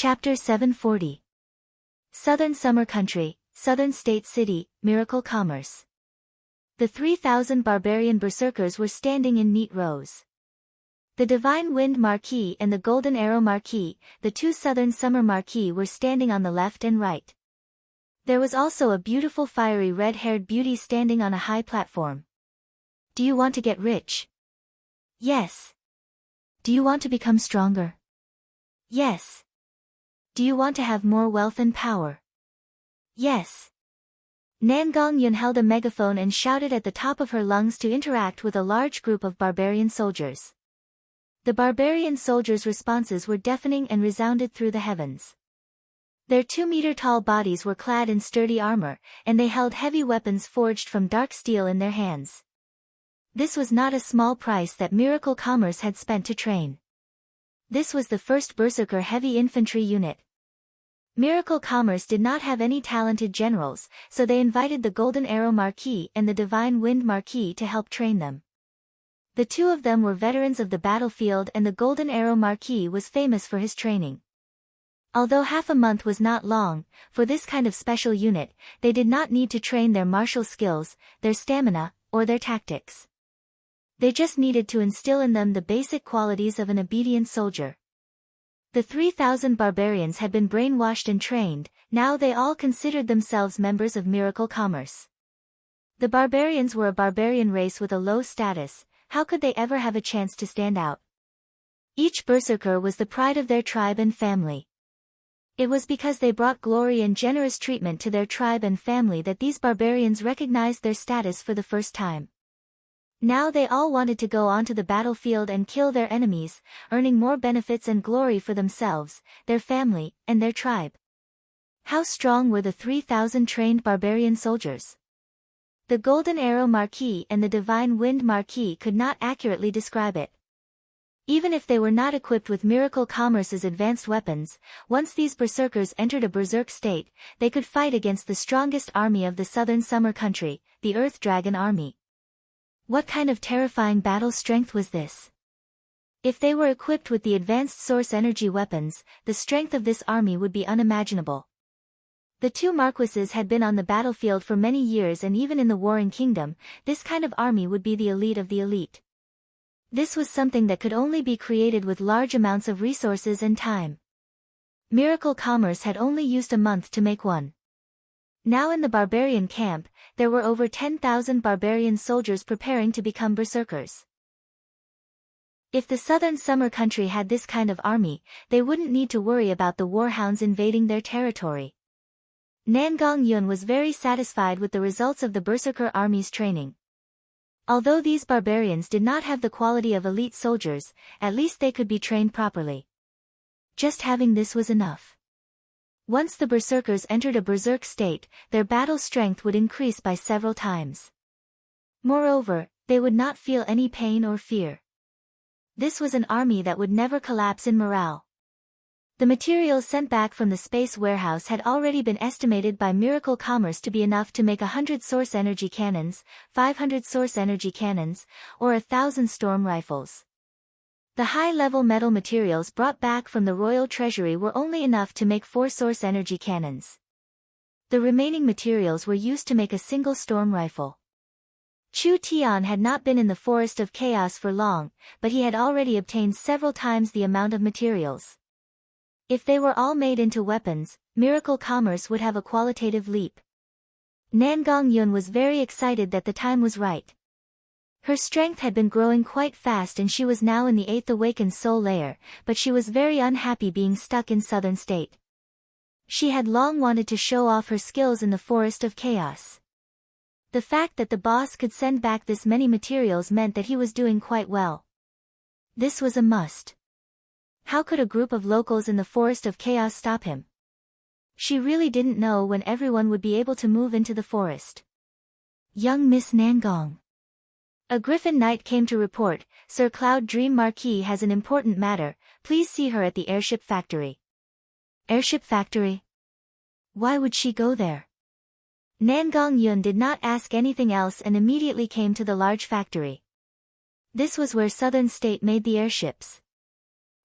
Chapter 740. Southern Summer Country, Southern State City, Miracle Commerce. The 3,000 barbarian berserkers were standing in neat rows. The Divine Wind Marquis and the Golden Arrow Marquis, the two Southern Summer Marquis, were standing on the left and right. There was also a beautiful fiery red-haired beauty standing on a high platform. Do you want to get rich? Yes. Do you want to become stronger? Yes. Do you want to have more wealth and power? Yes. Nangong Yun held a megaphone and shouted at the top of her lungs to interact with a large group of barbarian soldiers. The barbarian soldiers' responses were deafening and resounded through the heavens. Their 2-meter-tall bodies were clad in sturdy armor, and they held heavy weapons forged from dark steel in their hands. This was not a small price that Miracle Commerce had spent to train. This was the first Berserker heavy infantry unit. Miracle Commerce did not have any talented generals, so they invited the Golden Arrow Marquis and the Divine Wind Marquis to help train them. The two of them were veterans of the battlefield, and the Golden Arrow Marquis was famous for his training. Although half a month was not long, for this kind of special unit, they did not need to train their martial skills, their stamina, or their tactics. They just needed to instill in them the basic qualities of an obedient soldier. The 3,000 barbarians had been brainwashed and trained, now they all considered themselves members of Miracle Commerce. The barbarians were a barbarian race with a low status, how could they ever have a chance to stand out? Each berserker was the pride of their tribe and family. It was because they brought glory and generous treatment to their tribe and family that these barbarians recognized their status for the first time. Now they all wanted to go onto the battlefield and kill their enemies, earning more benefits and glory for themselves, their family, and their tribe. How strong were the 3,000 trained barbarian soldiers? The Golden Arrow Marquis and the Divine Wind Marquis could not accurately describe it. Even if they were not equipped with Miracle Commerce's advanced weapons, once these berserkers entered a berserk state, they could fight against the strongest army of the Southern Summer Country, the Earth Dragon Army. What kind of terrifying battle strength was this? If they were equipped with the advanced source energy weapons, the strength of this army would be unimaginable. The two marquises had been on the battlefield for many years, and even in the Warring Kingdom, this kind of army would be the elite of the elite. This was something that could only be created with large amounts of resources and time. Miracle Commerce had only used a month to make one. Now in the barbarian camp, there were over 10,000 barbarian soldiers preparing to become berserkers. If the Southern Summer Country had this kind of army, they wouldn't need to worry about the warhounds invading their territory. Nangong Yun was very satisfied with the results of the berserker army's training. Although these barbarians did not have the quality of elite soldiers, at least they could be trained properly. Just having this was enough. Once the berserkers entered a berserk state, their battle strength would increase by several times. Moreover, they would not feel any pain or fear. This was an army that would never collapse in morale. The materials sent back from the space warehouse had already been estimated by Miracle Commerce to be enough to make 100 source energy cannons, 500 source energy cannons, or 1,000 storm rifles. The high-level metal materials brought back from the royal treasury were only enough to make 4 source energy cannons. The remaining materials were used to make a single storm rifle. Chu Tian had not been in the Forest of Chaos for long, but he had already obtained several times the amount of materials. If they were all made into weapons, Miracle Commerce would have a qualitative leap. Nangong Yun was very excited that the time was right. Her strength had been growing quite fast and she was now in the 8th awakened soul layer, but she was very unhappy being stuck in Southern State. She had long wanted to show off her skills in the Forest of Chaos. The fact that the boss could send back this many materials meant that he was doing quite well. This was a must. How could a group of locals in the Forest of Chaos stop him? She really didn't know when everyone would be able to move into the forest. Young Miss Nangong. A Griffin Knight came to report, Sir Cloud Dream Marquis has an important matter, please see her at the airship factory. Airship factory? Why would she go there? Nangong Yun did not ask anything else and immediately came to the large factory. This was where Southern State made the airships.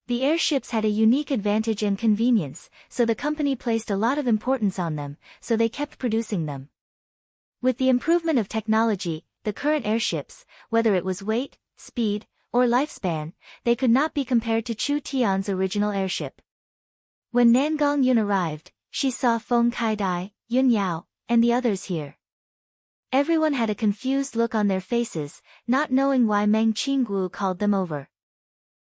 The airships had a unique advantage and convenience, so the company placed a lot of importance on them, so they kept producing them. With the improvement of technology, the current airships, whether it was weight, speed, or lifespan, they could not be compared to Chu Tian's original airship. When Nangang Yun arrived, she saw Feng Kaidai, Yun Yao, and the others here. Everyone had a confused look on their faces, not knowing why Meng Qinggu called them over.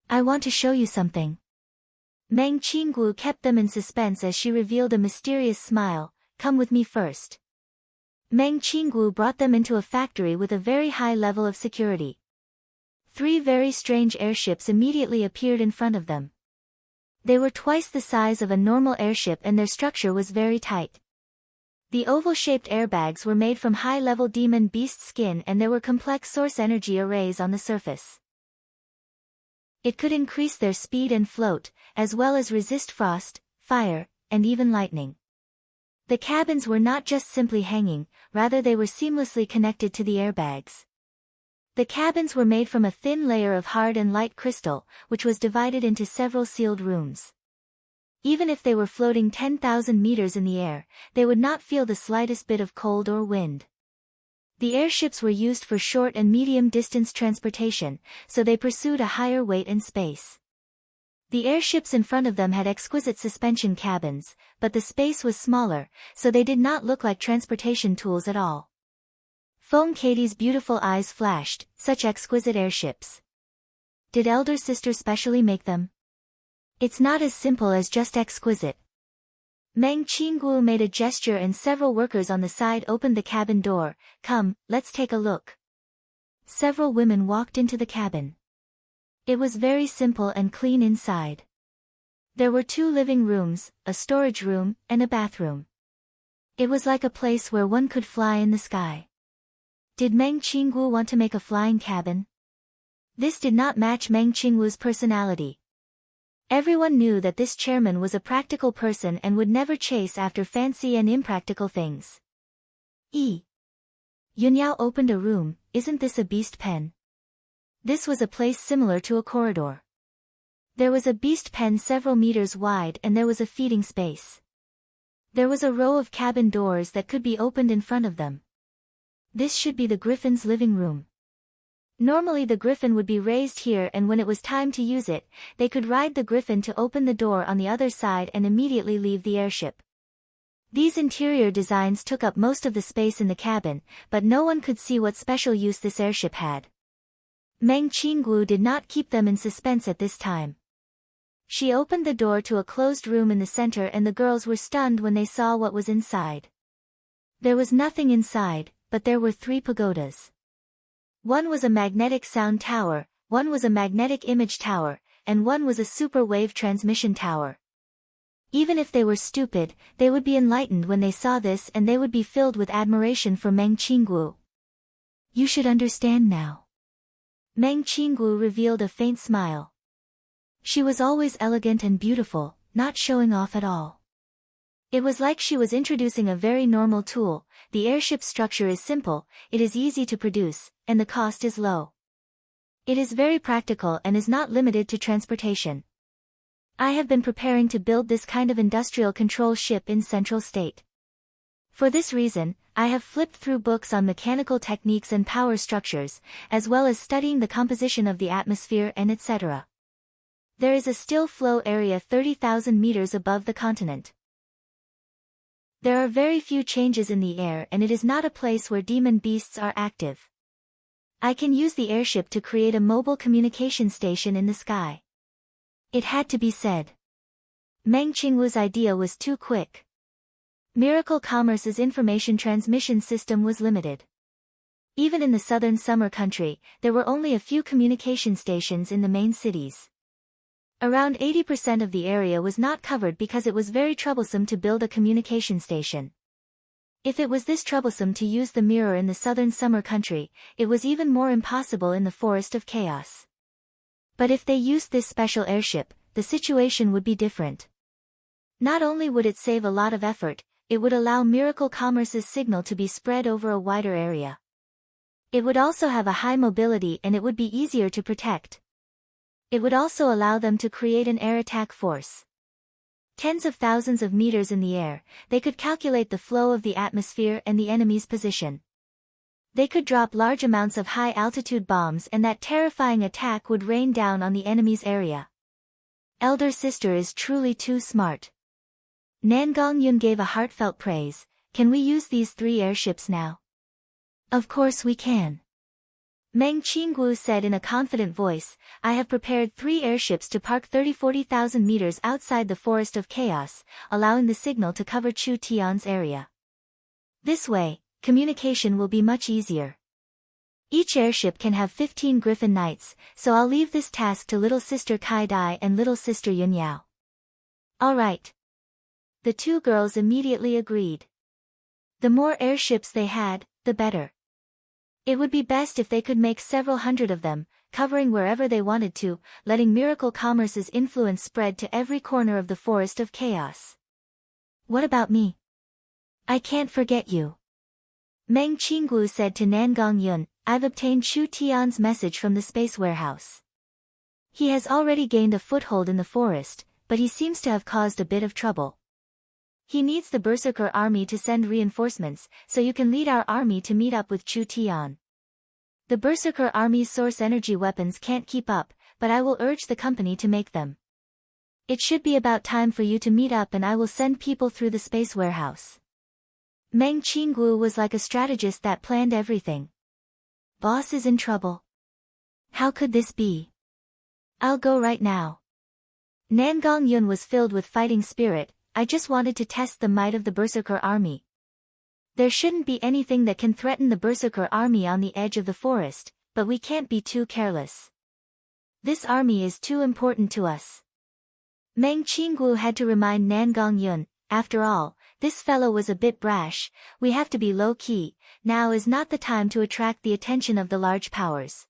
I want to show you something. Meng Qinggu kept them in suspense as she revealed a mysterious smile. Come with me first. Meng Qinggu brought them into a factory with a very high level of security. 3 very strange airships immediately appeared in front of them. They were twice the size of a normal airship and their structure was very tight. The oval-shaped airbags were made from high-level demon beast skin and there were complex source energy arrays on the surface. It could increase their speed and float, as well as resist frost, fire, and even lightning. The cabins were not just simply hanging, rather they were seamlessly connected to the airbags. The cabins were made from a thin layer of hard and light crystal, which was divided into several sealed rooms. Even if they were floating 10,000 meters in the air, they would not feel the slightest bit of cold or wind. The airships were used for short and medium-distance transportation, so they pursued a higher weight and space. The airships in front of them had exquisite suspension cabins, but the space was smaller, so they did not look like transportation tools at all. Feng Katie's beautiful eyes flashed, such exquisite airships. Did elder sister specially make them? It's not as simple as just exquisite. Meng Qinggu made a gesture and several workers on the side opened the cabin door. Come, let's take a look. Several women walked into the cabin. It was very simple and clean inside. There were 2 living rooms, a storage room, and a bathroom. It was like a place where one could fly in the sky. Did Meng Qinggu want to make a flying cabin? This did not match Meng Qinggu's personality. Everyone knew that this chairman was a practical person and would never chase after fancy and impractical things. Yunyao opened a room. Isn't this a beast pen? This was a place similar to a corridor. There was a beast pen several meters wide and there was a feeding space. There was a row of cabin doors that could be opened in front of them. This should be the griffin's living room. Normally the griffin would be raised here and when it was time to use it, they could ride the griffin to open the door on the other side and immediately leave the airship. These interior designs took up most of the space in the cabin, but no one could see what special use this airship had. Meng Qinggu did not keep them in suspense at this time. She opened the door to a closed room in the center and the girls were stunned when they saw what was inside. There was nothing inside, but there were 3 pagodas. One was a magnetic sound tower, one was a magnetic image tower, and one was a super wave transmission tower. Even if they were stupid, they would be enlightened when they saw this and they would be filled with admiration for Meng Qinggu. You should understand now. Meng Qinggu revealed a faint smile. She was always elegant and beautiful, not showing off at all. It was like she was introducing a very normal tool. The airship structure is simple, it is easy to produce, and the cost is low. It is very practical and is not limited to transportation. I have been preparing to build this kind of industrial control ship in Central State. For this reason, I have flipped through books on mechanical techniques and power structures, as well as studying the composition of the atmosphere and etc. There is a still flow area 30,000 meters above the continent. There are very few changes in the air and it is not a place where demon beasts are active. I can use the airship to create a mobile communication station in the sky. It had to be said. Meng Qingwu's idea was too quick. Miracle Commerce's information transmission system was limited. Even in the southern summer country, there were only a few communication stations in the main cities. Around 80% of the area was not covered because it was very troublesome to build a communication station. If it was this troublesome to use the mirror in the southern summer country, it was even more impossible in the forest of chaos. But if they used this special airship, the situation would be different. Not only would it save a lot of effort, it would allow Miracle Commerce's signal to be spread over a wider area. It would also have a high mobility and it would be easier to protect. It would also allow them to create an air attack force. Tens of thousands of meters in the air, they could calculate the flow of the atmosphere and the enemy's position. They could drop large amounts of high-altitude bombs and that terrifying attack would rain down on the enemy's area. Elder sister is truly too smart. Nangongyun gave a heartfelt praise. Can we use these 3 airships now? Of course we can. Meng Qingguo said in a confident voice, I have prepared 3 airships to park 30-40,000 meters outside the Forest of Chaos, allowing the signal to cover Chu Tian's area. This way, communication will be much easier. Each airship can have 15 Griffin Knights, so I'll leave this task to little sister Kai Dai and little sister Yun Yao. All right. The 2 girls immediately agreed. The more airships they had, the better. It would be best if they could make several hundred of them, covering wherever they wanted to, letting Miracle Commerce's influence spread to every corner of the Forest of Chaos. What about me? I can't forget you. Meng Qingguo said to Nangongyun, I've obtained Chu Tian's message from the space warehouse. He has already gained a foothold in the forest, but he seems to have caused a bit of trouble. He needs the Berserker army to send reinforcements, so you can lead our army to meet up with Chu Tian. The Berserker army's source energy weapons can't keep up, but I will urge the company to make them. It should be about time for you to meet up and I will send people through the space warehouse. Meng Qingguo was like a strategist that planned everything. Boss is in trouble. How could this be? I'll go right now. Nangongyun was filled with fighting spirit. I just wanted to test the might of the Berserker army. There shouldn't be anything that can threaten the Berserker army on the edge of the forest, but we can't be too careless. This army is too important to us. Meng Qingguo had to remind Nangongyun, after all, this fellow was a bit brash, we have to be low-key, now is not the time to attract the attention of the large powers.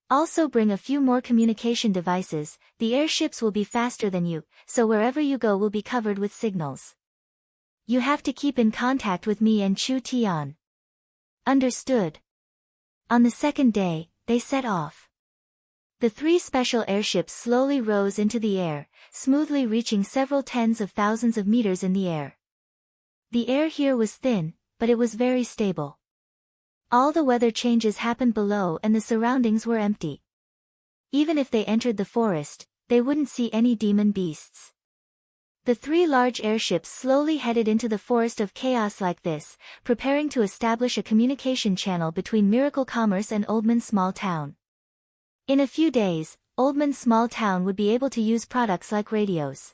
Also bring a few more communication devices, the airships will be faster than you, so wherever you go will be covered with signals. You have to keep in contact with me and Chu Tian. Understood. On the 2nd day, they set off. The 3 special airships slowly rose into the air, smoothly reaching several tens of thousands of meters in the air. The air here was thin, but it was very stable. All the weather changes happened below and the surroundings were empty. Even if they entered the forest, they wouldn't see any demon beasts. The 3 large airships slowly headed into the Forest of Chaos like this, preparing to establish a communication channel between Miracle Commerce and Oldman Small Town. In a few days, Oldman Small Town would be able to use products like radios.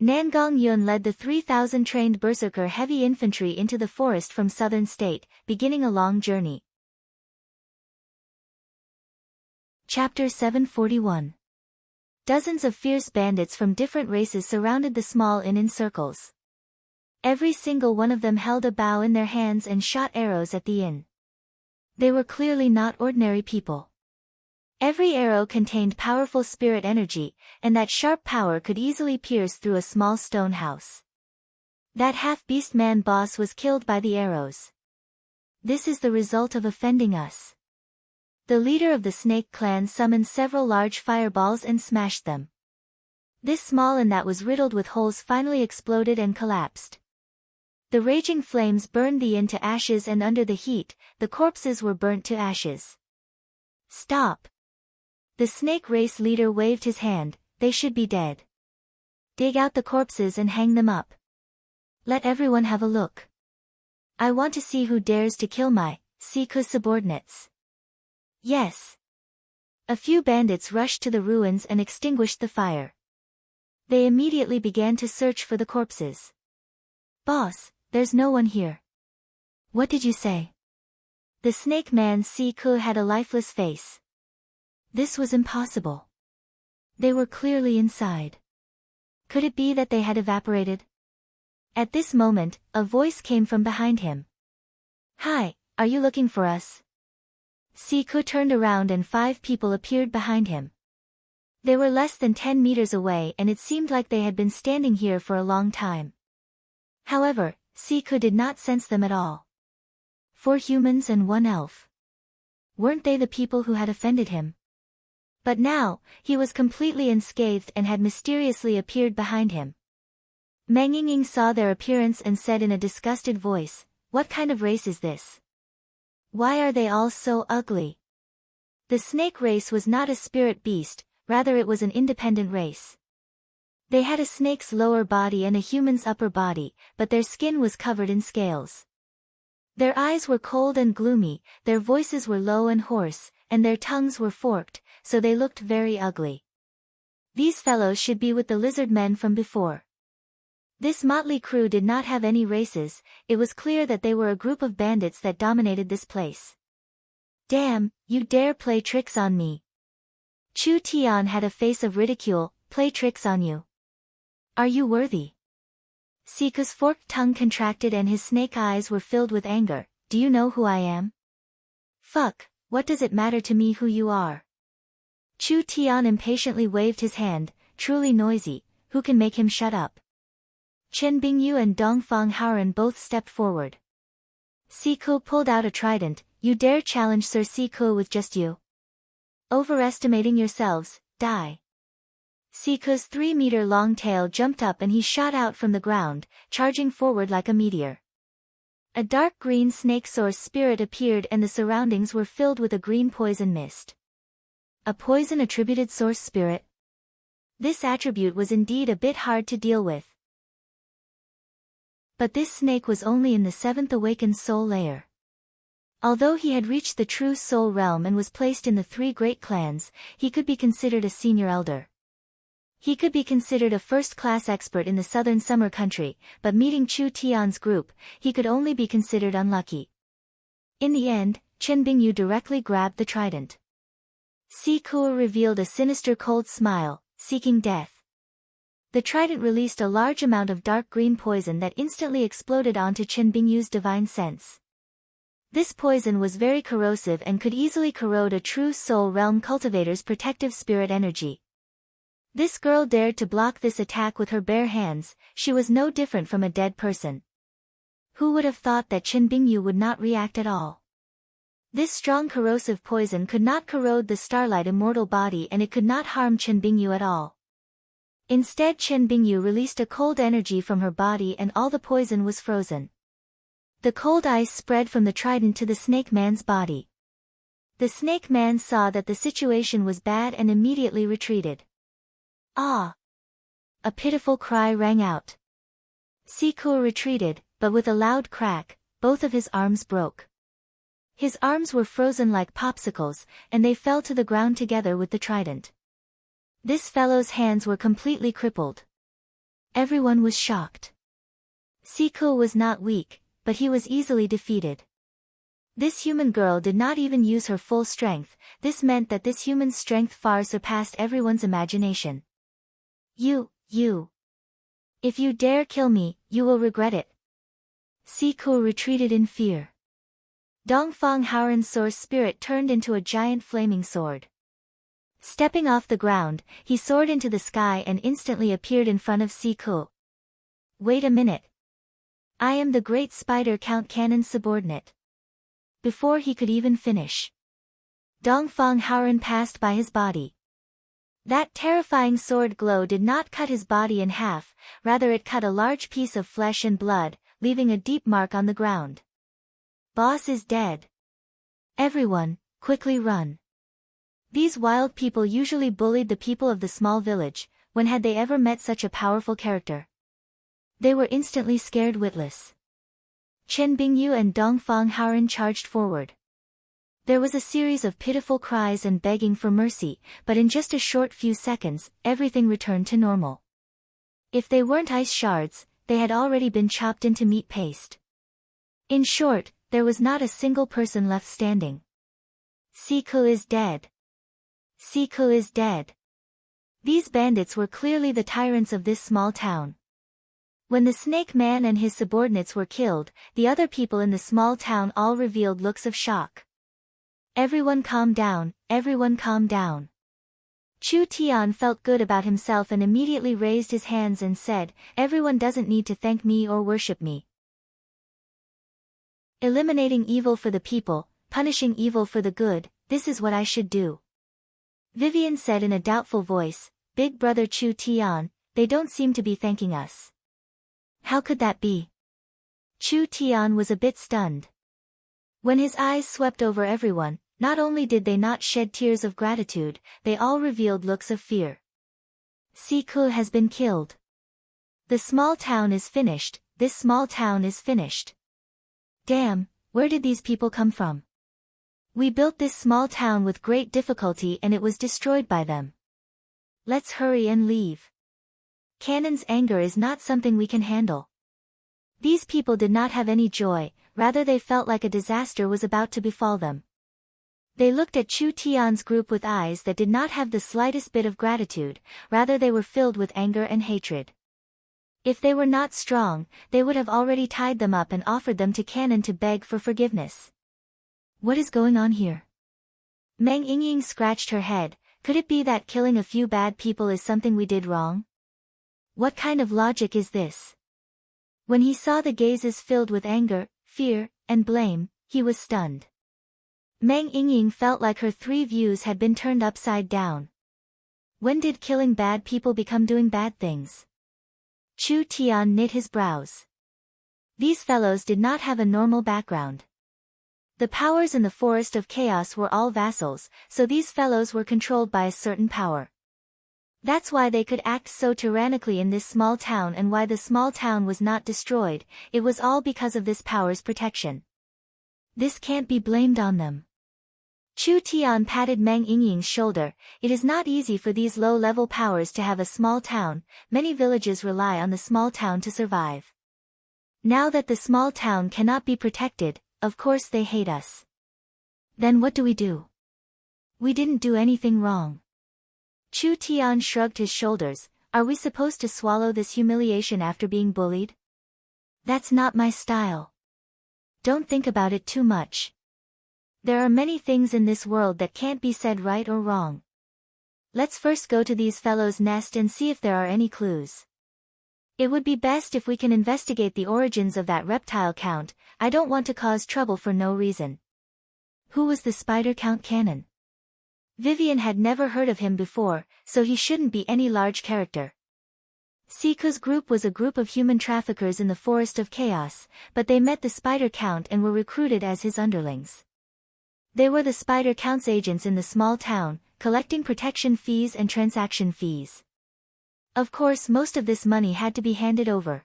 Nangongyun led the 3,000 trained Berserker heavy infantry into the forest from southern state, beginning a long journey. Chapter 741. Dozens of fierce bandits from different races surrounded the small inn in circles. Every single one of them held a bow in their hands and shot arrows at the inn. They were clearly not ordinary people. Every arrow contained powerful spirit energy, and that sharp power could easily pierce through a small stone house. That half-beast man boss was killed by the arrows. This is the result of offending us. The leader of the snake clan summoned several large fireballs and smashed them. This small inn that was riddled with holes finally exploded and collapsed. The raging flames burned the inn to ashes and under the heat, the corpses were burnt to ashes. Stop! The snake race leader waved his hand, they should be dead. Dig out the corpses and hang them up. Let everyone have a look. I want to see who dares to kill my Siku subordinates. Yes. A few bandits rushed to the ruins and extinguished the fire. They immediately began to search for the corpses. Boss, there's no one here. What did you say? The snake man Siku had a lifeless face. This was impossible. They were clearly inside. Could it be that they had evaporated? At this moment, a voice came from behind him. Hi, are you looking for us? Siku turned around and 5 people appeared behind him. They were less than 10 meters away and it seemed like they had been standing here for a long time. However, Siku did not sense them at all. 4 humans and 1 elf. Weren't they the people who had offended him? But now, he was completely unscathed and had mysteriously appeared behind him. Meng Yingying saw their appearance and said in a disgusted voice, "What kind of race is this? Why are they all so ugly?" The snake race was not a spirit beast, rather it was an independent race. They had a snake's lower body and a human's upper body, but their skin was covered in scales. Their eyes were cold and gloomy, their voices were low and hoarse, and their tongues were forked, so they looked very ugly. These fellows should be with the lizard men from before. This motley crew did not have any races, it was clear that they were a group of bandits that dominated this place. "Damn, you dare play tricks on me." Chu Tian had a face of ridicule. "Play tricks on you? Are you worthy?" Siku's forked tongue contracted and his snake eyes were filled with anger. "Do you know who I am? Fuck, what does it matter to me who you are?" Chu Tian impatiently waved his hand. "Truly noisy, who can make him shut up?" Chen Bingyu and Dongfang Haoren both stepped forward. Siku pulled out a trident. "You dare challenge Sir Siku with just you? Overestimating yourselves, die." Siku's 3-meter-long tail jumped up and he shot out from the ground, charging forward like a meteor. A dark green snake source spirit appeared and the surroundings were filled with a green poison mist. A poison-attributed source spirit? This attribute was indeed a bit hard to deal with. But this snake was only in the 7th awakened soul layer. Although he had reached the true soul realm and was placed in the 3 great clans, he could be considered a senior elder. He could be considered a first-class expert in the southern summer country, but meeting Chu Tian's group, he could only be considered unlucky. In the end, Chen Bingyu directly grabbed the trident. Siku revealed a sinister cold smile, seeking death. The trident released a large amount of dark green poison that instantly exploded onto Chen Bingyu's divine sense. This poison was very corrosive and could easily corrode a true soul realm cultivator's protective spirit energy. This girl dared to block this attack with her bare hands. She was no different from a dead person. Who would have thought that Chen Bingyu would not react at all? This strong corrosive poison could not corrode the starlight immortal body and it could not harm Chen Bingyu at all. Instead, Chen Bingyu released a cold energy from her body and all the poison was frozen. The cold ice spread from the trident to the snake man's body. The snake man saw that the situation was bad and immediately retreated. "Ah!" A pitiful cry rang out. Siku retreated, but with a loud crack, both of his arms broke. His arms were frozen like popsicles, and they fell to the ground together with the trident. This fellow's hands were completely crippled. Everyone was shocked. Siku was not weak, but he was easily defeated. This human girl did not even use her full strength. This meant that this human's strength far surpassed everyone's imagination. You. If you dare kill me, you will regret it." Siku retreated in fear. Dongfang Haoren's source spirit turned into a giant flaming sword. Stepping off the ground, he soared into the sky and instantly appeared in front of Siku. "Wait a minute. I am the great spider Count Cannon's subordinate." Before he could even finish, Dongfang Haoren passed by his body. That terrifying sword glow did not cut his body in half, rather it cut a large piece of flesh and blood, leaving a deep mark on the ground. "Boss is dead. Everyone, quickly run." These wild people usually bullied the people of the small village. When had they ever met such a powerful character? They were instantly scared witless. Chen Bingyu and Dongfang Haoren charged forward. There was a series of pitiful cries and begging for mercy, but in just a short few seconds, everything returned to normal. If they weren't ice shards, they had already been chopped into meat paste. In short, there was not a single person left standing. Siku is dead. Siku is dead. These bandits were clearly the tyrants of this small town. When the snake man and his subordinates were killed, the other people in the small town all revealed looks of shock. Everyone calm down, everyone calm down. Chu Tian felt good about himself and immediately raised his hands and said, "Everyone doesn't need to thank me or worship me. Eliminating evil for the people, punishing evil for the good, this is what I should do." Vivian said in a doubtful voice, Big Brother Chu Tian, they don't seem to be thanking us. How could that be? Chu Tian was a bit stunned. When his eyes swept over everyone, not only did they not shed tears of gratitude, they all revealed looks of fear. Siku has been killed. The small town is finished, this small town is finished. Damn, where did these people come from? We built this small town with great difficulty and it was destroyed by them. Let's hurry and leave. Cannon's anger is not something we can handle. These people did not have any joy, rather they felt like a disaster was about to befall them. They looked at Chu Tian's group with eyes that did not have the slightest bit of gratitude, rather they were filled with anger and hatred. If they were not strong, they would have already tied them up and offered them to Cannon to beg for forgiveness. What is going on here? Meng Yingying scratched her head. Could it be that killing a few bad people is something we did wrong? What kind of logic is this? When he saw the gazes filled with anger, fear, and blame, he was stunned. Meng Yingying felt like her three views had been turned upside down. When did killing bad people become doing bad things? Chu Tian knit his brows. These fellows did not have a normal background. The powers in the Forest of Chaos were all vassals, so these fellows were controlled by a certain power. That's why they could act so tyrannically in this small town and why the small town was not destroyed, it was all because of this power's protection. This can't be blamed on them. Chu Tian patted Meng Yingying's shoulder. It is not easy for these low-level powers to have a small town, many villages rely on the small town to survive. Now that the small town cannot be protected, of course they hate us. Then what do we do? We didn't do anything wrong. Chu Tian shrugged his shoulders. Are we supposed to swallow this humiliation after being bullied? That's not my style. Don't think about it too much. There are many things in this world that can't be said right or wrong. Let's first go to these fellows' nest and see if there are any clues. It would be best if we can investigate the origins of that reptile count. I don't want to cause trouble for no reason. Who was the spider count Cannon? Vivian had never heard of him before, so he shouldn't be any large character. Siku's group was a group of human traffickers in the Forest of Chaos, but they met the spider count and were recruited as his underlings. They were the spider count's agents in the small town, collecting protection fees and transaction fees. Of course most of this money had to be handed over.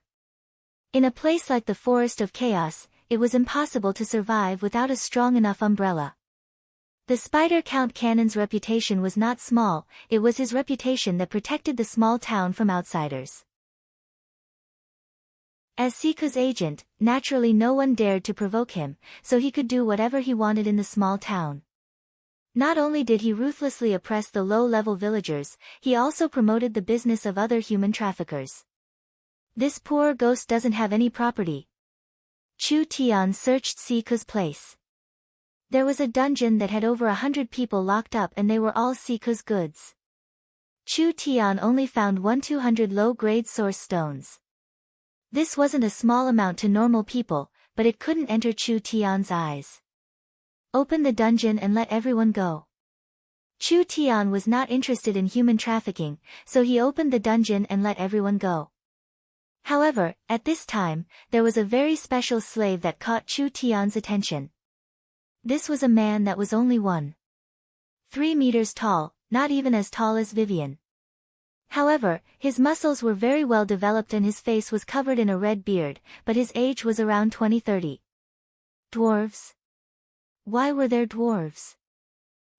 In a place like the Forest of Chaos, it was impossible to survive without a strong enough umbrella. The spider count Cannon's reputation was not small, it was his reputation that protected the small town from outsiders. As Siku's agent, naturally no one dared to provoke him, so he could do whatever he wanted in the small town. Not only did he ruthlessly oppress the low-level villagers, he also promoted the business of other human traffickers. This poor ghost doesn't have any property. Chu Tian searched Siku's place. There was a dungeon that had over 100 people locked up and they were all Siku's goods. Chu Tian only found 200 low-grade source stones. This wasn't a small amount to normal people, but it couldn't enter Chu Tian's eyes. Open the dungeon and let everyone go. Chu Tian was not interested in human trafficking, so he opened the dungeon and let everyone go. However, at this time, there was a very special slave that caught Chu Tian's attention. This was a man that was only 1.3 meters tall, not even as tall as Vivian. However, his muscles were very well developed and his face was covered in a red beard, but his age was around 20-30. Dwarves? Why were there dwarves?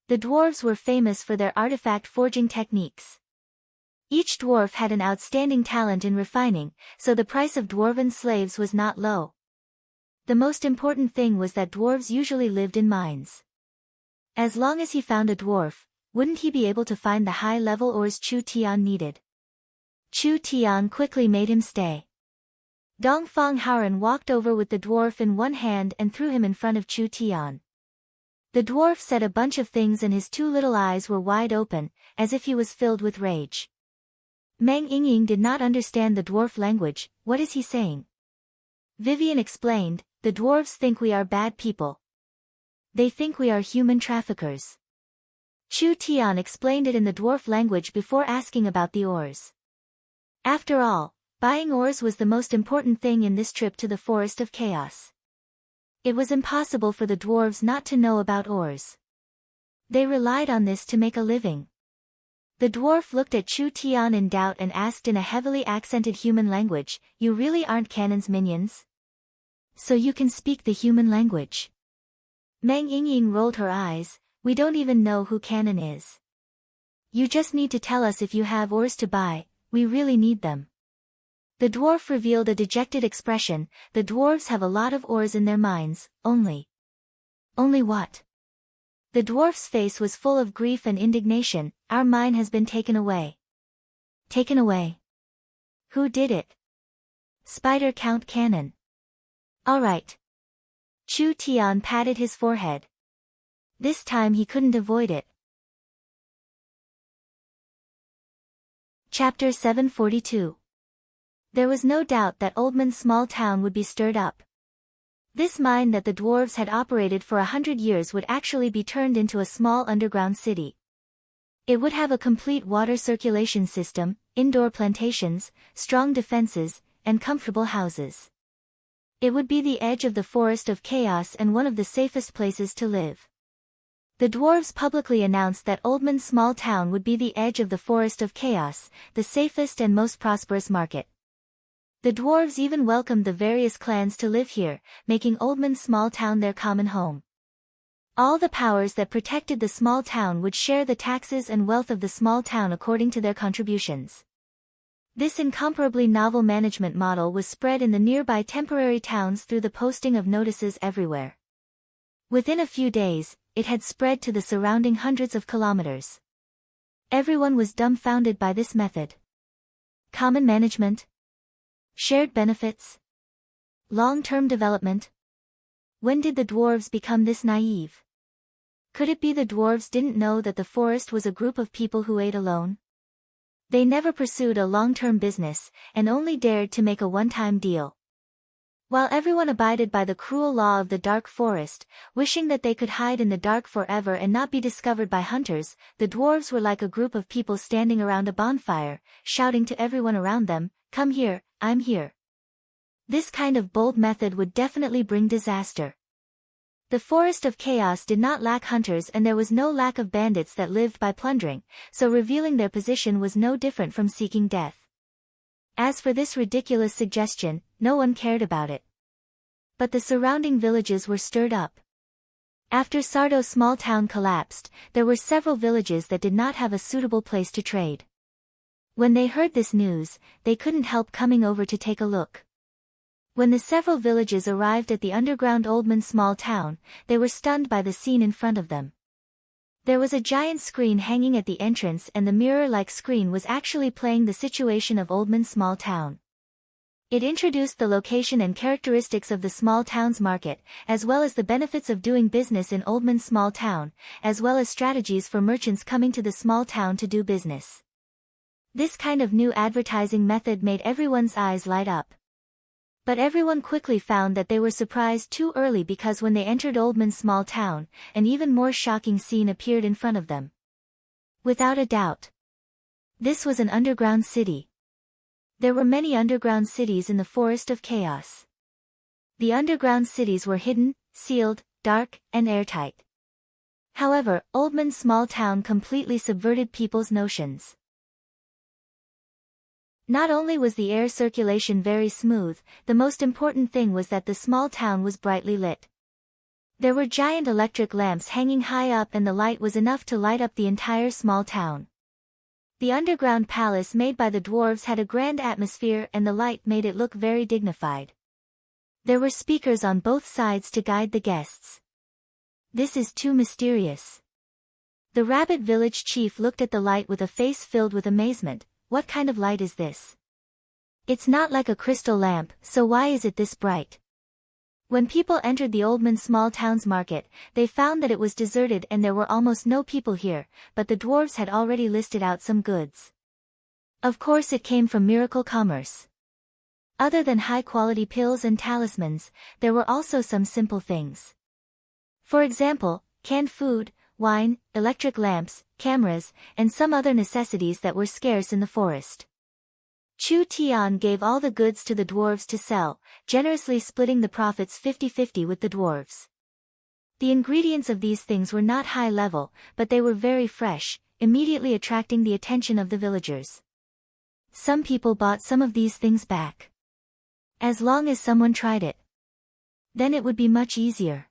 The dwarves were famous for their artifact forging techniques. Each dwarf had an outstanding talent in refining, so the price of dwarven slaves was not low. The most important thing was that dwarves usually lived in mines. As long as he found a dwarf, wouldn't he be able to find the high-level ores Chu Tian needed? Chu Tian quickly made him stay. Dongfang Haoran walked over with the dwarf in one hand and threw him in front of Chu Tian. The dwarf said a bunch of things and his two little eyes were wide open, as if he was filled with rage. Meng Yingying did not understand the dwarf language. What is he saying? Vivian explained, the dwarves think we are bad people. They think we are human traffickers. Chu Tian explained it in the dwarf language before asking about the oars. After all, buying oars was the most important thing in this trip to the Forest of Chaos. It was impossible for the dwarves not to know about oars. They relied on this to make a living. The dwarf looked at Chu Tian in doubt and asked in a heavily accented human language, "You really aren't Canon's minions? So you can speak the human language?" Meng Yingying rolled her eyes. "We don't even know who Canon is. You just need to tell us if you have oars to buy, we really need them." The dwarf revealed a dejected expression. The dwarves have a lot of oars in their mines, only. Only what? The dwarf's face was full of grief and indignation. "Our mine has been taken away." Taken away? Who did it? Spider Count Canon. All right. Chu Tian patted his forehead. This time he couldn't avoid it. Chapter 742. There was no doubt that Oldman's small town would be stirred up. This mine that the dwarves had operated for 100 years would actually be turned into a small underground city. It would have a complete water circulation system, indoor plantations, strong defenses, and comfortable houses. It would be the edge of the Forest of Chaos and one of the safest places to live. The dwarves publicly announced that Oldman's small town would be the edge of the Forest of Chaos, the safest and most prosperous market. The dwarves even welcomed the various clans to live here, making Oldman's small town their common home. All the powers that protected the small town would share the taxes and wealth of the small town according to their contributions. This incomparably novel management model was spread in the nearby temporary towns through the posting of notices everywhere. Within a few days, it had spread to the surrounding hundreds of kilometers. Everyone was dumbfounded by this method. Common management? Shared benefits? Long-term development? When did the dwarves become this naive? Could it be the dwarves didn't know that the forest was a group of people who ate alone? They never pursued a long-term business, and only dared to make a one-time deal. While everyone abided by the cruel law of the dark forest, wishing that they could hide in the dark forever and not be discovered by hunters, the dwarves were like a group of people standing around a bonfire, shouting to everyone around them, "Come here, I'm here." This kind of bold method would definitely bring disaster. The Forest of Chaos did not lack hunters and there was no lack of bandits that lived by plundering, so revealing their position was no different from seeking death. As for this ridiculous suggestion, no one cared about it. But the surrounding villages were stirred up. After Sardo's small town collapsed, there were several villages that did not have a suitable place to trade. When they heard this news, they couldn't help coming over to take a look. When the several villages arrived at the underground Oldman small town, they were stunned by the scene in front of them. There was a giant screen hanging at the entrance and the mirror-like screen was actually playing the situation of Oldman small town. It introduced the location and characteristics of the small town's market, as well as the benefits of doing business in Oldman small town, as well as strategies for merchants coming to the small town to do business. This kind of new advertising method made everyone's eyes light up. But everyone quickly found that they were surprised too early because when they entered Oldman's small town, an even more shocking scene appeared in front of them. Without a doubt, this was an underground city. There were many underground cities in the Forest of Chaos. The underground cities were hidden, sealed, dark, and airtight. However, Oldman's small town completely subverted people's notions. Not only was the air circulation very smooth, the most important thing was that the small town was brightly lit. There were giant electric lamps hanging high up and the light was enough to light up the entire small town. The underground palace made by the dwarves had a grand atmosphere and the light made it look very dignified. There were speakers on both sides to guide the guests. This is too mysterious. The rabbit village chief looked at the light with a face filled with amazement. What kind of light is this? It's not like a crystal lamp, so why is it this bright? When people entered the Oldman small town's market, they found that it was deserted and there were almost no people here, but the dwarves had already listed out some goods. Of course it came from Miracle Commerce. Other than high-quality pills and talismans, there were also some simple things. For example, canned food, wine, electric lamps, cameras, and some other necessities that were scarce in the forest. Chu Tian gave all the goods to the dwarves to sell, generously splitting the profits 50-50 with the dwarves. The ingredients of these things were not high level, but they were very fresh, immediately attracting the attention of the villagers. Some people bought some of these things back. As long as someone tried it, then it would be much easier.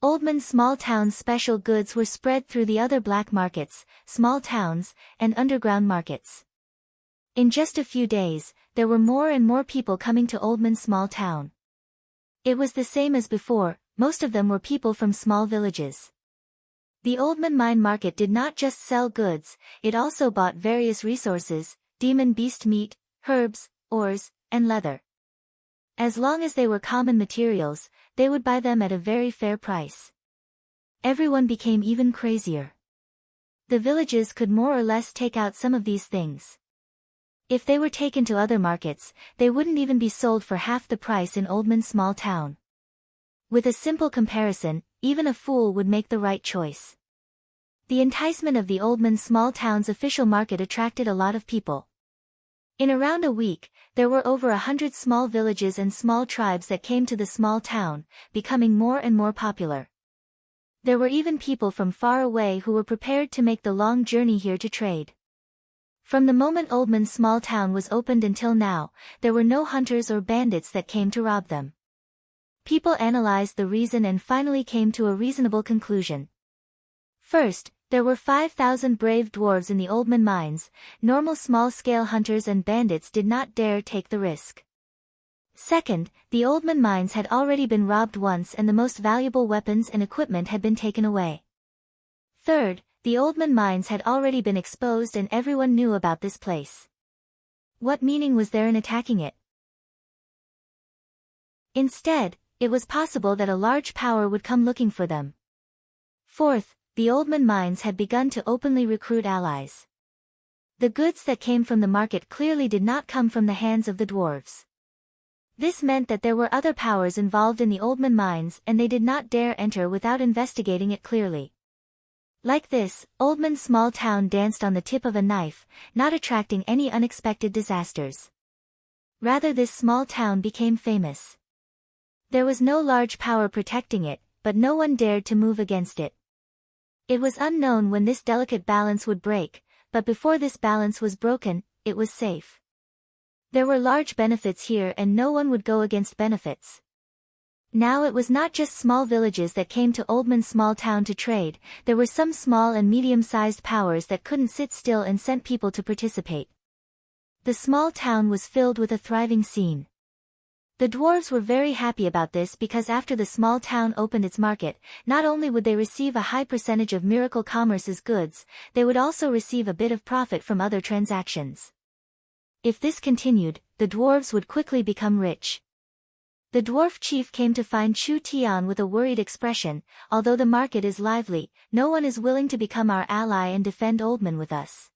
Oldman's small town's special goods were spread through the other black markets, small towns, and underground markets. In just a few days, there were more and more people coming to Oldman's small town. It was the same as before, most of them were people from small villages. The Oldman Mine Market did not just sell goods, it also bought various resources, demon beast meat, herbs, ores, and leather. As long as they were common materials, they would buy them at a very fair price. Everyone became even crazier. The villages could more or less take out some of these things. If they were taken to other markets, they wouldn't even be sold for half the price in Oldman's small town. With a simple comparison, even a fool would make the right choice. The enticement of the Oldman small town's official market attracted a lot of people. In around a week, there were over 100 small villages and small tribes that came to the small town, becoming more and more popular. There were even people from far away who were prepared to make the long journey here to trade. From the moment Oldman's small town was opened until now, there were no hunters or bandits that came to rob them. People analyzed the reason and finally came to a reasonable conclusion. First, there were 5,000 brave dwarves in the Oldman mines. Normal small-scale hunters and bandits did not dare take the risk. Second, the Oldman mines had already been robbed once and the most valuable weapons and equipment had been taken away. Third, the Oldman mines had already been exposed and everyone knew about this place. What meaning was there in attacking it? Instead, it was possible that a large power would come looking for them. Fourth, the Oldman mines had begun to openly recruit allies. The goods that came from the market clearly did not come from the hands of the dwarves. This meant that there were other powers involved in the Oldman mines and they did not dare enter without investigating it clearly. Like this, Oldman's small town danced on the tip of a knife, not attracting any unexpected disasters. Rather, this small town became famous. There was no large power protecting it, but no one dared to move against it. It was unknown when this delicate balance would break, but before this balance was broken, it was safe. There were large benefits here and no one would go against benefits. Now it was not just small villages that came to Oldman's small town to trade, there were some small and medium-sized powers that couldn't sit still and sent people to participate. The small town was filled with a thriving scene. The dwarves were very happy about this because after the small town opened its market, not only would they receive a high percentage of Miracle Commerce's goods, they would also receive a bit of profit from other transactions. If this continued, the dwarves would quickly become rich. The dwarf chief came to find Chu Tian with a worried expression. Although the market is lively, no one is willing to become our ally and defend Oldman with us.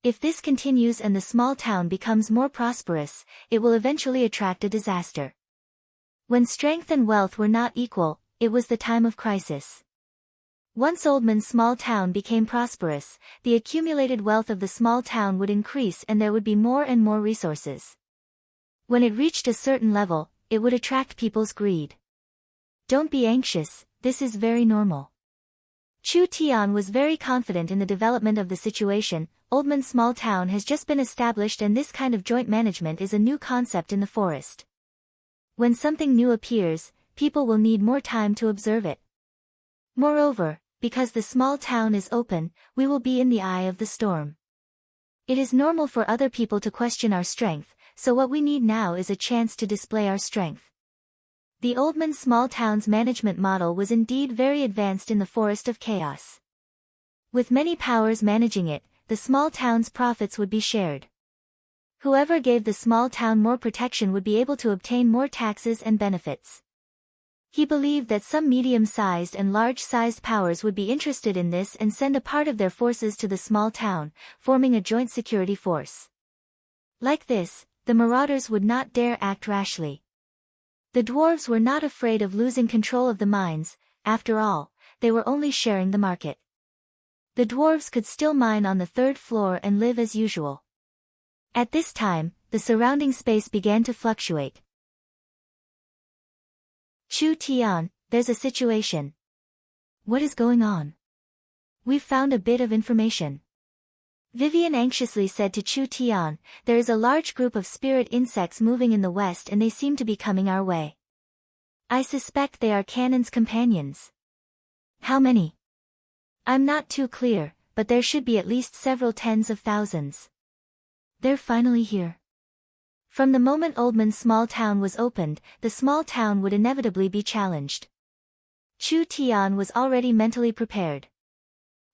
If this continues and the small town becomes more prosperous, it will eventually attract a disaster. When strength and wealth were not equal, it was the time of crisis. Once Oldman's small town became prosperous, the accumulated wealth of the small town would increase and there would be more and more resources. When it reached a certain level, it would attract people's greed. Don't be anxious, this is very normal. Chu Tian was very confident in the development of the situation. Oldman's small town has just been established and this kind of joint management is a new concept in the forest. When something new appears, people will need more time to observe it. Moreover, because the small town is open, we will be in the eye of the storm. It is normal for other people to question our strength, so what we need now is a chance to display our strength. The Oldman small town's management model was indeed very advanced in the Forest of Chaos. With many powers managing it, the small town's profits would be shared. Whoever gave the small town more protection would be able to obtain more taxes and benefits. He believed that some medium-sized and large-sized powers would be interested in this and send a part of their forces to the small town, forming a joint security force. Like this, the marauders would not dare act rashly. The dwarves were not afraid of losing control of the mines. After all, they were only sharing the market. The dwarves could still mine on the third floor and live as usual. At this time, the surrounding space began to fluctuate. Chu Tian, there's a situation. What is going on? We've found a bit of information. Vivian anxiously said to Chu Tian, there is a large group of spirit insects moving in the west and they seem to be coming our way. I suspect they are Cannon's companions. How many? I'm not too clear, but there should be at least several tens of thousands. They're finally here. From the moment Oldman's small town was opened, the small town would inevitably be challenged. Chu Tian was already mentally prepared.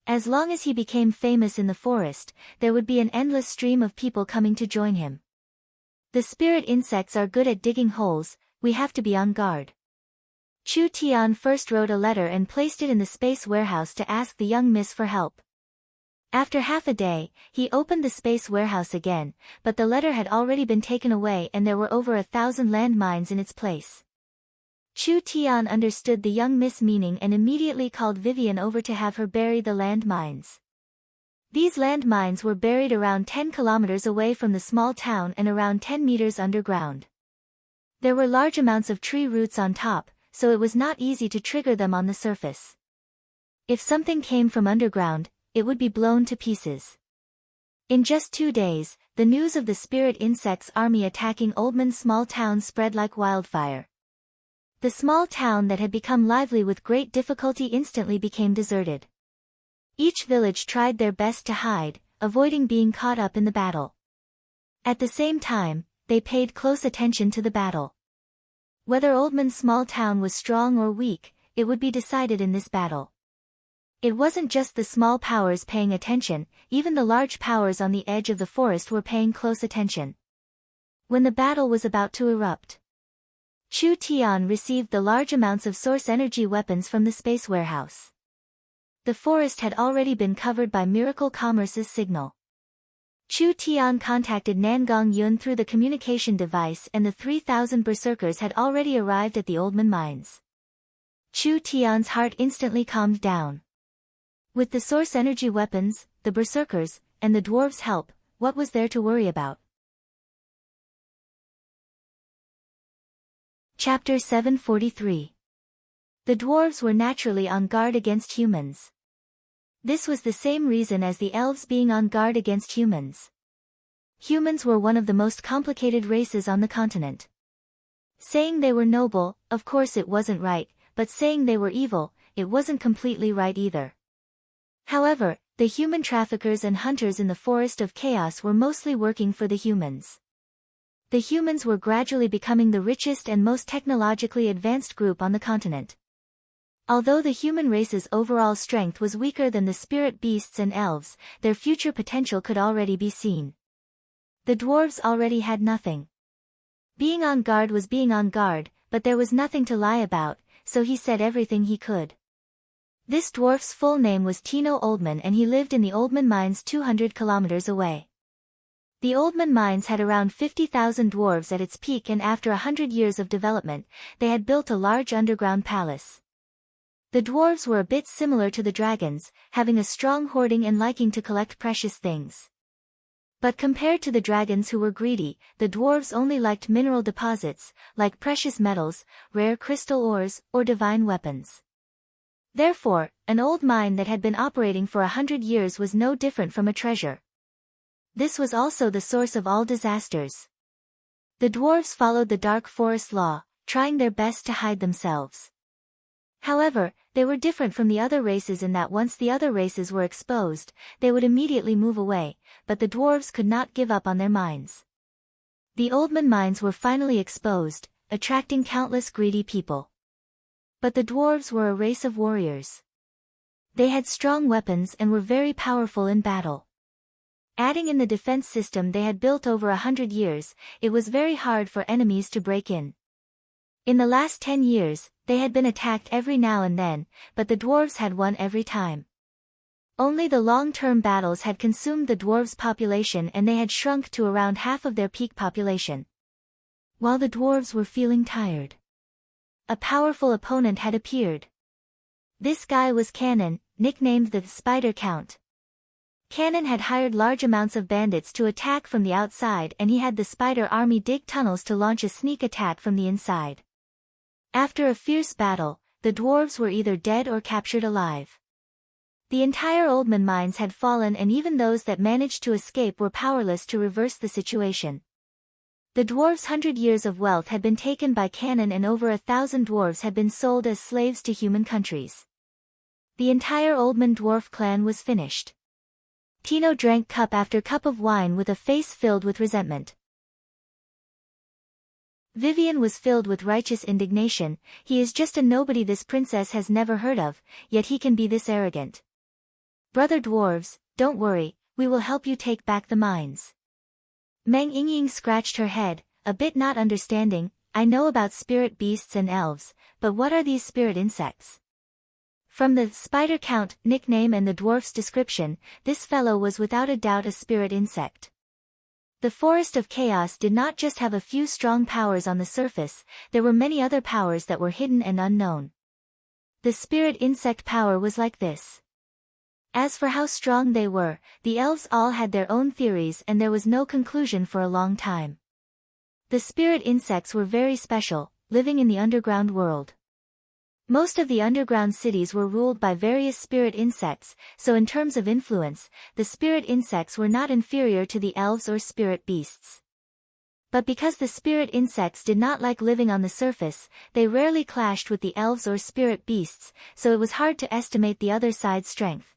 As long as he became famous in the forest, there would be an endless stream of people coming to join him. The spirit insects are good at digging holes, we have to be on guard. Chu Tian first wrote a letter and placed it in the space warehouse to ask the young miss for help. After half a day, he opened the space warehouse again, but the letter had already been taken away and there were over 1,000 landmines in its place. Chu Tian understood the young miss' meaning and immediately called Vivian over to have her bury the landmines. These landmines were buried around 10 kilometers away from the small town and around 10 meters underground. There were large amounts of tree roots on top, so it was not easy to trigger them on the surface. If something came from underground, it would be blown to pieces. In just 2 days, the news of the spirit insects' army attacking Oldman's small town spread like wildfire. The small town that had become lively with great difficulty instantly became deserted. Each village tried their best to hide, avoiding being caught up in the battle. At the same time, they paid close attention to the battle. Whether Oldman's small town was strong or weak, it would be decided in this battle. It wasn't just the small powers paying attention, even the large powers on the edge of the forest were paying close attention. When the battle was about to erupt, Chu Tian received the large amounts of source energy weapons from the space warehouse. The forest had already been covered by Miracle Commerce's signal. Chu Tian contacted Nangong Yun through the communication device and the 3,000 berserkers had already arrived at the Oldman mines. Chu Tian's heart instantly calmed down. With the source energy weapons, the berserkers, and the dwarves' help, what was there to worry about? Chapter 743. The dwarves were naturally on guard against humans. This was the same reason as the elves being on guard against humans. Humans were one of the most complicated races on the continent. Saying they were noble, of course it wasn't right, but saying they were evil, it wasn't completely right either. However, the human traffickers and hunters in the Forest of Chaos were mostly working for the humans. The humans were gradually becoming the richest and most technologically advanced group on the continent. Although the human race's overall strength was weaker than the spirit beasts and elves, their future potential could already be seen. The dwarves already had nothing. Being on guard was being on guard, but there was nothing to lie about, so he said everything he could. This dwarf's full name was Tino Oldman and he lived in the Oldman mines 200 kilometers away. The Oldman mines had around 50,000 dwarves at its peak and after 100 years of development, they had built a large underground palace. The dwarves were a bit similar to the dragons, having a strong hoarding and liking to collect precious things. But compared to the dragons who were greedy, the dwarves only liked mineral deposits, like precious metals, rare crystal ores, or divine weapons. Therefore, an old mine that had been operating for 100 years was no different from a treasure. This was also the source of all disasters. The dwarves followed the dark forest law, trying their best to hide themselves. However, they were different from the other races in that once the other races were exposed, they would immediately move away, but the dwarves could not give up on their mines. The Oldman mines were finally exposed, attracting countless greedy people. But the dwarves were a race of warriors. They had strong weapons and were very powerful in battle. Adding in the defense system they had built over 100 years, it was very hard for enemies to break in. In the last 10 years, they had been attacked every now and then, but the dwarves had won every time. Only the long-term battles had consumed the dwarves' population and they had shrunk to around half of their peak population. While the dwarves were feeling tired, a powerful opponent had appeared. This guy was Cannon, nicknamed the Spider Count. Cannon had hired large amounts of bandits to attack from the outside, and he had the spider army dig tunnels to launch a sneak attack from the inside. After a fierce battle, the dwarves were either dead or captured alive. The entire Oldman mines had fallen, and even those that managed to escape were powerless to reverse the situation. The dwarves' 100 years of wealth had been taken by Cannon, and over 1,000 dwarves had been sold as slaves to human countries. The entire Oldman dwarf clan was finished. Tino drank cup after cup of wine with a face filled with resentment. Vivian was filled with righteous indignation. He is just a nobody this princess has never heard of, yet he can be this arrogant. Brother dwarves, don't worry, we will help you take back the mines. Meng Yingying scratched her head, a bit not understanding. I know about spirit beasts and elves, but what are these spirit insects? From the Spider Count nickname and the dwarf's description, this fellow was without a doubt a spirit insect. The Forest of Chaos did not just have a few strong powers on the surface, there were many other powers that were hidden and unknown. The spirit insect power was like this. As for how strong they were, the elves all had their own theories, and there was no conclusion for a long time. The spirit insects were very special, living in the underground world. Most of the underground cities were ruled by various spirit insects, so in terms of influence, the spirit insects were not inferior to the elves or spirit beasts. But because the spirit insects did not like living on the surface, they rarely clashed with the elves or spirit beasts, so it was hard to estimate the other side's strength.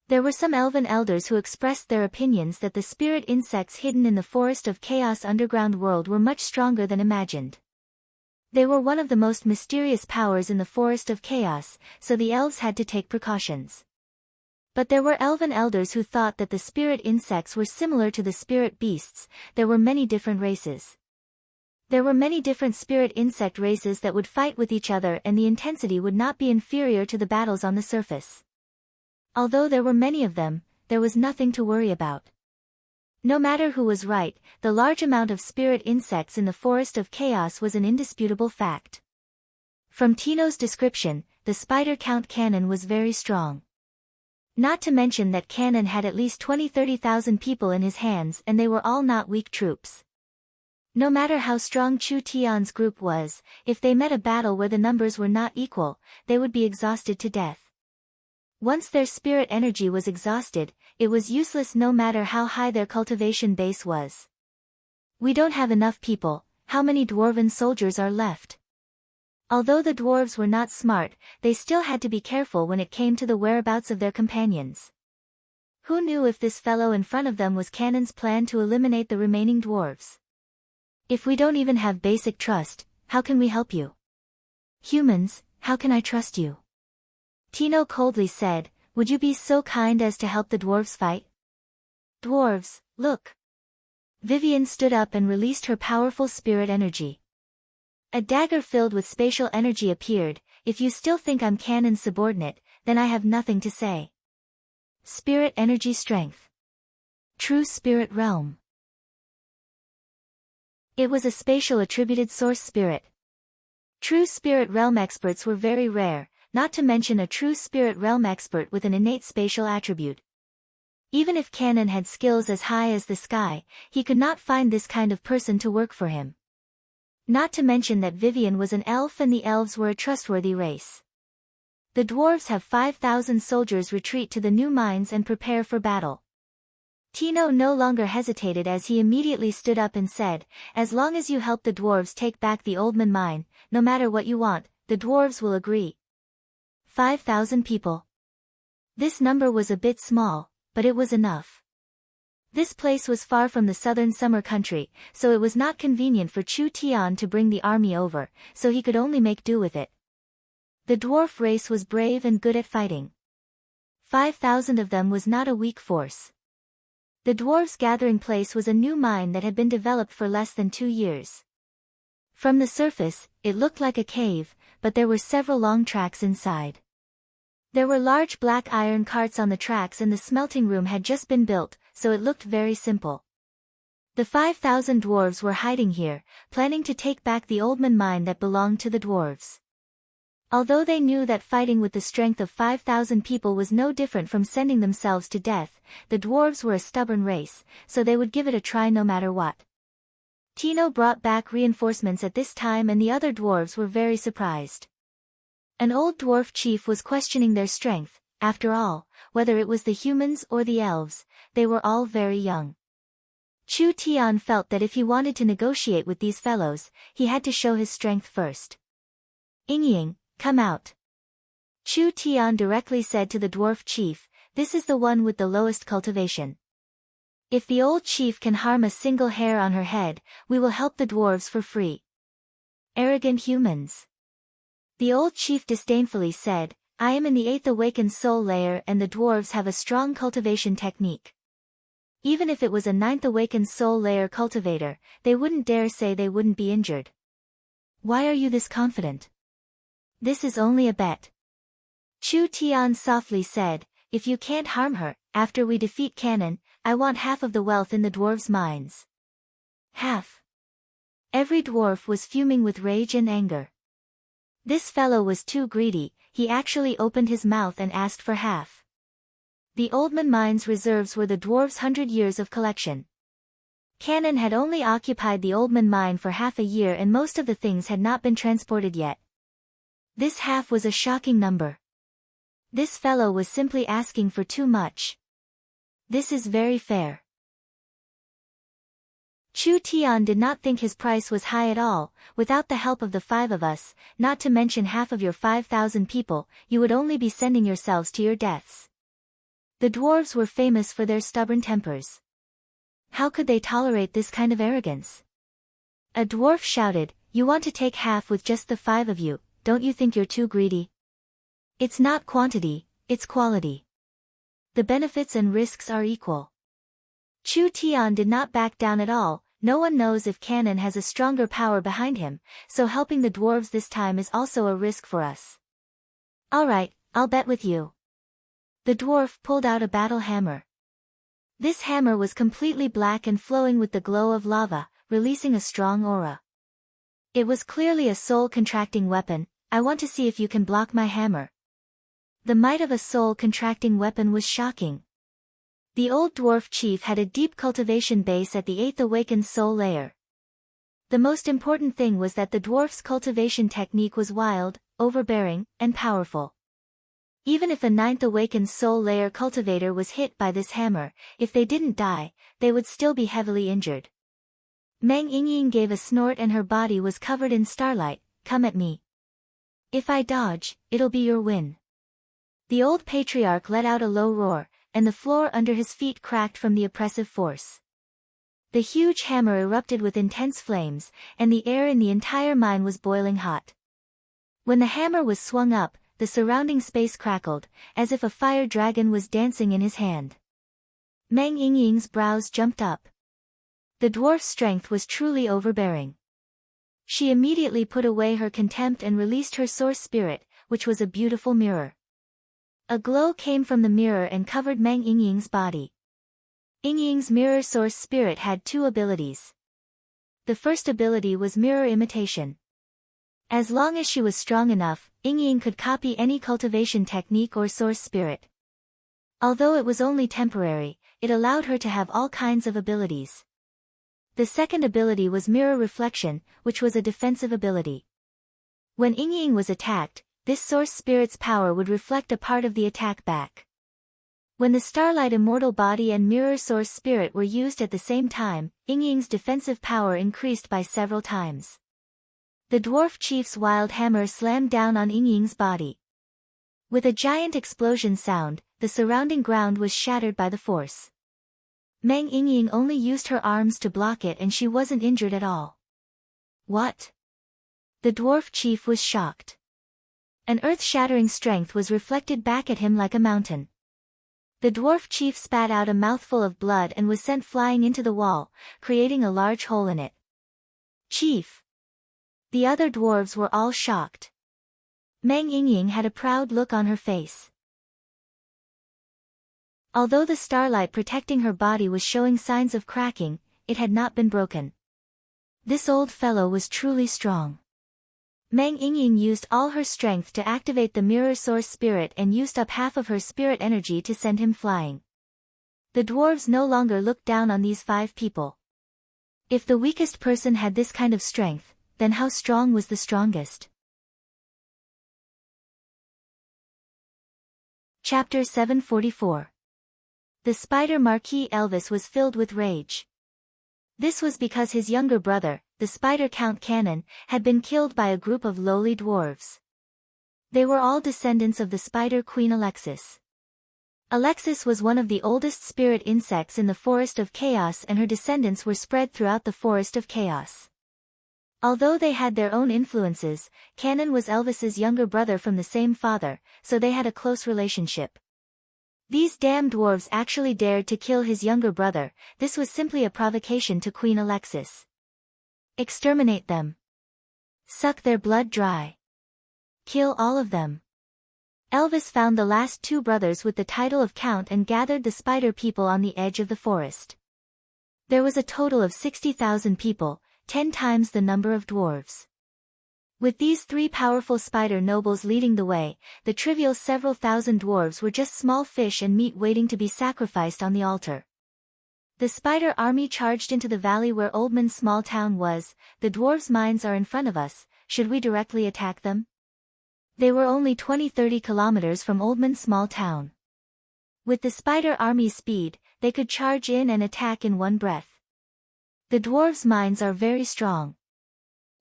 There were some elven elders who expressed their opinions that the spirit insects hidden in the Forest of Chaos underground world were much stronger than imagined. They were one of the most mysterious powers in the Forest of Chaos, so the elves had to take precautions. But there were elven elders who thought that the spirit insects were similar to the spirit beasts. There were many different races. There were many different spirit insect races that would fight with each other, and the intensity would not be inferior to the battles on the surface. Although there were many of them, there was nothing to worry about. No matter who was right, the large amount of spirit insects in the Forest of Chaos was an indisputable fact. From Tino's description, the Spider Count Cannon was very strong. Not to mention that Cannon had at least 20-30,000 people in his hands, and they were all not weak troops. No matter how strong Chu Tian's group was, if they met a battle where the numbers were not equal, they would be exhausted to death. Once their spirit energy was exhausted, it was useless no matter how high their cultivation base was. We don't have enough people, how many dwarven soldiers are left? Although the dwarves were not smart, they still had to be careful when it came to the whereabouts of their companions. Who knew if this fellow in front of them was Cannon's plan to eliminate the remaining dwarves? If we don't even have basic trust, how can we help you? Humans, how can I trust you? Tino coldly said, would you be so kind as to help the dwarves fight? Dwarves, look. Vivian stood up and released her powerful spirit energy. A dagger filled with spatial energy appeared. If you still think I'm Cannon's subordinate, then I have nothing to say. Spirit energy strength. True spirit realm. It was a spatial attributed source spirit. True spirit realm experts were very rare, not to mention a true spirit realm expert with an innate spatial attribute. Even if Cannon had skills as high as the sky, he could not find this kind of person to work for him. Not to mention that Vivian was an elf and the elves were a trustworthy race. The dwarves have 5,000 soldiers retreat to the new mines and prepare for battle. Tino no longer hesitated as he immediately stood up and said, as long as you help the dwarves take back the Oldman mine, no matter what you want, the dwarves will agree. 5,000 people. This number was a bit small, but it was enough. This place was far from the southern summer country, so it was not convenient for Chu Tian to bring the army over, so he could only make do with it. The dwarf race was brave and good at fighting. 5,000 of them was not a weak force. The dwarves' gathering place was a new mine that had been developed for less than 2 years. From the surface, it looked like a cave, but there were several long tracks inside. There were large black iron carts on the tracks, and the smelting room had just been built, so it looked very simple. The 5,000 dwarves were hiding here, planning to take back the Oldman mine that belonged to the dwarves. Although they knew that fighting with the strength of 5,000 people was no different from sending themselves to death, the dwarves were a stubborn race, so they would give it a try no matter what. Tino brought back reinforcements at this time and the other dwarves were very surprised. An old dwarf chief was questioning their strength. After all, whether it was the humans or the elves, they were all very young. Chu Tian felt that if he wanted to negotiate with these fellows, he had to show his strength first. Yingying, come out. Chu Tian directly said to the dwarf chief, this is the one with the lowest cultivation. If the old chief can harm a single hair on her head, we will help the dwarves for free. Arrogant humans. The old chief disdainfully said, I am in the 8th awakened soul layer and the dwarves have a strong cultivation technique. Even if it was a 9th awakened soul layer cultivator, they wouldn't dare say they wouldn't be injured. Why are you this confident? This is only a bet. Chu Tian softly said, if you can't harm her, after we defeat Cannon, I want half of the wealth in the dwarves' mines. Half. Every dwarf was fuming with rage and anger. This fellow was too greedy, he actually opened his mouth and asked for half. The Oldman Mines reserves were the dwarves' 100 years of collection. Cannon had only occupied the Oldman Mine for half a year and most of the things had not been transported yet. This half was a shocking number. This fellow was simply asking for too much. This is very fair. Chu Tian did not think his price was high at all. Without the help of the 5 of us, not to mention half of your 5,000 people, you would only be sending yourselves to your deaths. The dwarves were famous for their stubborn tempers. How could they tolerate this kind of arrogance? A dwarf shouted, you want to take half with just the 5 of you, don't you think you're too greedy? It's not quantity, it's quality. The benefits and risks are equal. Chu Tian did not back down at all. No one knows if Cannon has a stronger power behind him, so helping the dwarves this time is also a risk for us. Alright, I'll bet with you. The dwarf pulled out a battle hammer. This hammer was completely black and flowing with the glow of lava, releasing a strong aura. It was clearly a soul-contracting weapon. I want to see if you can block my hammer. The might of a soul-contracting weapon was shocking. The old dwarf chief had a deep cultivation base at the 8th awakened soul layer. The most important thing was that the dwarf's cultivation technique was wild, overbearing, and powerful. Even if a 9th awakened soul layer cultivator was hit by this hammer, if they didn't die, they would still be heavily injured. Meng Yingying gave a snort and her body was covered in starlight. Come at me. If I dodge, it'll be your win. The old patriarch let out a low roar, and the floor under his feet cracked from the oppressive force. The huge hammer erupted with intense flames, and the air in the entire mine was boiling hot. When the hammer was swung up, the surrounding space crackled, as if a fire dragon was dancing in his hand. Meng Yingying's brows jumped up. The dwarf's strength was truly overbearing. She immediately put away her contempt and released her source spirit, which was a beautiful mirror. A glow came from the mirror and covered Meng Yingying's body. Yingying's mirror source spirit had 2 abilities. The first ability was mirror imitation. As long as she was strong enough, Yingying could copy any cultivation technique or source spirit. Although it was only temporary, it allowed her to have all kinds of abilities. The second ability was mirror reflection, which was a defensive ability. When Yingying was attacked, this source spirit's power would reflect a part of the attack back. When the Starlight Immortal Body and Mirror Source Spirit were used at the same time, Yingying's defensive power increased by several times. The Dwarf Chief's wild hammer slammed down on Yingying's body. With a giant explosion sound, the surrounding ground was shattered by the force. Meng Yingying only used her arms to block it and she wasn't injured at all. What? The Dwarf Chief was shocked. An earth-shattering strength was reflected back at him like a mountain. The dwarf chief spat out a mouthful of blood and was sent flying into the wall, creating a large hole in it. Chief! The other dwarves were all shocked. Meng Yingying had a proud look on her face. Although the starlight protecting her body was showing signs of cracking, it had not been broken. This old fellow was truly strong. Meng Yingying used all her strength to activate the mirror source spirit and used up half of her spirit energy to send him flying. The dwarves no longer looked down on these 5 people. If the weakest person had this kind of strength, then how strong was the strongest? Chapter 744. The spider Marquis Elvis was filled with rage. This was because his younger brother, the spider Count Cannon, had been killed by a group of lowly dwarves. They were all descendants of the spider queen Alexis. Alexis was one of the oldest spirit insects in the Forest of Chaos, and her descendants were spread throughout the Forest of Chaos. Although they had their own influences, Cannon was Elvis's younger brother from the same father, so they had a close relationship. These damn dwarves actually dared to kill his younger brother. This was simply a provocation to Queen Alexis. Exterminate them. Suck their blood dry. Kill all of them. Elvis found the last 2 brothers with the title of Count and gathered the spider people on the edge of the forest. There was a total of 60,000 people, 10 times the number of dwarves. With these 3 powerful spider nobles leading the way, the trivial several thousand dwarves were just small fish and meat waiting to be sacrificed on the altar. The spider army charged into the valley where Oldman's small town was. The dwarves' mines are in front of us. Should we directly attack them? They were only 20-30 kilometers from Oldman's small town. With the spider army's speed, they could charge in and attack in one breath. The dwarves' mines are very strong.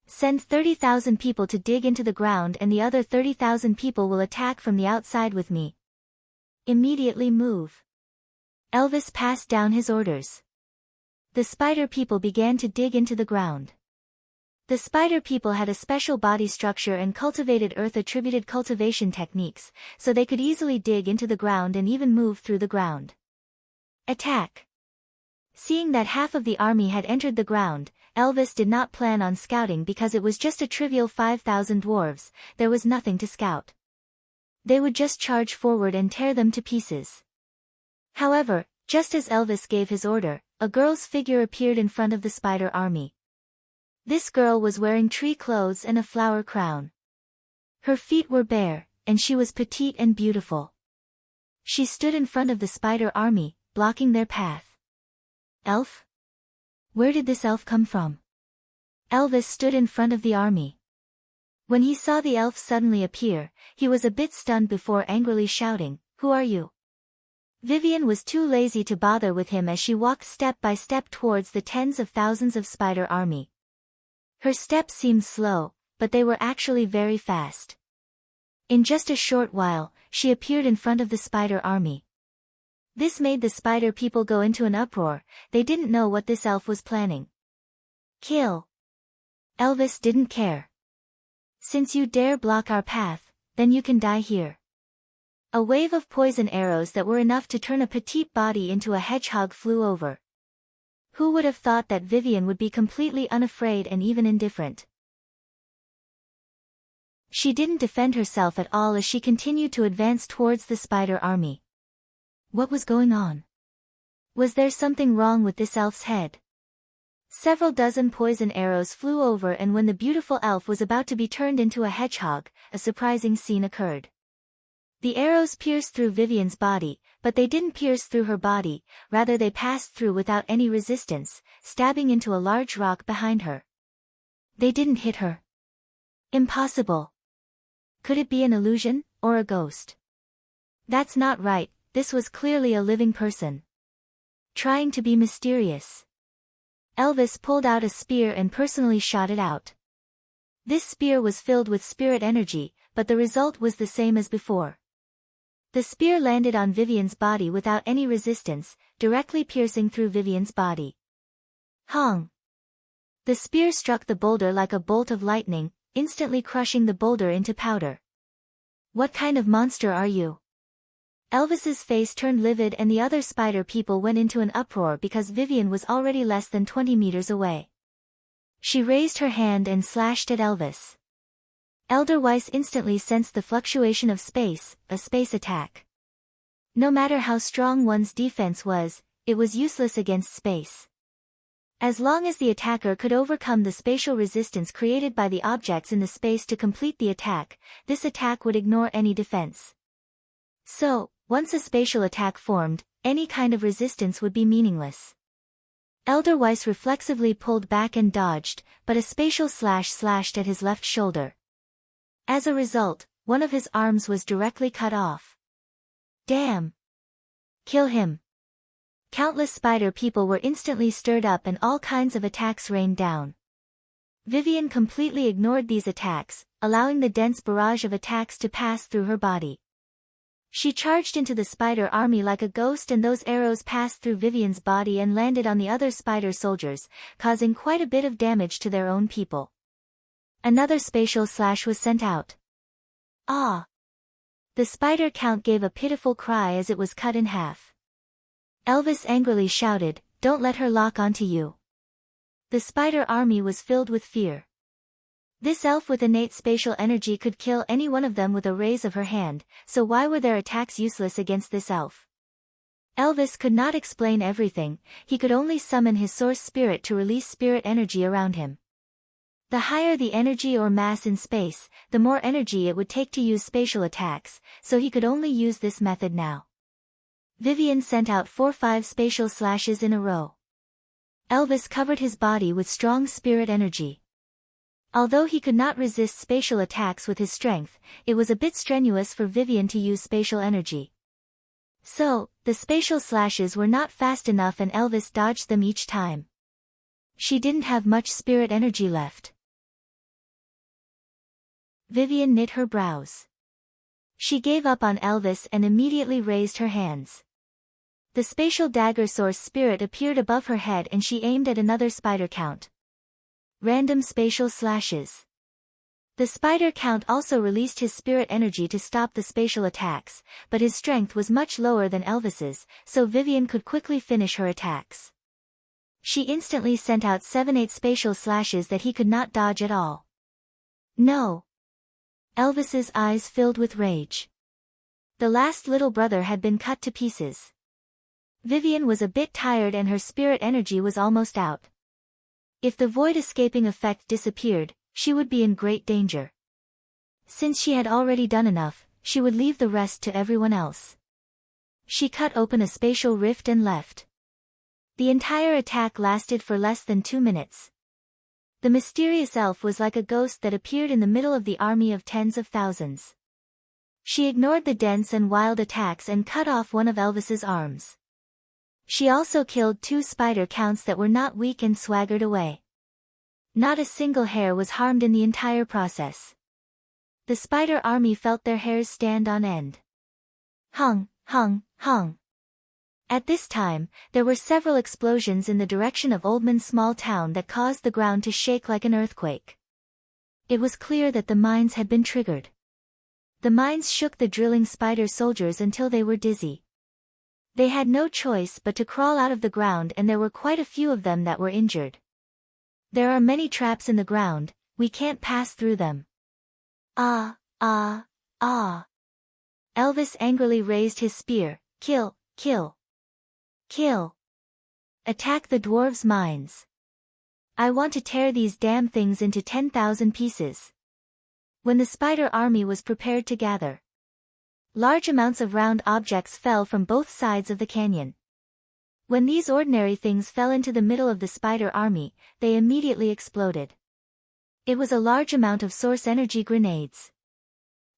Send 30,000 people to dig into the ground, and the other 30,000 people will attack from the outside with me. Immediately move. Elvis passed down his orders. The spider people began to dig into the ground. The spider people had a special body structure and cultivated earth-attributed cultivation techniques, so they could easily dig into the ground and even move through the ground. Attack! Seeing that half of the army had entered the ground, Elvis did not plan on scouting because it was just a trivial 5,000 dwarves. There was nothing to scout. They would just charge forward and tear them to pieces. However, just as Elvis gave his order, a girl's figure appeared in front of the spider army. This girl was wearing tree clothes and a flower crown. Her feet were bare, and she was petite and beautiful. She stood in front of the spider army, blocking their path. Elf? Where did this elf come from? Elvis stood in front of the army. When he saw the elf suddenly appear, he was a bit stunned before angrily shouting, "Who are you?" Vivian was too lazy to bother with him as she walked step by step towards the tens of thousands of spider army. Her steps seemed slow, but they were actually very fast. In just a short while, she appeared in front of the spider army. This made the spider people go into an uproar. They didn't know what this elf was planning. Kill! Elvis didn't care. Since you dare block our path, then you can die here. A wave of poison arrows that were enough to turn a petite body into a hedgehog flew over. Who would have thought that Vivian would be completely unafraid and even indifferent? She didn't defend herself at all as she continued to advance towards the spider army. What was going on? Was there something wrong with this elf's head? Several dozen poison arrows flew over, and when the beautiful elf was about to be turned into a hedgehog, a surprising scene occurred. The arrows pierced through Vivian's body, but they didn't pierce through her body, rather they passed through without any resistance, stabbing into a large rock behind her. They didn't hit her. Impossible. Could it be an illusion, or a ghost? That's not right. This was clearly a living person. Trying to be mysterious. Elvis pulled out a spear and personally shot it out. This spear was filled with spirit energy, but the result was the same as before. The spear landed on Vivian's body without any resistance, directly piercing through Vivian's body. Hong! The spear struck the boulder like a bolt of lightning, instantly crushing the boulder into powder. What kind of monster are you? Elvis's face turned livid and the other spider people went into an uproar because Vivian was already less than 20 meters away. She raised her hand and slashed at Elvis. Elder Weiss instantly sensed the fluctuation of space, a space attack. No matter how strong one's defense was, it was useless against space. As long as the attacker could overcome the spatial resistance created by the objects in the space to complete the attack, this attack would ignore any defense. So, once a spatial attack formed, any kind of resistance would be meaningless. Elder Weiss reflexively pulled back and dodged, but a spatial slash slashed at his left shoulder. As a result, one of his arms was directly cut off. Damn! Kill him! Countless spider people were instantly stirred up and all kinds of attacks rained down. Vivian completely ignored these attacks, allowing the dense barrage of attacks to pass through her body. She charged into the spider army like a ghost, and those arrows passed through Vivian's body and landed on the other spider soldiers, causing quite a bit of damage to their own people. Another spatial slash was sent out. Ah! The spider count gave a pitiful cry as it was cut in half. Elvis angrily shouted, "Don't let her lock onto you." The spider army was filled with fear. This elf with innate spatial energy could kill any one of them with a raise of her hand, so why were their attacks useless against this elf? Elvis could not explain everything, he could only summon his source spirit to release spirit energy around him. The higher the energy or mass in space, the more energy it would take to use spatial attacks, so he could only use this method now. Vivian sent out 4-5 spatial slashes in a row. Elvis covered his body with strong spirit energy. Although he could not resist spatial attacks with his strength, it was a bit strenuous for Vivian to use spatial energy. So, the spatial slashes were not fast enough and Elvis dodged them each time. She didn't have much spirit energy left. Vivian knit her brows. She gave up on Elvis and immediately raised her hands. The spatial dagger source spirit appeared above her head and she aimed at another spider count. Random spatial slashes. The spider count also released his spirit energy to stop the spatial attacks, but his strength was much lower than Elvis's, so Vivian could quickly finish her attacks. She instantly sent out 7-8 spatial slashes that he could not dodge at all. No! Elvis's eyes filled with rage. The last little brother had been cut to pieces. Vivian was a bit tired and her spirit energy was almost out. If the void escaping effect disappeared, she would be in great danger. Since she had already done enough, she would leave the rest to everyone else. She cut open a spatial rift and left. The entire attack lasted for less than 2 minutes. The mysterious elf was like a ghost that appeared in the middle of the army of tens of thousands. She ignored the dense and wild attacks and cut off one of Elvis's arms. She also killed 2 spider counts that were not weak and swaggered away. Not a single hair was harmed in the entire process. The spider army felt their hairs stand on end. Hung, hung, hung. At this time, there were several explosions in the direction of Oldman's small town that caused the ground to shake like an earthquake. It was clear that the mines had been triggered. The mines shook the drilling spider soldiers until they were dizzy. They had no choice but to crawl out of the ground, and there were quite a few of them that were injured. There are many traps in the ground, we can't pass through them. Ah, ah, ah. Elvis angrily raised his spear. Kill, kill. Kill. Attack the dwarves' mines. I want to tear these damn things into 10,000 pieces. When the spider army was prepared to gather, large amounts of round objects fell from both sides of the canyon. When these ordinary things fell into the middle of the spider army, they immediately exploded. It was a large amount of source energy grenades.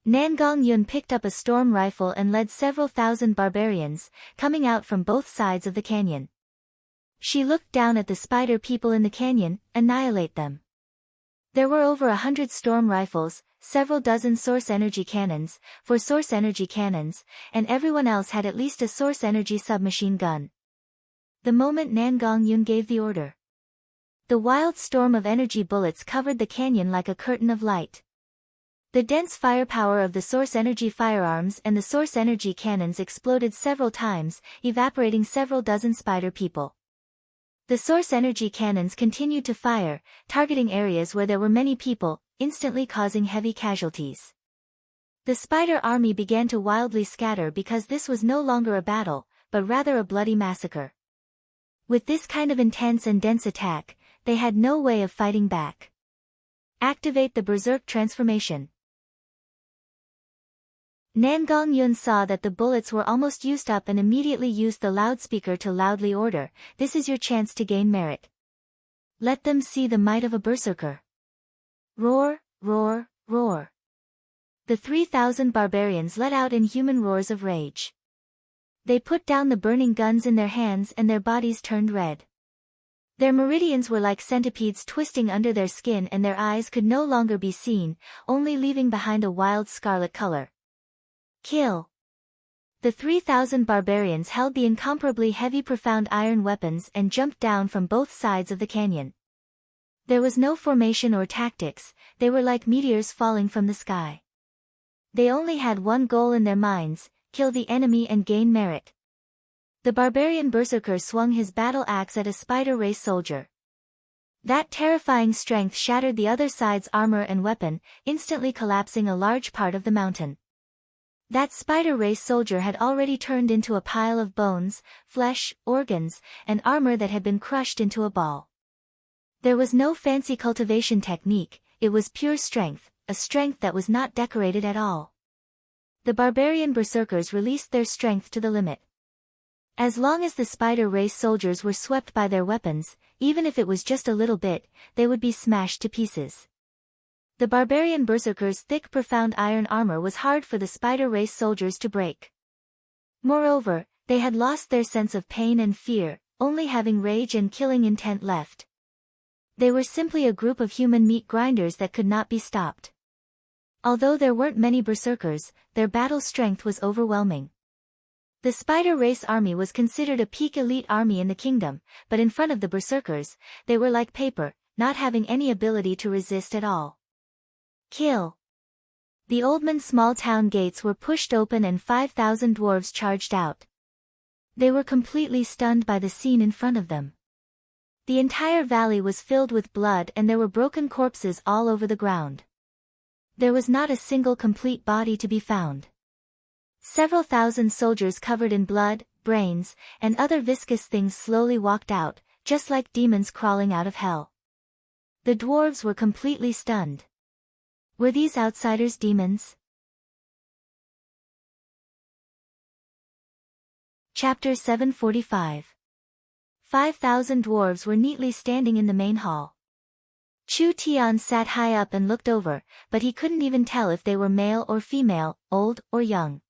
Nangong Yun picked up a storm rifle and led several thousand barbarians, coming out from both sides of the canyon. She looked down at the spider people in the canyon, annihilate them. There were over 100 storm rifles, several dozen source energy cannons, 4 source energy cannons, and everyone else had at least a source energy submachine gun. The moment Nangong Yun gave the order, the wild storm of energy bullets covered the canyon like a curtain of light. The dense firepower of the source energy firearms and the source energy cannons exploded several times, evaporating several dozen spider people. The source energy cannons continued to fire, targeting areas where there were many people, instantly causing heavy casualties. The spider army began to wildly scatter because this was no longer a battle, but rather a bloody massacre. With this kind of intense and dense attack, they had no way of fighting back. Activate the Berserk transformation. Nangong Yun saw that the bullets were almost used up and immediately used the loudspeaker to loudly order, "This is your chance to gain merit. Let them see the might of a berserker." Roar, roar, roar. The 3,000 barbarians let out inhuman roars of rage. They put down the burning guns in their hands and their bodies turned red. Their meridians were like centipedes twisting under their skin and their eyes could no longer be seen, only leaving behind a wild scarlet color. Kill. The 3,000 barbarians held the incomparably heavy profound iron weapons and jumped down from both sides of the canyon. There was no formation or tactics, they were like meteors falling from the sky. They only had one goal in their minds: kill the enemy and gain merit. The barbarian berserker swung his battle axe at a spider race soldier. That terrifying strength shattered the other side's armor and weapon, instantly collapsing a large part of the mountain. That spider race soldier had already turned into a pile of bones, flesh, organs, and armor that had been crushed into a ball. There was no fancy cultivation technique, it was pure strength, a strength that was not decorated at all. The barbarian berserkers released their strength to the limit. As long as the spider race soldiers were swept by their weapons, even if it was just a little bit, they would be smashed to pieces. The barbarian berserkers' thick profound iron armor was hard for the spider race soldiers to break. Moreover, they had lost their sense of pain and fear, only having rage and killing intent left. They were simply a group of human meat grinders that could not be stopped. Although there weren't many berserkers, their battle strength was overwhelming. The spider race army was considered a peak elite army in the kingdom, but in front of the berserkers, they were like paper, not having any ability to resist at all. Kill. The Oldman's small town gates were pushed open and 5,000 dwarves charged out. They were completely stunned by the scene in front of them. The entire valley was filled with blood and there were broken corpses all over the ground. There was not a single complete body to be found. Several thousand soldiers covered in blood, brains, and other viscous things slowly walked out, just like demons crawling out of hell. The dwarves were completely stunned. Were these outsiders demons? Chapter 745. 5,000 dwarves were neatly standing in the main hall. Chu Tian sat high up and looked over, but he couldn't even tell if they were male or female, old or young.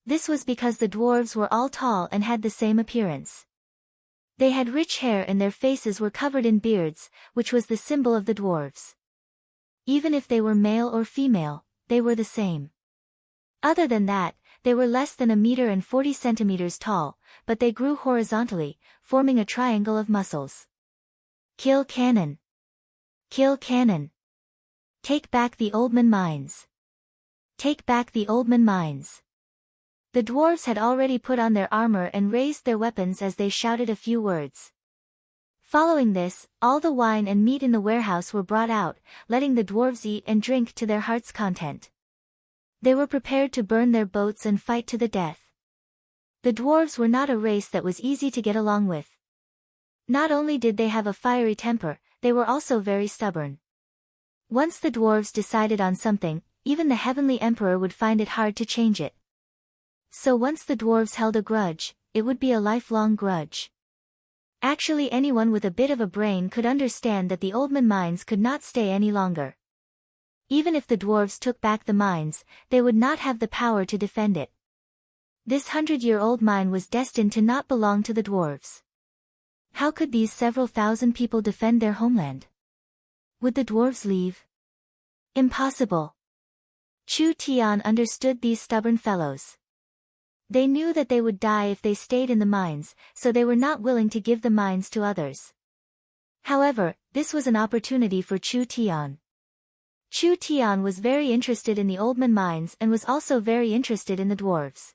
This was because the dwarves were all tall and had the same appearance. They had rich hair and their faces were covered in beards, which was the symbol of the dwarves. Even if they were male or female, they were the same. Other than that, they were less than 1 centimeters tall, but they grew horizontally, forming a triangle of muscles. Kill cannon. Kill cannon. Take back the Oldman mines. Take back the Oldman mines. The dwarves had already put on their armor and raised their weapons as they shouted a few words. Following this, all the wine and meat in the warehouse were brought out, letting the dwarves eat and drink to their heart's content. They were prepared to burn their boats and fight to the death. The dwarves were not a race that was easy to get along with. Not only did they have a fiery temper, they were also very stubborn. Once the dwarves decided on something, even the Heavenly Emperor would find it hard to change it. So once the dwarves held a grudge, it would be a lifelong grudge. Actually, anyone with a bit of a brain could understand that the Oldman mines could not stay any longer. Even if the dwarves took back the mines, they would not have the power to defend it. This 100-year-old mine was destined to not belong to the dwarves. How could these several thousand people defend their homeland? Would the dwarves leave? Impossible. Chu Tian understood these stubborn fellows. They knew that they would die if they stayed in the mines, so they were not willing to give the mines to others. However, this was an opportunity for Chu Tian. Chu Tian was very interested in the Oldman mines and was also very interested in the dwarves.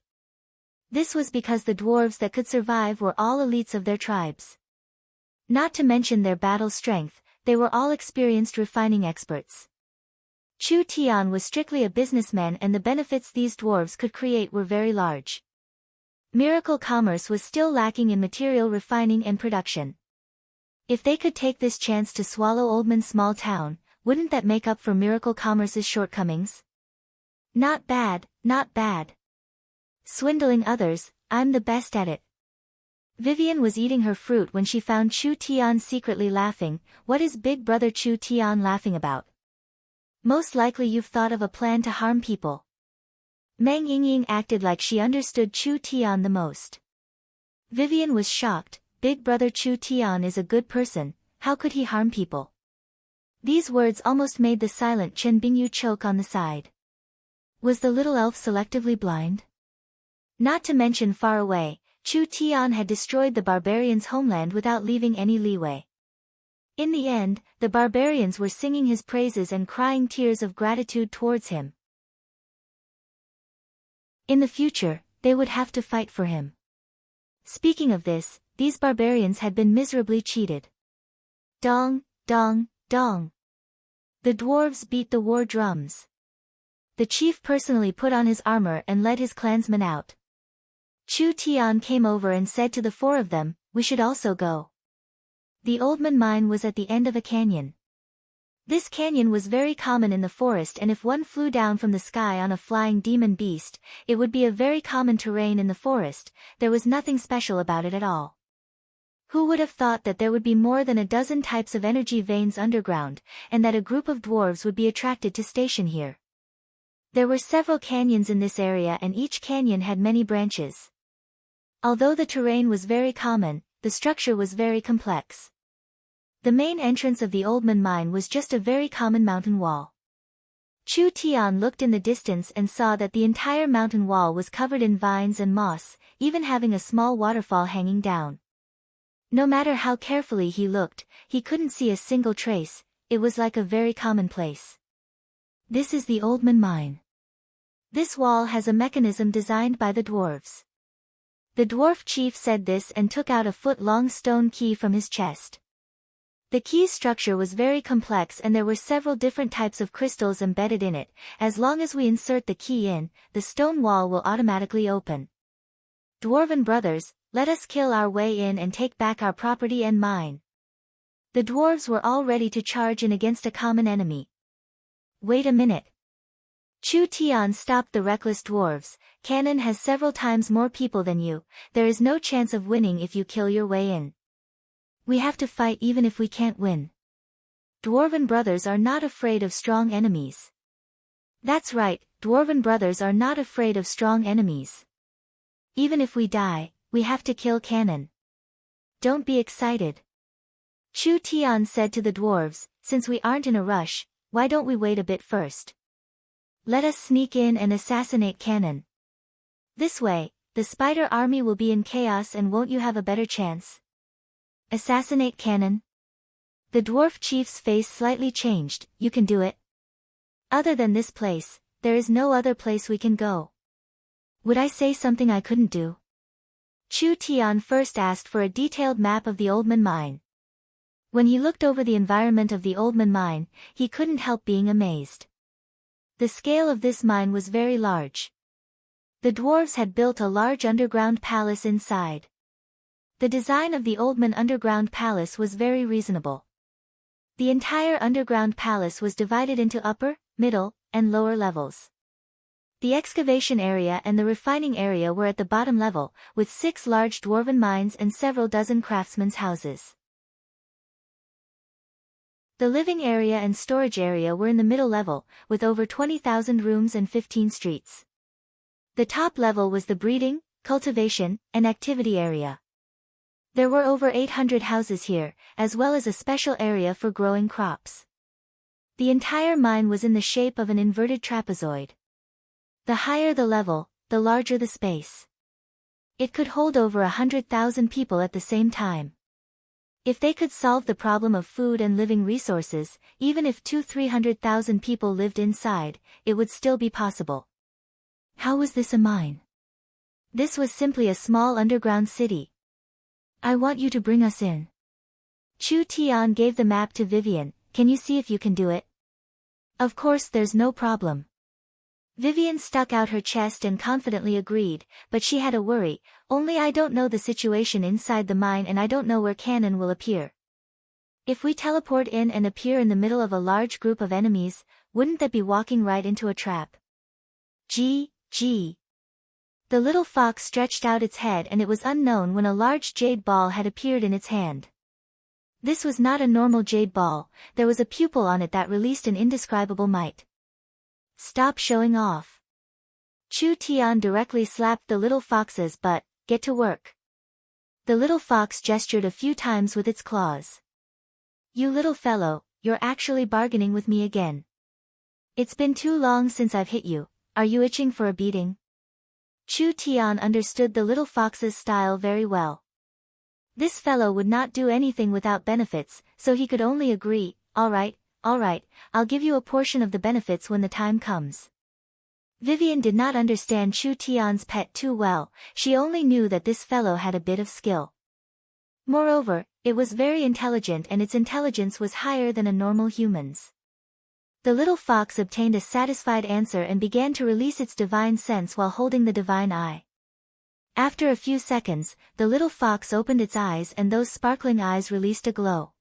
This was because the dwarves that could survive were all elites of their tribes. Not to mention their battle strength, they were all experienced refining experts. Chu Tian was strictly a businessman and the benefits these dwarves could create were very large. Miracle Commerce was still lacking in material refining and production. If they could take this chance to swallow Oldman's small town, wouldn't that make up for Miracle Commerce's shortcomings? Not bad, not bad. Swindling others, I'm the best at it. Vivian was eating her fruit when she found Chu Tian secretly laughing. What is Big Brother Chu Tian laughing about? Most likely you've thought of a plan to harm people. Meng Yingying acted like she understood Chu Tian the most. Vivian was shocked. Big Brother Chu Tian is a good person, how could he harm people? These words almost made the silent Chen Bingyu choke on the side. Was the little elf selectively blind? Not to mention far away, Chu Tian had destroyed the barbarians' homeland without leaving any leeway. In the end, the barbarians were singing his praises and crying tears of gratitude towards him. In the future, they would have to fight for him. Speaking of this, these barbarians had been miserably cheated. Dong, dong, dong. The dwarves beat the war drums. The chief personally put on his armor and led his clansmen out. Chu Tian came over and said to the four of them, "We should also go." The Oldman mine was at the end of a canyon. This canyon was very common in the forest, and if one flew down from the sky on a flying demon beast, it would be a very common terrain in the forest. There was nothing special about it at all. Who would have thought that there would be more than a dozen types of energy veins underground, and that a group of dwarves would be attracted to station here? There were several canyons in this area, and each canyon had many branches. Although the terrain was very common, the structure was very complex. The main entrance of the Oldman mine was just a very common mountain wall. Chu Tian looked in the distance and saw that the entire mountain wall was covered in vines and moss, even having a small waterfall hanging down. No matter how carefully he looked, he couldn't see a single trace. It was like a very common place. This is the Oldman mine. This wall has a mechanism designed by the dwarves. The dwarf chief said this and took out a foot-long stone key from his chest. The key's structure was very complex and there were several different types of crystals embedded in it. As long as we insert the key in, the stone wall will automatically open. Dwarven brothers, let us kill our way in and take back our property and mine. The dwarves were all ready to charge in against a common enemy. Wait a minute. Chu Tian stopped the reckless dwarves. Cannon has several times more people than you. There is no chance of winning if you kill your way in. We have to fight even if we can't win. Dwarven brothers are not afraid of strong enemies. That's right, Dwarven brothers are not afraid of strong enemies. Even if we die, we have to kill Cannon. Don't be excited. Chu Tian said to the dwarves, since we aren't in a rush, why don't we wait a bit first? Let us sneak in and assassinate Cannon. This way, the spider army will be in chaos and won't you have a better chance? Assassinate Cannon? The dwarf chief's face slightly changed. You can do it. Other than this place, there is no other place we can go. Would I say something I couldn't do? Chu Tian first asked for a detailed map of the Oldman mine. When he looked over the environment of the Oldman mine, he couldn't help being amazed. The scale of this mine was very large. The dwarves had built a large underground palace inside. The design of the Oldman underground palace was very reasonable. The entire underground palace was divided into upper, middle, and lower levels. The excavation area and the refining area were at the bottom level, with 6 large dwarven mines and several dozen craftsmen's houses. The living area and storage area were in the middle level, with over 20,000 rooms and 15 streets. The top level was the breeding, cultivation, and activity area. There were over 800 houses here, as well as a special area for growing crops. The entire mine was in the shape of an inverted trapezoid. The higher the level, the larger the space. It could hold over 100,000 people at the same time. If they could solve the problem of food and living resources, even if 200,000–300,000 people lived inside, it would still be possible. How was this a mine? This was simply a small underground city. I want you to bring us in. Chu Tian gave the map to Vivian. Can you see if you can do it? Of course, there's no problem. Vivian stuck out her chest and confidently agreed, but she had a worry, only I don't know the situation inside the mine and I don't know where cannon will appear. If we teleport in and appear in the middle of a large group of enemies, wouldn't that be walking right into a trap? Gee. The little fox stretched out its head and it was unknown when a large jade ball had appeared in its hand. This was not a normal jade ball, there was a pupil on it that released an indescribable might. Stop showing off. Chu Tian directly slapped the little fox's butt. Get to work. The little fox gestured a few times with its claws. You little fellow, you're actually bargaining with me again. It's been too long since I've hit you, are you itching for a beating? Chu Tian understood the little fox's style very well. This fellow would not do anything without benefits, so he could only agree, all right, I'll give you a portion of the benefits when the time comes. Vivian did not understand Chu Tian's pet too well, she only knew that this fellow had a bit of skill. Moreover, it was very intelligent and its intelligence was higher than a normal human's. The little fox obtained a satisfied answer and began to release its divine sense while holding the divine eye. After a few seconds, the little fox opened its eyes and those sparkling eyes released a glow.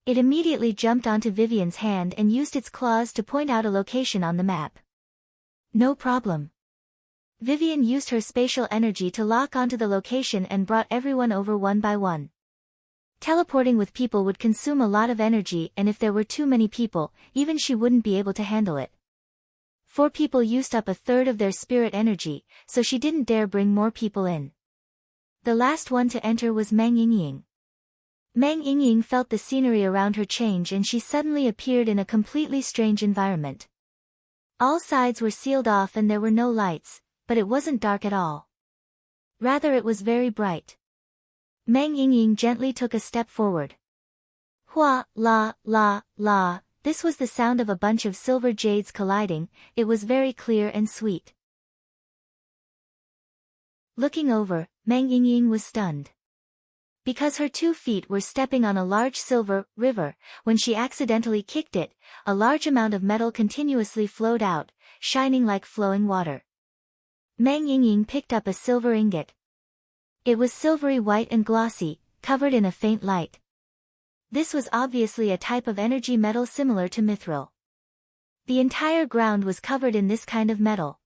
It immediately jumped onto Vivian's hand and used its claws to point out a location on the map. No problem. Vivian used her spatial energy to lock onto the location and brought everyone over one by one. Teleporting with people would consume a lot of energy and if there were too many people, even she wouldn't be able to handle it. 4 people used up a third of their spirit energy, so she didn't dare bring more people in. The last one to enter was Meng Yingying. Meng Yingying felt the scenery around her change and she suddenly appeared in a completely strange environment. All sides were sealed off and there were no lights, but it wasn't dark at all. Rather it was very bright. Meng Yingying gently took a step forward. Hua, la, la, la, this was the sound of a bunch of silver jades colliding, it was very clear and sweet. Looking over, Meng Yingying was stunned. Because her 2 feet were stepping on a large silver river, when she accidentally kicked it, a large amount of metal continuously flowed out, shining like flowing water. Meng Yingying picked up a silver ingot. It was silvery white and glossy, covered in a faint light. This was obviously a type of energy metal similar to mithril. The entire ground was covered in this kind of metal.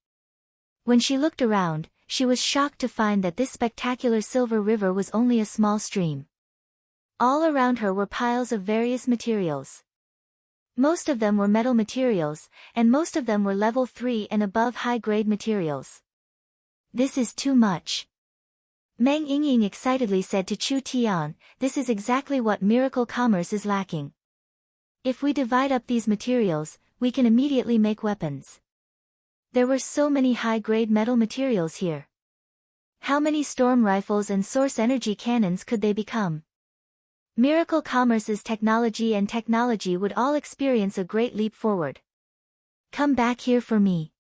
When she looked around, she was shocked to find that this spectacular silver river was only a small stream. All around her were piles of various materials. Most of them were metal materials, and most of them were level 3 and above high-grade materials. This is too much. Meng Yingying excitedly said to Chu Tian, this is exactly what miracle commerce is lacking. If we divide up these materials, we can immediately make weapons. There were so many high-grade metal materials here. How many storm rifles and source energy cannons could they become? Miracle Commerce's technology and technology would all experience a great leap forward. Come back here for me.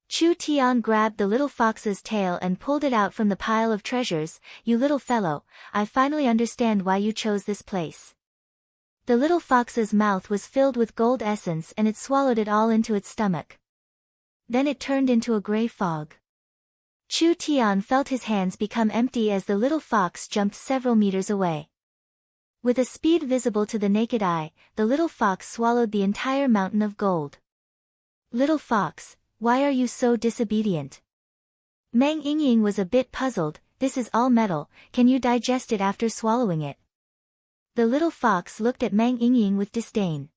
Chu Tian grabbed the little fox's tail and pulled it out from the pile of treasures. You little fellow, I finally understand why you chose this place. The little fox's mouth was filled with gold essence and it swallowed it all into its stomach. Then it turned into a gray fog. Chu Tian felt his hands become empty as the little fox jumped several meters away. With a speed visible to the naked eye, the little fox swallowed the entire mountain of gold. Little fox, why are you so disobedient? Meng Yingying was a bit puzzled, this is all metal, can you digest it after swallowing it? The little fox looked at Meng Yingying with disdain.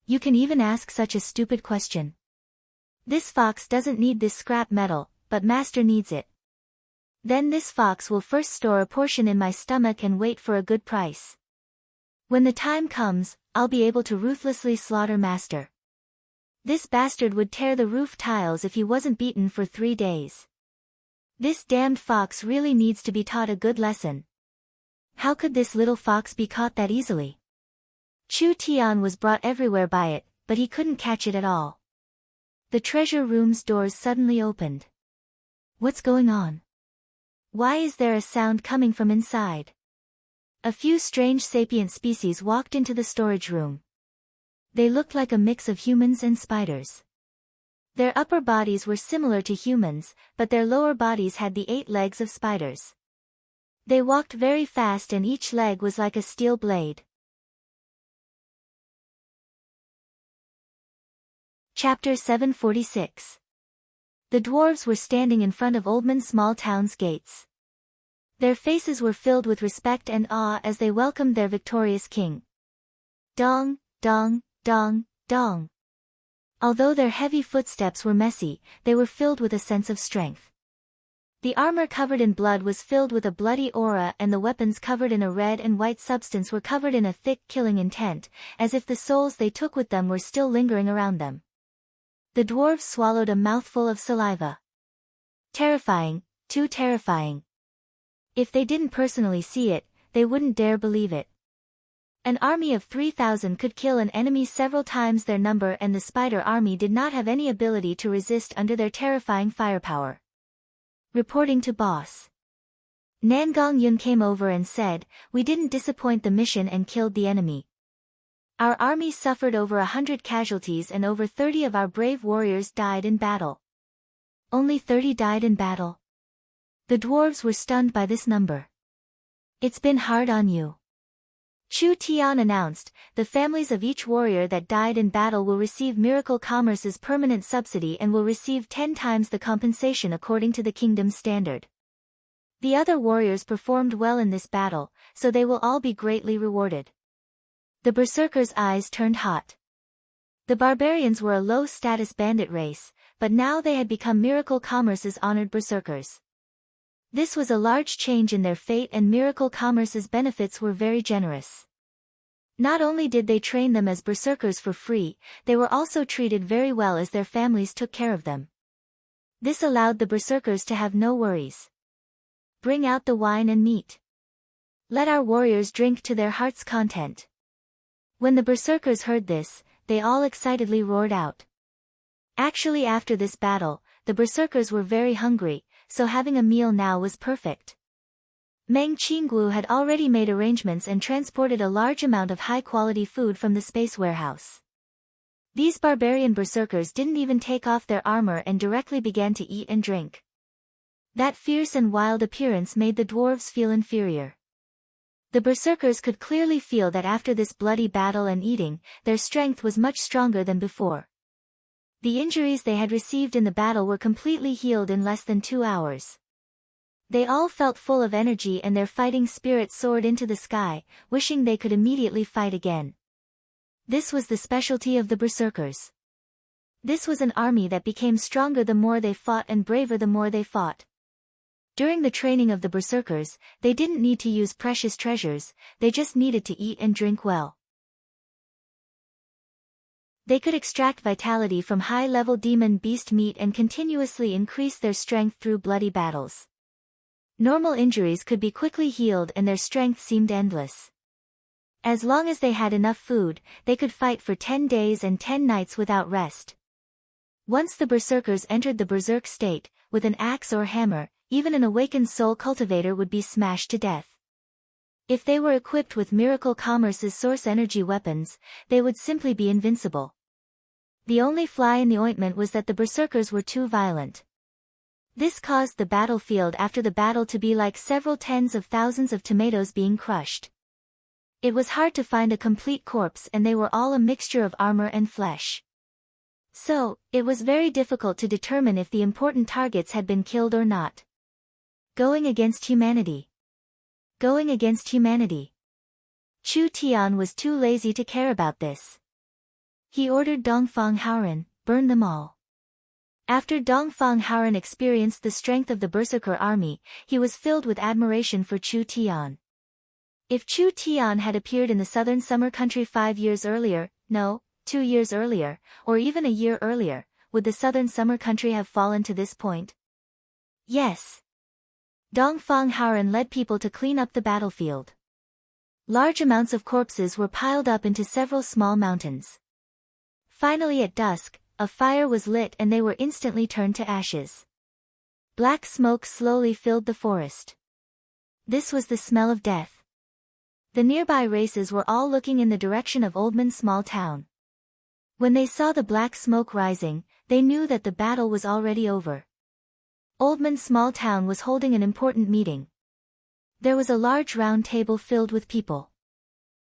You can even ask such a stupid question. This fox doesn't need this scrap metal, but master needs it. Then this fox will first store a portion in my stomach and wait for a good price. When the time comes, I'll be able to ruthlessly slaughter master. This bastard would tear the roof tiles if he wasn't beaten for 3 days. This damned fox really needs to be taught a good lesson. How could this little fox be caught that easily? Chu Tian was brought everywhere by it, but he couldn't catch it at all. The treasure room's doors suddenly opened. What's going on? Why is there a sound coming from inside? A few strange sapient species walked into the storage room. They looked like a mix of humans and spiders. Their upper bodies were similar to humans, but their lower bodies had the 8 legs of spiders. They walked very fast and each leg was like a steel blade. Chapter 746. The dwarves were standing in front of Oldman Small Town's gates. Their faces were filled with respect and awe as they welcomed their victorious king. Dong, dong, dong, dong. Although their heavy footsteps were messy, they were filled with a sense of strength. The armor covered in blood was filled with a bloody aura and the weapons covered in a red and white substance were covered in a thick killing intent, as if the souls they took with them were still lingering around them. The dwarves swallowed a mouthful of saliva. Terrifying, too terrifying. If they didn't personally see it, they wouldn't dare believe it. An army of 3,000 could kill an enemy several times their number and the spider army did not have any ability to resist under their terrifying firepower. Reporting to boss. Nangong Yun came over and said, "We didn't disappoint the mission and killed the enemy. Our army suffered over 100 casualties and over 30 of our brave warriors died in battle." Only 30 died in battle? The dwarves were stunned by this number. "It's been hard on you," Chu Tian announced. "The families of each warrior that died in battle will receive Miracle Commerce's permanent subsidy and will receive 10 times the compensation according to the kingdom's standard. The other warriors performed well in this battle, so they will all be greatly rewarded." The berserkers' eyes turned hot. The barbarians were a low-status bandit race, but now they had become Miracle Commerce's honored berserkers. This was a large change in their fate and Miracle Commerce's benefits were very generous. Not only did they train them as berserkers for free, they were also treated very well as their families took care of them. This allowed the berserkers to have no worries. "Bring out the wine and meat. Let our warriors drink to their heart's content." When the berserkers heard this, they all excitedly roared out. Actually, after this battle, the berserkers were very hungry, so having a meal now was perfect. Meng Qingguo had already made arrangements and transported a large amount of high-quality food from the space warehouse. These barbarian berserkers didn't even take off their armor and directly began to eat and drink. That fierce and wild appearance made the dwarves feel inferior. The berserkers could clearly feel that after this bloody battle and eating, their strength was much stronger than before. The injuries they had received in the battle were completely healed in less than 2 hours. They all felt full of energy and their fighting spirit soared into the sky, wishing they could immediately fight again. This was the specialty of the berserkers. This was an army that became stronger the more they fought and braver the more they fought. During the training of the berserkers, they didn't need to use precious treasures, they just needed to eat and drink well. They could extract vitality from high-level demon beast meat and continuously increase their strength through bloody battles. Normal injuries could be quickly healed and their strength seemed endless. As long as they had enough food, they could fight for 10 days and 10 nights without rest. Once the berserkers entered the berserk state, with an axe or hammer, even an awakened soul cultivator would be smashed to death. If they were equipped with Miracle Commerce's source energy weapons, they would simply be invincible. The only fly in the ointment was that the berserkers were too violent. This caused the battlefield after the battle to be like several tens of thousands of tomatoes being crushed. It was hard to find a complete corpse and they were all a mixture of armor and flesh. So, it was very difficult to determine if the important targets had been killed or not. Going against humanity. Going against humanity. Chu Tian was too lazy to care about this. He ordered Dongfang Haoran, burn them all. After Dongfang Haoran experienced the strength of the berserker army, he was filled with admiration for Chu Tian. If Chu Tian had appeared in the southern summer country 5 years earlier, no, 2 years earlier, or even a year earlier, would the southern summer country have fallen to this point? Yes. Dongfang Haoran led people to clean up the battlefield. Large amounts of corpses were piled up into several small mountains. Finally at dusk, a fire was lit and they were instantly turned to ashes. Black smoke slowly filled the forest. This was the smell of death. The nearby races were all looking in the direction of Oldman Small Town. When they saw the black smoke rising, they knew that the battle was already over. Oldman's small town was holding an important meeting. There was a large round table filled with people.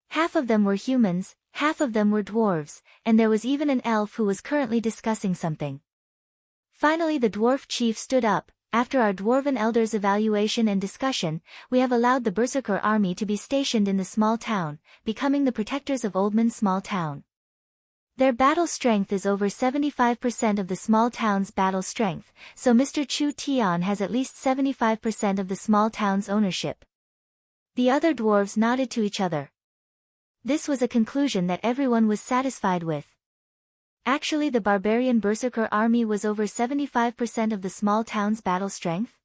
Half of them were humans, half of them were dwarves, and there was even an elf who was currently discussing something. Finally the dwarf chief stood up. After our dwarven elders' evaluation and discussion, we have allowed the Berserker army to be stationed in the small town, becoming the protectors of Oldman's small town. Their battle strength is over 75% of the small town's battle strength, so Mr. Chu Tian has at least 75% of the small town's ownership. The other dwarves nodded to each other. This was a conclusion that everyone was satisfied with. Actually, the barbarian Berserker army was over 75% of the small town's battle strength?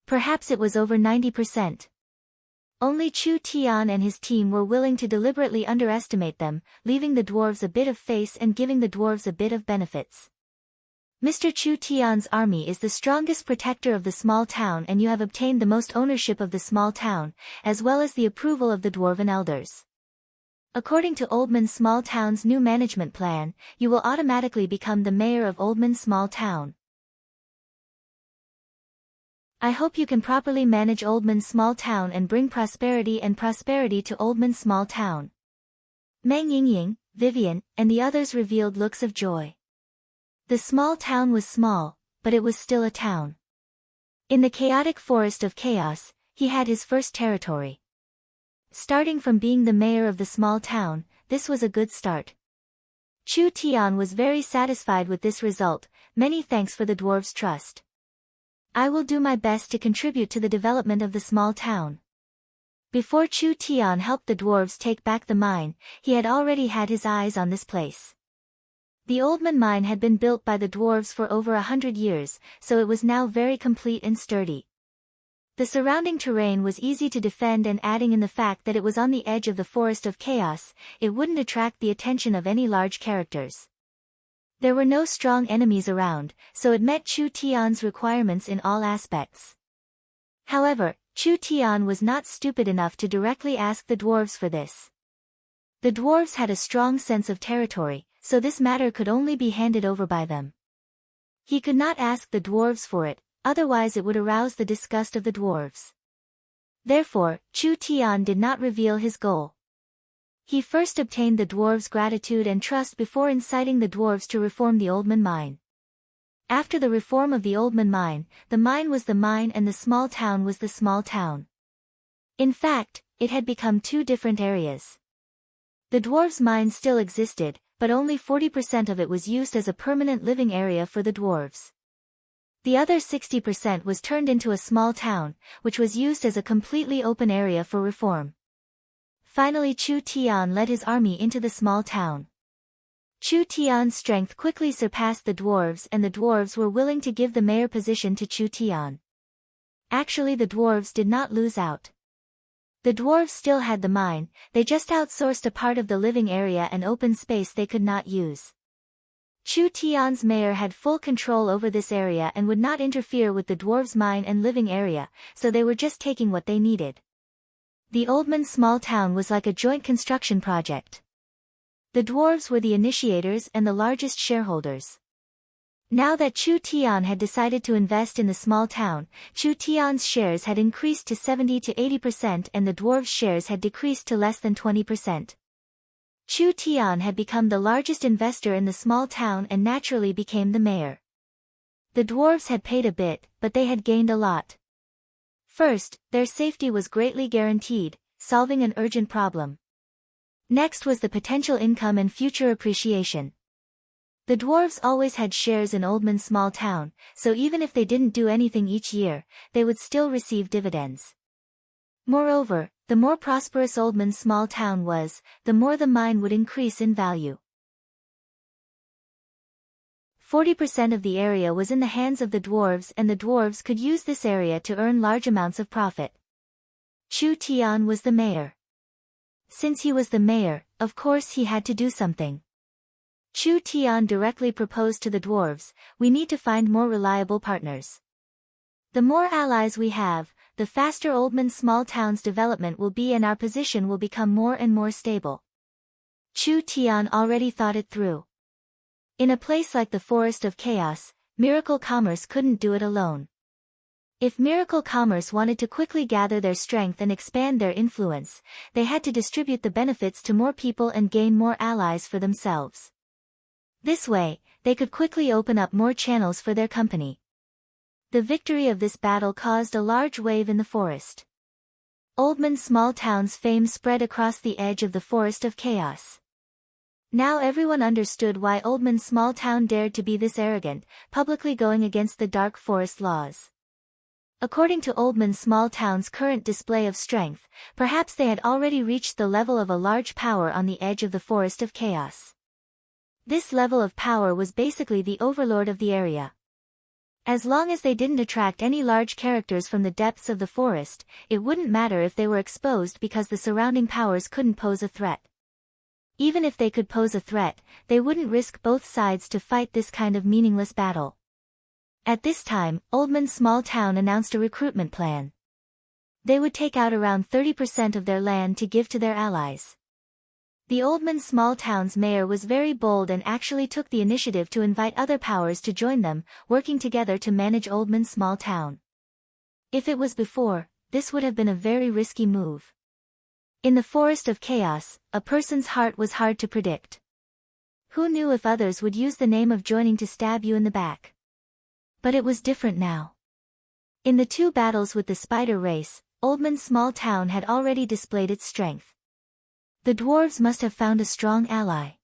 Perhaps it was over 90%. Only Chu Tian and his team were willing to deliberately underestimate them, leaving the dwarves a bit of face and giving the dwarves a bit of benefits. Mr. Chu Tian's army is the strongest protector of the small town, and you have obtained the most ownership of the small town, as well as the approval of the dwarven elders. According to Oldman's small town's new management plan, you will automatically become the mayor of Oldman's small town. I hope you can properly manage Oldman's small town and bring prosperity to Oldman's small town. Meng Yingying, Vivian, and the others revealed looks of joy. The small town was small, but it was still a town. In the chaotic forest of chaos, he had his first territory. Starting from being the mayor of the small town, this was a good start. Chu Tian was very satisfied with this result. Many thanks for the dwarves' trust. I will do my best to contribute to the development of the small town. Before Chu Tian helped the dwarves take back the mine, he had already had his eyes on this place. The Oldman mine had been built by the dwarves for over 100 years, so it was now very complete and sturdy. The surrounding terrain was easy to defend, and adding in the fact that it was on the edge of the forest of chaos, it wouldn't attract the attention of any large characters. There were no strong enemies around, so it met Chu Tian's requirements in all aspects. However, Chu Tian was not stupid enough to directly ask the dwarves for this. The dwarves had a strong sense of territory, so this matter could only be handed over by them. He could not ask the dwarves for it, otherwise it would arouse the disgust of the dwarves. Therefore, Chu Tian did not reveal his goal. He first obtained the dwarves' gratitude and trust before inciting the dwarves to reform the Oldman mine. After the reform of the Oldman mine, the mine was the mine and the small town was the small town. In fact, it had become two different areas. The dwarves' mine still existed, but only 40% of it was used as a permanent living area for the dwarves. The other 60% was turned into a small town, which was used as a completely open area for reform. Finally, Chu Tian led his army into the small town. Chu Tian's strength quickly surpassed the dwarves, and the dwarves were willing to give the mayor position to Chu Tian. Actually, the dwarves did not lose out. The dwarves still had the mine, they just outsourced a part of the living area and open space they could not use. Chu Tian's mayor had full control over this area and would not interfere with the dwarves' mine and living area, so they were just taking what they needed. The Oldman small town was like a joint construction project. The dwarves were the initiators and the largest shareholders. Now that Chu Tian had decided to invest in the small town, Chu Tian's shares had increased to 70 to 80% and the dwarves' shares had decreased to less than 20%. Chu Tian had become the largest investor in the small town and naturally became the mayor. The dwarves had paid a bit, but they had gained a lot. First, their safety was greatly guaranteed, solving an urgent problem. Next was the potential income and future appreciation. The dwarves always had shares in Oldman small town, so even if they didn't do anything each year, they would still receive dividends. Moreover, the more prosperous Oldman small town was, the more the mine would increase in value. 40% of the area was in the hands of the dwarves and the dwarves could use this area to earn large amounts of profit. Chu Tian was the mayor. Since he was the mayor, of course he had to do something. Chu Tian directly proposed to the dwarves, "We need to find more reliable partners. The more allies we have, the faster Oldman small town's development will be and our position will become more and more stable." Chu Tian already thought it through. In a place like the Forest of Chaos, Miracle Commerce couldn't do it alone. If Miracle Commerce wanted to quickly gather their strength and expand their influence, they had to distribute the benefits to more people and gain more allies for themselves. This way, they could quickly open up more channels for their company. The victory of this battle caused a large wave in the forest. Oldman's small town's fame spread across the edge of the Forest of Chaos. Now everyone understood why Oldman's small town dared to be this arrogant, publicly going against the dark forest laws. According to Oldman's small town's current display of strength, perhaps they had already reached the level of a large power on the edge of the Forest of Chaos. This level of power was basically the overlord of the area. As long as they didn't attract any large characters from the depths of the forest, it wouldn't matter if they were exposed because the surrounding powers couldn't pose a threat. Even if they could pose a threat, they wouldn't risk both sides to fight this kind of meaningless battle. At this time, Oldman's small town announced a recruitment plan. They would take out around 30% of their land to give to their allies. The Oldman's small town's mayor was very bold and actually took the initiative to invite other powers to join them, working together to manage Oldman's small town. If it was before, this would have been a very risky move. In the Forest of Chaos, a person's heart was hard to predict. Who knew if others would use the name of joining to stab you in the back? But it was different now. In the two battles with the spider race, Oldman's small town had already displayed its strength. The dwarves must have found a strong ally.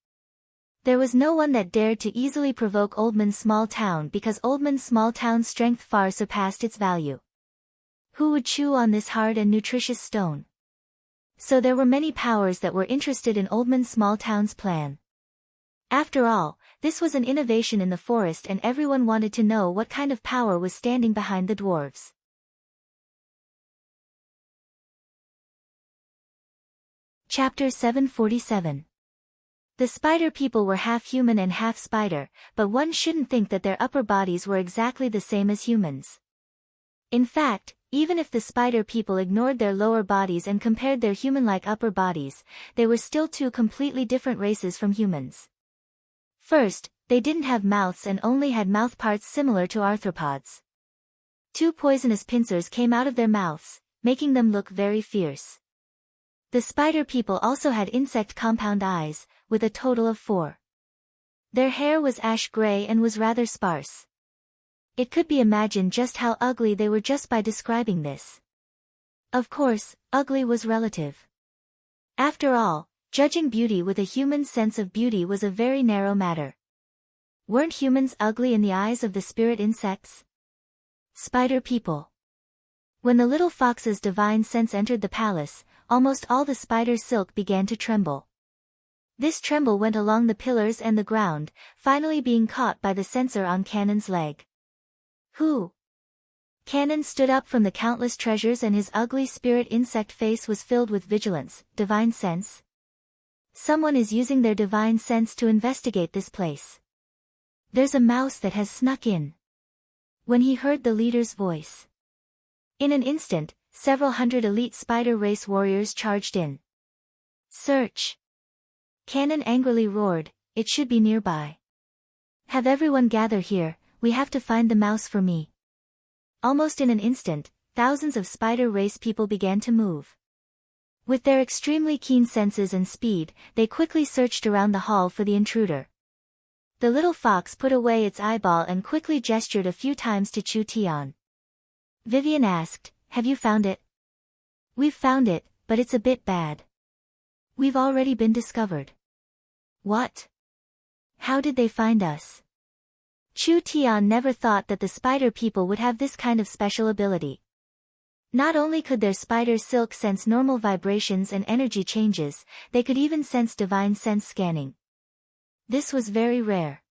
There was no one that dared to easily provoke Oldman's small town because Oldman's small town's strength far surpassed its value. Who would chew on this hard and nutritious stone? So there were many powers that were interested in Oldman's small town's plan. After all, this was an innovation in the forest and everyone wanted to know what kind of power was standing behind the dwarves. Chapter 747. The spider people were half human and half spider, but one shouldn't think that their upper bodies were exactly the same as humans. In fact, even if the spider people ignored their lower bodies and compared their human-like upper bodies, they were still two completely different races from humans. First, they didn't have mouths and only had mouthparts similar to arthropods. Two poisonous pincers came out of their mouths, making them look very fierce. The spider people also had insect compound eyes, with a total of 4. Their hair was ash gray and was rather sparse. It could be imagined just how ugly they were just by describing this. Of course, ugly was relative. After all, judging beauty with a human sense of beauty was a very narrow matter. Weren't humans ugly in the eyes of the spirit insects? Spider people. When the little fox's divine sense entered the palace, almost all the spider's silk began to tremble. This tremble went along the pillars and the ground, finally being caught by the sensor on Cannon's leg. Who? Cannon stood up from the countless treasures and his ugly spirit insect face was filled with vigilance, divine sense. Someone is using their divine sense to investigate this place. There's a mouse that has snuck in. When he heard the leader's voice. In an instant, several hundred elite spider race warriors charged in. Search! Cannon angrily roared, it should be nearby. Have everyone gather here, we have to find the mouse for me. Almost in an instant, thousands of spider race people began to move. With their extremely keen senses and speed, they quickly searched around the hall for the intruder. The little fox put away its eyeball and quickly gestured a few times to Chu Tian. Vivian asked, have you found it? We've found it, but it's a bit bad. We've already been discovered. What? How did they find us? Chu Tian never thought that the spider people would have this kind of special ability. Not only could their spider silk sense normal vibrations and energy changes, they could even sense divine sense scanning. This was very rare.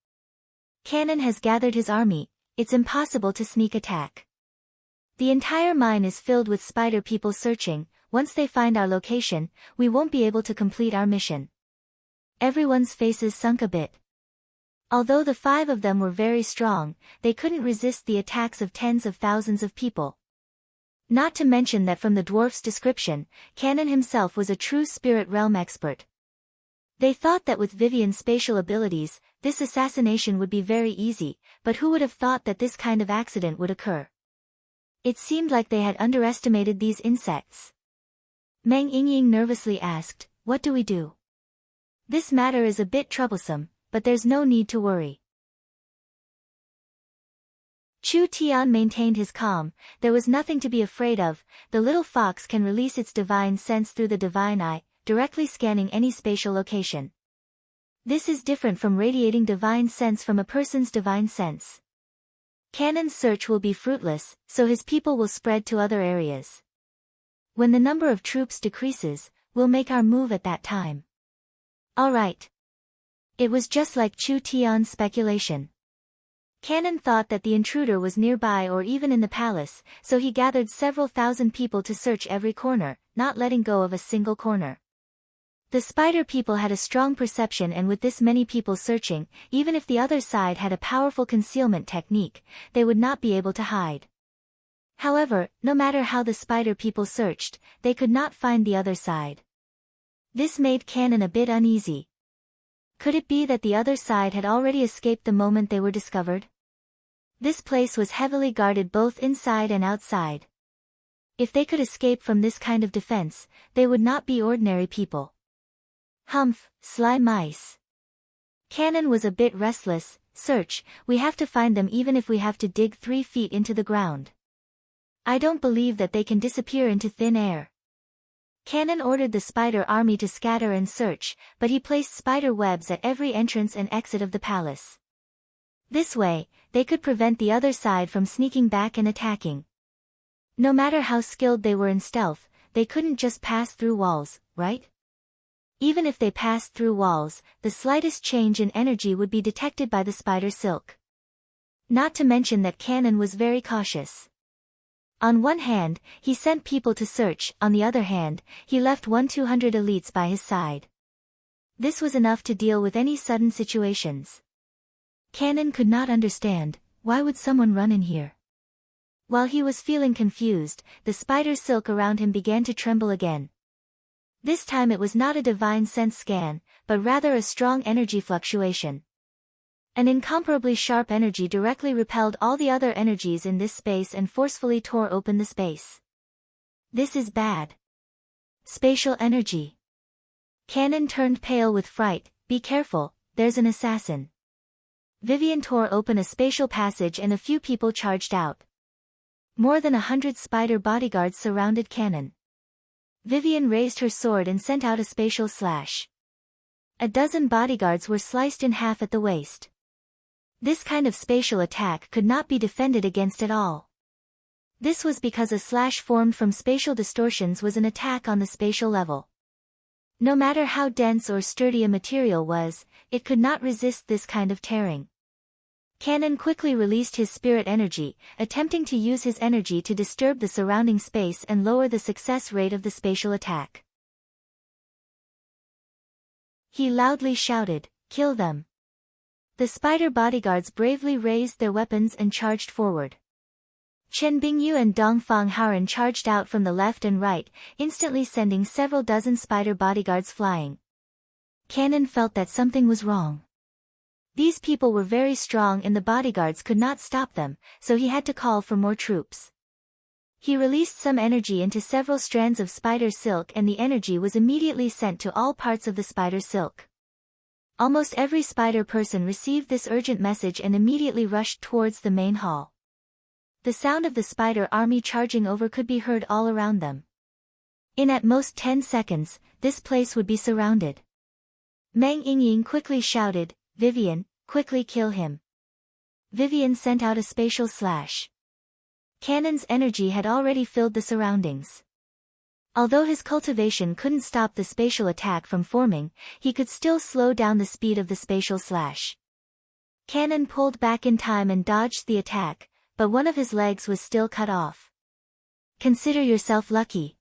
Cannon has gathered his army, it's impossible to sneak attack. The entire mine is filled with spider people searching, once they find our location, we won't be able to complete our mission. Everyone's faces sunk a bit. Although the 5 of them were very strong, they couldn't resist the attacks of tens of thousands of people. Not to mention that from the dwarf's description, Cannon himself was a true spirit realm expert. They thought that with Vivian's spatial abilities, this assassination would be very easy, but who would have thought that this kind of accident would occur? It seemed like they had underestimated these insects. Meng Yingying nervously asked, "What do we do? This matter is a bit troublesome, but there's no need to worry." Chu Tian maintained his calm. There was nothing to be afraid of. The little fox can release its divine sense through the divine eye, directly scanning any spatial location. This is different from radiating divine sense from a person's divine sense. Cannon's search will be fruitless, so his people will spread to other areas. When the number of troops decreases, we'll make our move at that time. All right. It was just like Chu Tian's speculation. Cannon thought that the intruder was nearby or even in the palace, so he gathered several thousand people to search every corner, not letting go of a single corner. The spider people had a strong perception, and with this many people searching, even if the other side had a powerful concealment technique, they would not be able to hide. However, no matter how the spider people searched, they could not find the other side. This made Cannon a bit uneasy. Could it be that the other side had already escaped the moment they were discovered? This place was heavily guarded both inside and outside. If they could escape from this kind of defense, they would not be ordinary people. Humph, sly mice. Cannon was a bit restless. Search, we have to find them even if we have to dig 3 feet into the ground. I don't believe that they can disappear into thin air. Cannon ordered the spider army to scatter and search, but he placed spider webs at every entrance and exit of the palace. This way, they could prevent the other side from sneaking back and attacking. No matter how skilled they were in stealth, they couldn't just pass through walls, right? Even if they passed through walls, the slightest change in energy would be detected by the spider silk. Not to mention that Cannon was very cautious. On one hand, he sent people to search, on the other hand, he left 200 elites by his side. This was enough to deal with any sudden situations. Cannon could not understand, why would someone run in here? While he was feeling confused, the spider silk around him began to tremble again. This time it was not a divine sense scan, but rather a strong energy fluctuation. An incomparably sharp energy directly repelled all the other energies in this space and forcefully tore open the space. This is bad. Spatial energy. Cannon turned pale with fright. Be careful, there's an assassin. Vivian tore open a spatial passage and a few people charged out. More than 100 spider bodyguards surrounded Cannon. Vivian raised her sword and sent out a spatial slash. A dozen bodyguards were sliced in half at the waist. This kind of spatial attack could not be defended against at all. This was because a slash formed from spatial distortions was an attack on the spatial level. No matter how dense or sturdy a material was, it could not resist this kind of tearing. Cannon quickly released his spirit energy, attempting to use his energy to disturb the surrounding space and lower the success rate of the spatial attack. He loudly shouted, "Kill them!" The spider bodyguards bravely raised their weapons and charged forward. Chen Bingyu and Dongfang Haoren charged out from the left and right, instantly sending several dozen spider bodyguards flying. Cannon felt that something was wrong. These people were very strong and the bodyguards could not stop them, so he had to call for more troops. He released some energy into several strands of spider silk and the energy was immediately sent to all parts of the spider silk. Almost every spider person received this urgent message and immediately rushed towards the main hall. The sound of the spider army charging over could be heard all around them. In at most 10 seconds, this place would be surrounded. Meng Yingying quickly shouted, "Vivian, quickly kill him." Vivian sent out a spatial slash. Cannon's energy had already filled the surroundings. Although his cultivation couldn't stop the spatial attack from forming, he could still slow down the speed of the spatial slash. Cannon pulled back in time and dodged the attack, but one of his legs was still cut off. Consider yourself lucky.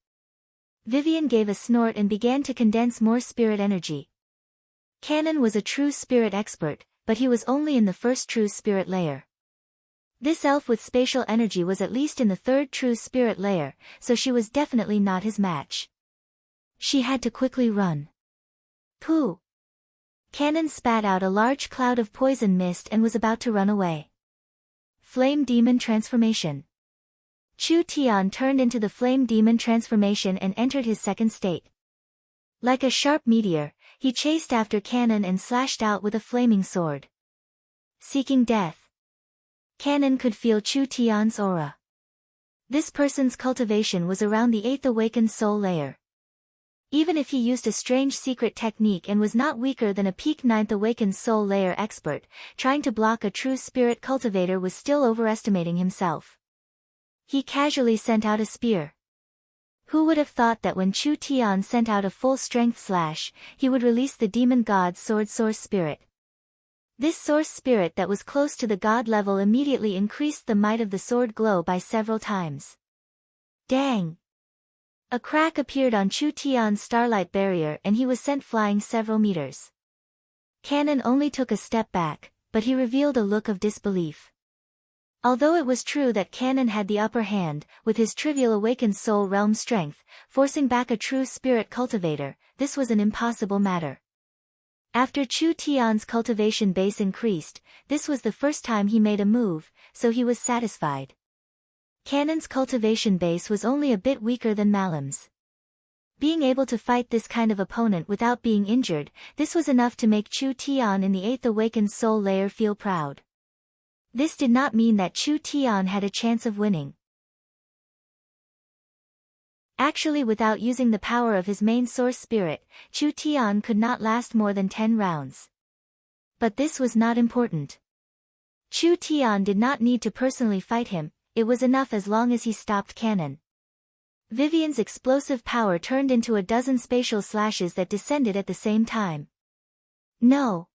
Vivian gave a snort and began to condense more spirit energy. Cannon was a true spirit expert, but he was only in the first true spirit layer. This elf with spatial energy was at least in the third true spirit layer, so she was definitely not his match. She had to quickly run. Pooh! Cannon spat out a large cloud of poison mist and was about to run away. Flame Demon Transformation. Chu Tian turned into the Flame Demon transformation and entered his second state. Like a sharp meteor, he chased after Cannon and slashed out with a flaming sword. Seeking death. Cannon could feel Chu Tian's aura. This person's cultivation was around the 8th awakened soul layer. Even if he used a strange secret technique and was not weaker than a peak 9th awakened soul layer expert, trying to block a true spirit cultivator was still overestimating himself. He casually sent out a spear. Who would have thought that when Chu Tian sent out a full-strength slash, he would release the demon god's sword source spirit. This source spirit that was close to the god level immediately increased the might of the sword glow by several times. Dang! A crack appeared on Chu Tian's starlight barrier and he was sent flying several meters. Cannon only took a step back, but he revealed a look of disbelief. Although it was true that Cannon had the upper hand, with his trivial awakened soul realm strength, forcing back a true spirit cultivator, this was an impossible matter. After Chu Tian's cultivation base increased, this was the first time he made a move, so he was satisfied. Cannon's cultivation base was only a bit weaker than Malam's. Being able to fight this kind of opponent without being injured, this was enough to make Chu Tian in the 8th awakened soul layer feel proud. This did not mean that Chu Tian had a chance of winning. Actually, without using the power of his main source spirit, Chu Tian could not last more than 10 rounds. But this was not important. Chu Tian did not need to personally fight him, it was enough as long as he stopped Cannon. Vivian's explosive power turned into a dozen spatial slashes that descended at the same time. No!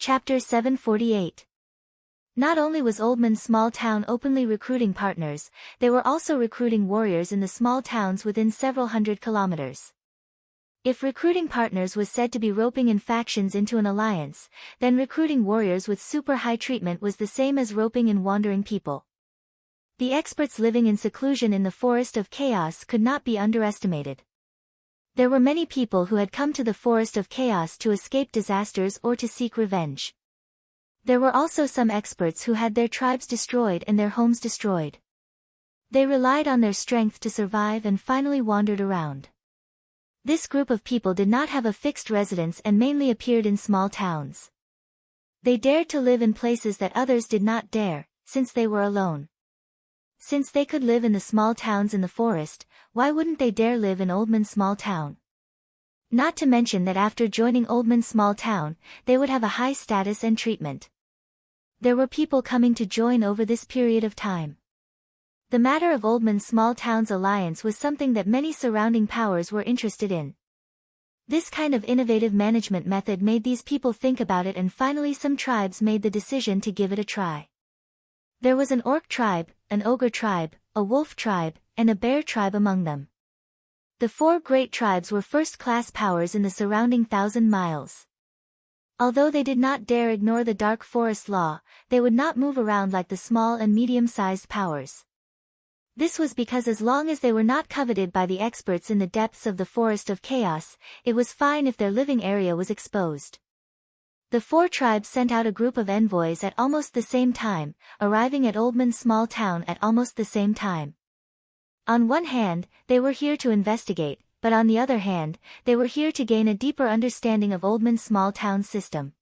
Chapter 748. Not only was Oldman's small town openly recruiting partners, they were also recruiting warriors in the small towns within several hundred kilometers. If recruiting partners was said to be roping in factions into an alliance, then recruiting warriors with super high treatment was the same as roping in wandering people. The experts living in seclusion in the Forest of Chaos could not be underestimated. There were many people who had come to the Forest of Chaos to escape disasters or to seek revenge. There were also some experts who had their tribes destroyed and their homes destroyed. They relied on their strength to survive and finally wandered around. This group of people did not have a fixed residence and mainly appeared in small towns. They dared to live in places that others did not dare, since they were alone. Since they could live in the small towns in the forest, why wouldn't they dare live in Oldman's small town? Not to mention that after joining Oldman's small town, they would have a high status and treatment. There were people coming to join over this period of time. The matter of Oldman's small town's alliance was something that many surrounding powers were interested in. This kind of innovative management method made these people think about it, and finally some tribes made the decision to give it a try. There was an orc tribe, an ogre tribe, a wolf tribe, and a bear tribe among them. The 4 great tribes were first-class powers in the surrounding 1,000 miles. Although they did not dare ignore the dark forest law, they would not move around like the small and medium-sized powers. This was because as long as they were not coveted by the experts in the depths of the Forest of Chaos, it was fine if their living area was exposed. The 4 tribes sent out a group of envoys at almost the same time, arriving at Oldman's small town at almost the same time. On one hand, they were here to investigate, but on the other hand, they were here to gain a deeper understanding of Oldman's small town system.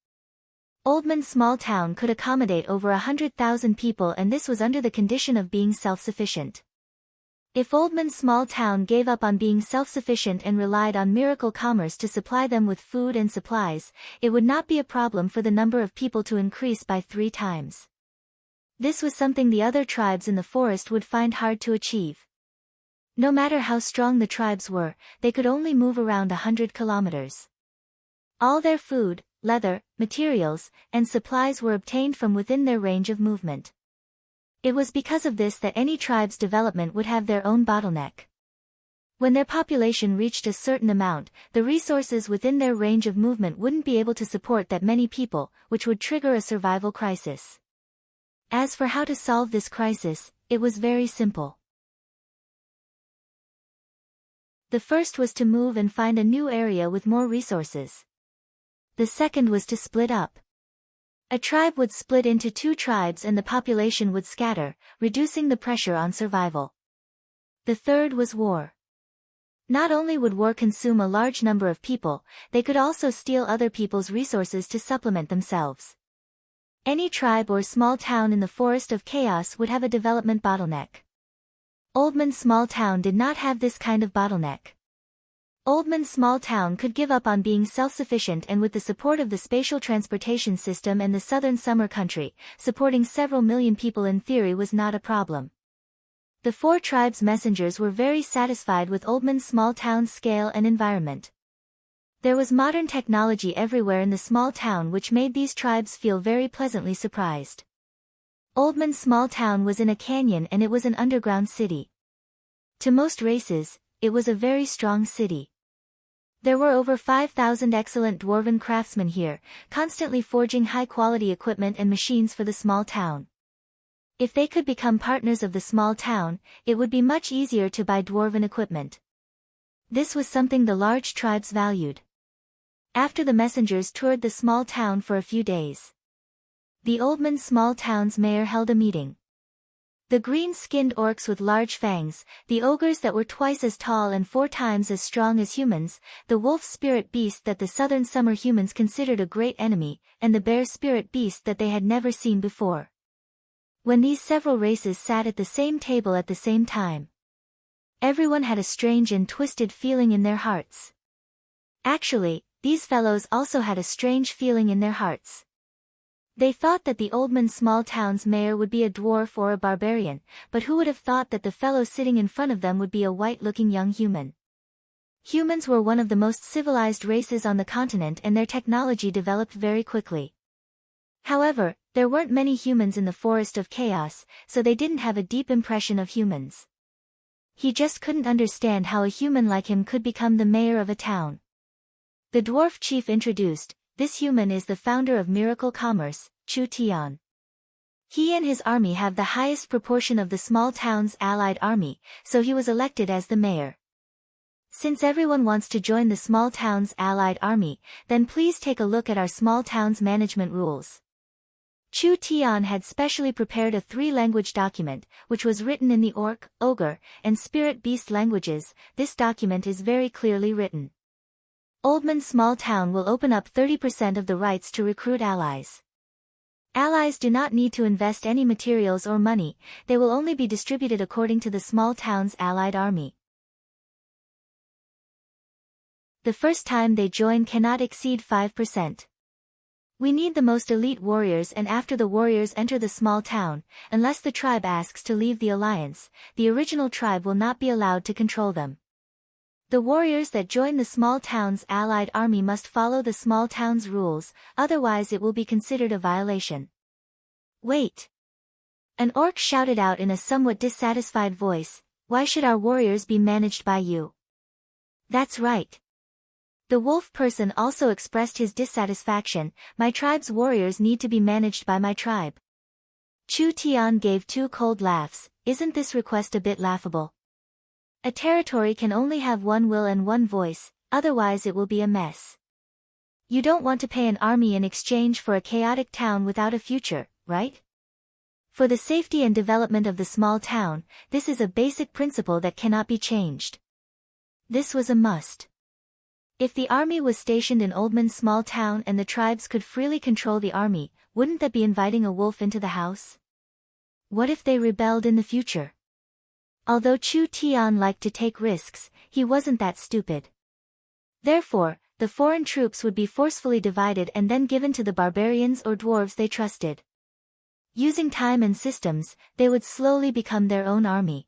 Oldman's small town could accommodate over 100,000 people, and this was under the condition of being self-sufficient. If Oldman's small town gave up on being self-sufficient and relied on miracle commerce to supply them with food and supplies, it would not be a problem for the number of people to increase by 3 times. This was something the other tribes in the forest would find hard to achieve. No matter how strong the tribes were, they could only move around 100 kilometers. All their food, leather, materials, and supplies were obtained from within their range of movement. It was because of this that any tribe's development would have their own bottleneck. When their population reached a certain amount, the resources within their range of movement wouldn't be able to support that many people, which would trigger a survival crisis. As for how to solve this crisis, it was very simple. The first was to move and find a new area with more resources. The second was to split up. A tribe would split into two tribes and the population would scatter, reducing the pressure on survival. The third was war. Not only would war consume a large number of people, they could also steal other people's resources to supplement themselves. Any tribe or small town in the forest of chaos would have a development bottleneck. Oldman's small town did not have this kind of bottleneck. Oldman's small town could give up on being self-sufficient, and with the support of the spatial transportation system and the southern summer country, supporting several million people in theory was not a problem. The four tribes' messengers were very satisfied with Oldman's small town's scale and environment. There was modern technology everywhere in the small town, which made these tribes feel very pleasantly surprised. Oldman's small town was in a canyon and it was an underground city. To most races, it was a very strong city. There were over 5,000 excellent dwarven craftsmen here, constantly forging high-quality equipment and machines for the small town. If they could become partners of the small town, it would be much easier to buy dwarven equipment. This was something the large tribes valued. After the messengers toured the small town for a few days, the Oldman small town's mayor held a meeting. The green-skinned orcs with large fangs, the ogres that were twice as tall and 4 times as strong as humans, the wolf spirit beast that the southern summer humans considered a great enemy, and the bear spirit beast that they had never seen before. When these several races sat at the same table at the same time, everyone had a strange and twisted feeling in their hearts. Actually, these fellows also had a strange feeling in their hearts. They thought that the Oldman small town's mayor would be a dwarf or a barbarian, but who would have thought that the fellow sitting in front of them would be a white-looking young human? Humans were one of the most civilized races on the continent, and their technology developed very quickly. However, there weren't many humans in the Forest of Chaos, so they didn't have a deep impression of humans. He just couldn't understand how a human like him could become the mayor of a town. The dwarf chief introduced, "This human is the founder of Miracle Commerce, Chu Tian. He and his army have the highest proportion of the small town's allied army, so he was elected as the mayor. Since everyone wants to join the small town's allied army, then please take a look at our small town's management rules." Chu Tian had specially prepared a 3-language document, which was written in the orc, ogre, and spirit beast languages. This document is very clearly written. Oldman small town will open up 30% of the rights to recruit allies. Allies do not need to invest any materials or money, they will only be distributed according to the small town's allied army. The first time they join cannot exceed 5%. We need the most elite warriors, and after the warriors enter the small town, unless the tribe asks to leave the alliance, the original tribe will not be allowed to control them. The warriors that join the small town's allied army must follow the small town's rules, otherwise it will be considered a violation. Wait! An orc shouted out in a somewhat dissatisfied voice, "Why should our warriors be managed by you?" That's right. The wolf person also expressed his dissatisfaction, "My tribe's warriors need to be managed by my tribe." Chu Tian gave 2 cold laughs. "Isn't this request a bit laughable? A territory can only have 1 will and 1 voice, otherwise it will be a mess. You don't want to pay an army in exchange for a chaotic town without a future, right? For the safety and development of the small town, this is a basic principle that cannot be changed." This was a must. If the army was stationed in Oldman's small town and the tribes could freely control the army, wouldn't that be inviting a wolf into the house? What if they rebelled in the future? Although Chu Tian liked to take risks, he wasn't that stupid. Therefore, the foreign troops would be forcefully divided and then given to the barbarians or dwarves they trusted. Using time and systems, they would slowly become their own army.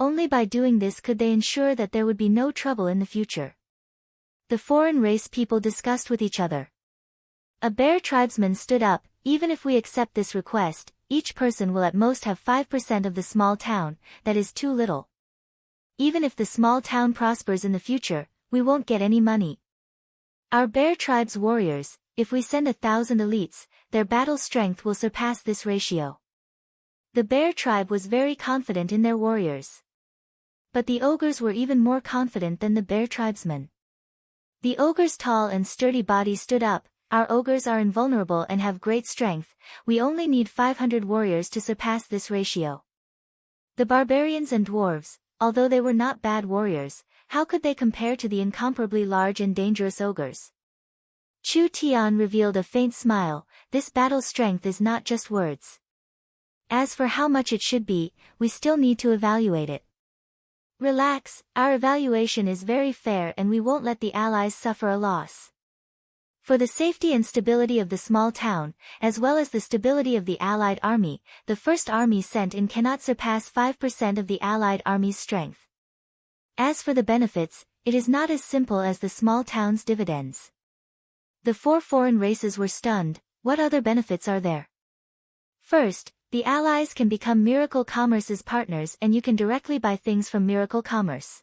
Only by doing this could they ensure that there would be no trouble in the future. The foreign race people discussed with each other. A bear tribesman stood up, "Even if we accept this request, each person will at most have 5% of the small town, that is too little. Even if the small town prospers in the future, we won't get any money. Our bear tribe's warriors, if we send 1,000 elites, their battle strength will surpass this ratio." The bear tribe was very confident in their warriors. But the ogres were even more confident than the bear tribesmen. The ogre's tall and sturdy body stood up. Our ogres are invulnerable and have great strength. We only need 500 warriors to surpass this ratio. The barbarians and dwarves, although they were not bad warriors, how could they compare to the incomparably large and dangerous ogres? Chu Tian revealed a faint smile. This battle's strength is not just words. As for how much it should be, we still need to evaluate it. Relax, our evaluation is very fair and we won't let the allies suffer a loss. For the safety and stability of the small town, as well as the stability of the allied army, the first army sent in cannot surpass 5% of the allied army's strength. As for the benefits, it is not as simple as the small town's dividends. The 4 foreign races were stunned. What other benefits are there? First, the allies can become Miracle Commerce's partners and you can directly buy things from Miracle Commerce.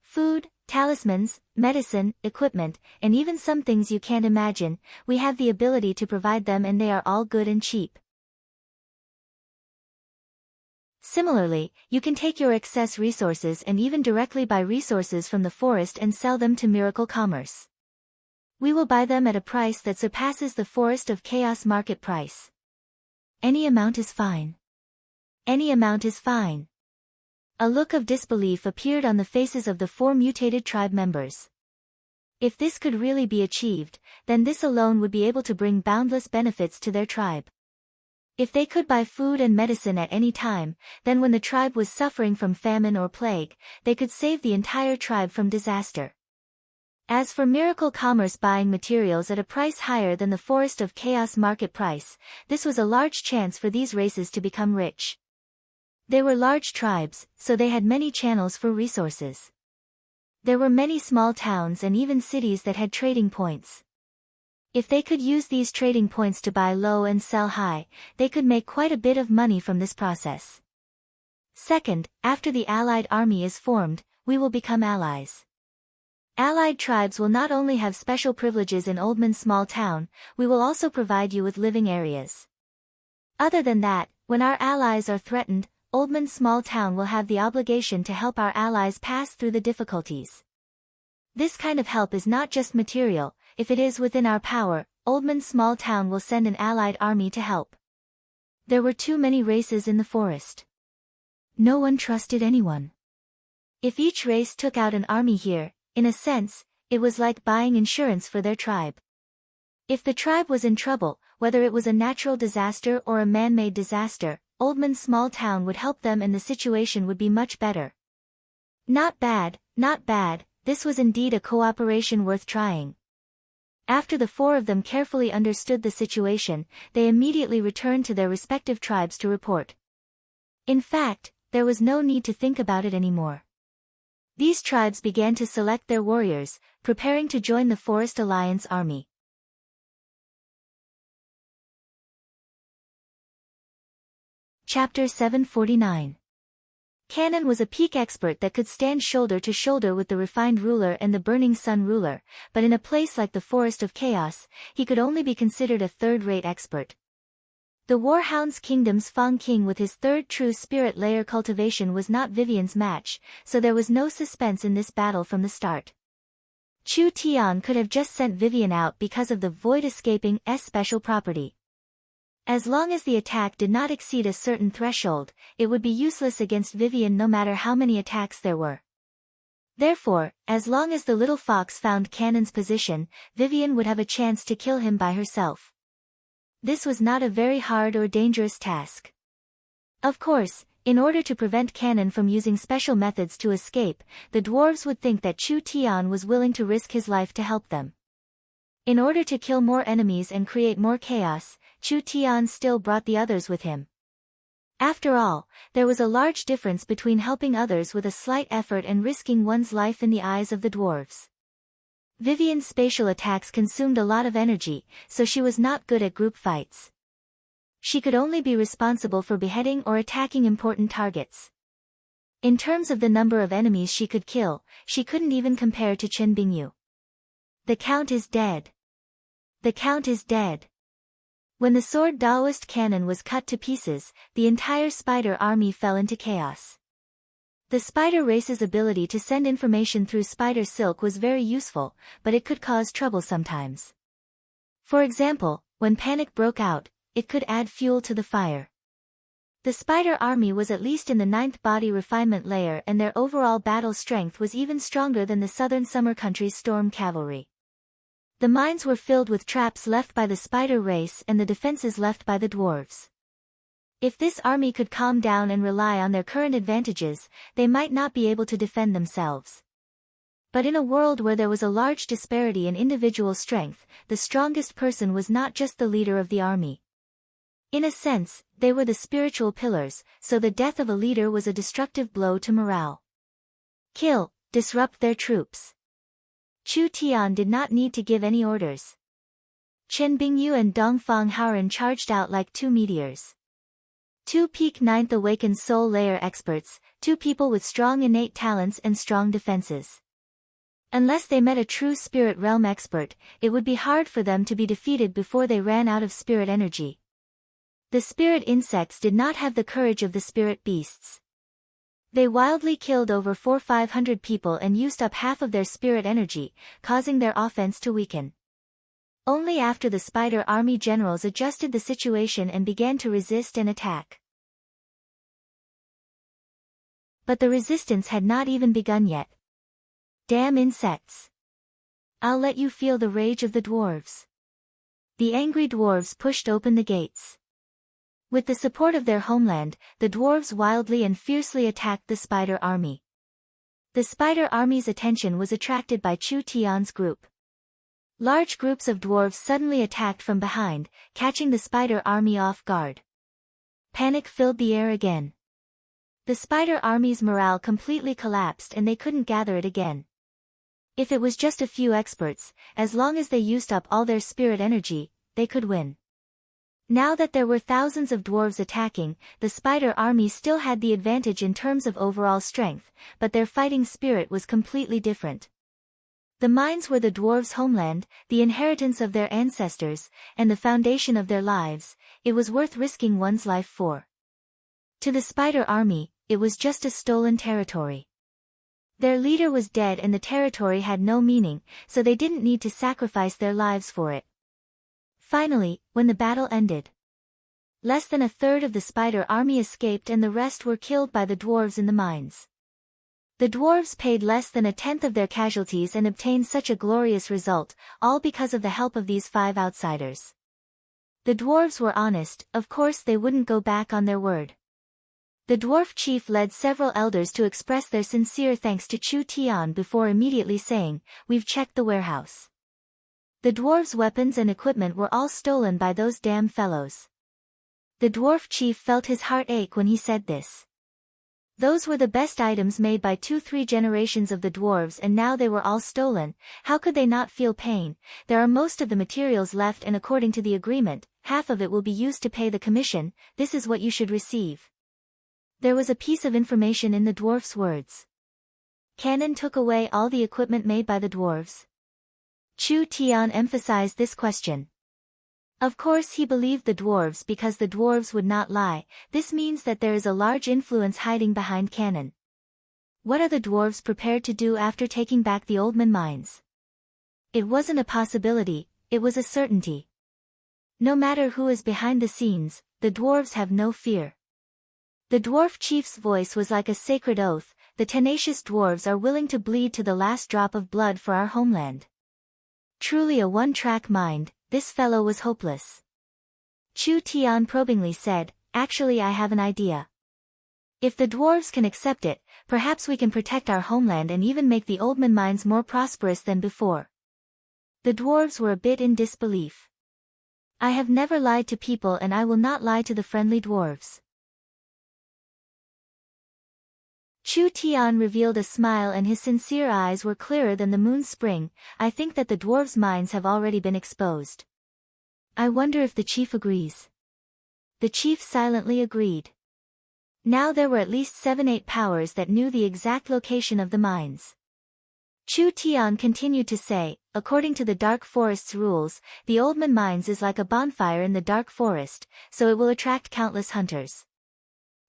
Food, talismans, medicine, equipment, and even some things you can't imagine, we have the ability to provide them and they are all good and cheap. Similarly, you can take your excess resources and even directly buy resources from the forest and sell them to Miracle Commerce. We will buy them at a price that surpasses the Forest of Chaos market price. Any amount is fine. Any amount is fine. A look of disbelief appeared on the faces of the 4 mutated tribe members. If this could really be achieved, then this alone would be able to bring boundless benefits to their tribe. If they could buy food and medicine at any time, then when the tribe was suffering from famine or plague, they could save the entire tribe from disaster. As for Miracle Commerce buying materials at a price higher than the Forest of Chaos market price, this was a large chance for these races to become rich. They were large tribes, so they had many channels for resources. There were many small towns and even cities that had trading points. If they could use these trading points to buy low and sell high, they could make quite a bit of money from this process. Second, after the allied army is formed, we will become allies. Allied tribes will not only have special privileges in Oldman's small town, we will also provide you with living areas. Other than that, when our allies are threatened, Oldman's small town will have the obligation to help our allies pass through the difficulties. This kind of help is not just material. If it is within our power, Oldman's small town will send an allied army to help. There were too many races in the forest. No one trusted anyone. If each race took out an army here, in a sense, it was like buying insurance for their tribe. If the tribe was in trouble, whether it was a natural disaster or a man-made disaster, Oldman's small town would help them and the situation would be much better. Not bad, not bad, this was indeed a cooperation worth trying. After the 4 of them carefully understood the situation, they immediately returned to their respective tribes to report. In fact, there was no need to think about it anymore. These tribes began to select their warriors, preparing to join the Forest Alliance army. Chapter 749. Cannon was a peak expert that could stand shoulder to shoulder with the refined ruler and the burning sun ruler, but in a place like the Forest of Chaos, he could only be considered a third-rate expert. The Warhound's Kingdom's Fang King with his 3rd true spirit layer cultivation was not Vivian's match, so there was no suspense in this battle from the start. Chu Tian could have just sent Vivian out because of the Void Escaping S special property. As long as the attack did not exceed a certain threshold, it would be useless against Vivian no matter how many attacks there were. Therefore, as long as the little fox found Cannon's position, Vivian would have a chance to kill him by herself. This was not a very hard or dangerous task. Of course, in order to prevent Cannon from using special methods to escape, the dwarves would think that Chu Tian was willing to risk his life to help them. In order to kill more enemies and create more chaos, Chu Tian still brought the others with him. After all, there was a large difference between helping others with a slight effort and risking one's life in the eyes of the dwarves. Vivian's spatial attacks consumed a lot of energy, so she was not good at group fights. She could only be responsible for beheading or attacking important targets. In terms of the number of enemies she could kill, she couldn't even compare to Chen Bingyu. The Count is dead. The Count is dead. When the sword Daoist cannon was cut to pieces, the entire spider army fell into chaos. The spider race's ability to send information through spider silk was very useful, but it could cause trouble sometimes. For example, when panic broke out, it could add fuel to the fire. The spider army was at least in the 9th body refinement layer, and their overall battle strength was even stronger than the southern summer country's storm cavalry. The mines were filled with traps left by the spider race and the defenses left by the dwarves. If this army could calm down and rely on their current advantages, they might not be able to defend themselves. But in a world where there was a large disparity in individual strength, the strongest person was not just the leader of the army. In a sense, they were the spiritual pillars, so the death of a leader was a destructive blow to morale. Kill, disrupt their troops. Chu Tian did not need to give any orders. Chen Bingyu and Dongfang Haoren charged out like two meteors. Two peak 9th awakened soul layer experts, two people with strong innate talents and strong defenses. Unless they met a true spirit realm expert, it would be hard for them to be defeated before they ran out of spirit energy. The spirit insects did not have the courage of the spirit beasts. They wildly killed over 400-500 people and used up half of their spirit energy, causing their offense to weaken. Only after the spider army generals adjusted the situation and began to resist and attack. But the resistance had not even begun yet. Damn insects! I'll let you feel the rage of the dwarves. The angry dwarves pushed open the gates. With the support of their homeland, the dwarves wildly and fiercely attacked the spider army. The spider army's attention was attracted by Chu Tian's group. Large groups of dwarves suddenly attacked from behind, catching the spider army off guard. Panic filled the air again. The spider army's morale completely collapsed and they couldn't gather it again. If it was just a few experts, as long as they used up all their spirit energy, they could win. Now that there were thousands of dwarves attacking, the spider army still had the advantage in terms of overall strength, but their fighting spirit was completely different. The mines were the dwarves' homeland, the inheritance of their ancestors, and the foundation of their lives. It was worth risking one's life for. To the spider army, it was just a stolen territory. Their leader was dead and the territory had no meaning, so they didn't need to sacrifice their lives for it. Finally, when the battle ended, less than a third of the spider army escaped and the rest were killed by the dwarves in the mines. The dwarves paid less than a tenth of their casualties and obtained such a glorious result, all because of the help of these 5 outsiders. The dwarves were honest, of course they wouldn't go back on their word. The dwarf chief led several elders to express their sincere thanks to Chu Tian before immediately saying, "We've checked the warehouse. The dwarves' weapons and equipment were all stolen by those damn fellows." The dwarf chief felt his heart ache when he said this. Those were the best items made by 2-3 generations of the dwarves and now they were all stolen. How could they not feel pain? There are most of the materials left and according to the agreement, half of it will be used to pay the commission. This is what you should receive. There was a piece of information in the dwarf's words. Cannon took away all the equipment made by the dwarves. Chu Tian emphasized this question. Of course he believed the dwarves because the dwarves would not lie. This means that there is a large influence hiding behind Cannon. What are the dwarves prepared to do after taking back the Oldman mines? It wasn't a possibility, it was a certainty. No matter who is behind the scenes, the dwarves have no fear. The dwarf chief's voice was like a sacred oath. The tenacious dwarves are willing to bleed to the last drop of blood for our homeland. Truly a one-track mind. This fellow was hopeless. Chu Tian probingly said, "Actually I have an idea. If the dwarves can accept it, perhaps we can protect our homeland and even make the Oldman mines more prosperous than before." The dwarves were a bit in disbelief. "I have never lied to people and I will not lie to the friendly dwarves." Chu Tian revealed a smile and his sincere eyes were clearer than the moon's spring. "I think that the dwarves' minds have already been exposed. I wonder if the chief agrees." The chief silently agreed. Now there were at least 7-8 powers that knew the exact location of the mines. Chu Tian continued to say, "According to the Dark Forest's rules, the Oldman mines is like a bonfire in the Dark Forest, so it will attract countless hunters.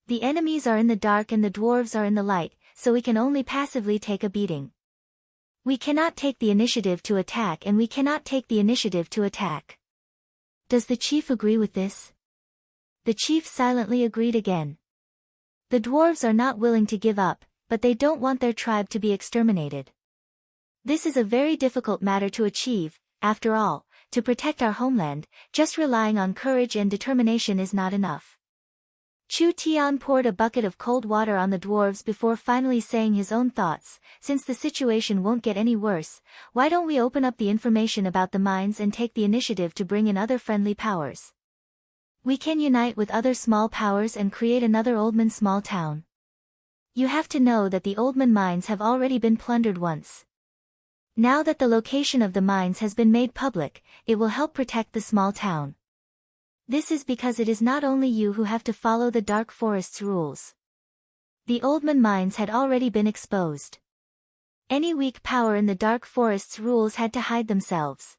The enemies are in the dark and the dwarves are in the light, so we can only passively take a beating. We cannot take the initiative to attack and we cannot take the initiative to attack. Does the chief agree with this? The chief silently agreed again. The dwarves are not willing to give up, but they don't want their tribe to be exterminated. This is a very difficult matter to achieve. After all, to protect our homeland, just relying on courage and determination is not enough. Chu Tian poured a bucket of cold water on the dwarves before finally saying his own thoughts. Since the situation won't get any worse, why don't we open up the information about the mines and take the initiative to bring in other friendly powers? We can unite with other small powers and create another Oldman small town. You have to know that the Oldman mines have already been plundered once. Now that the location of the mines has been made public, it will help protect the small town. This is because it is not only you who have to follow the Dark Forest's rules. The Oldman mines had already been exposed. Any weak power in the Dark Forest's rules had to hide themselves.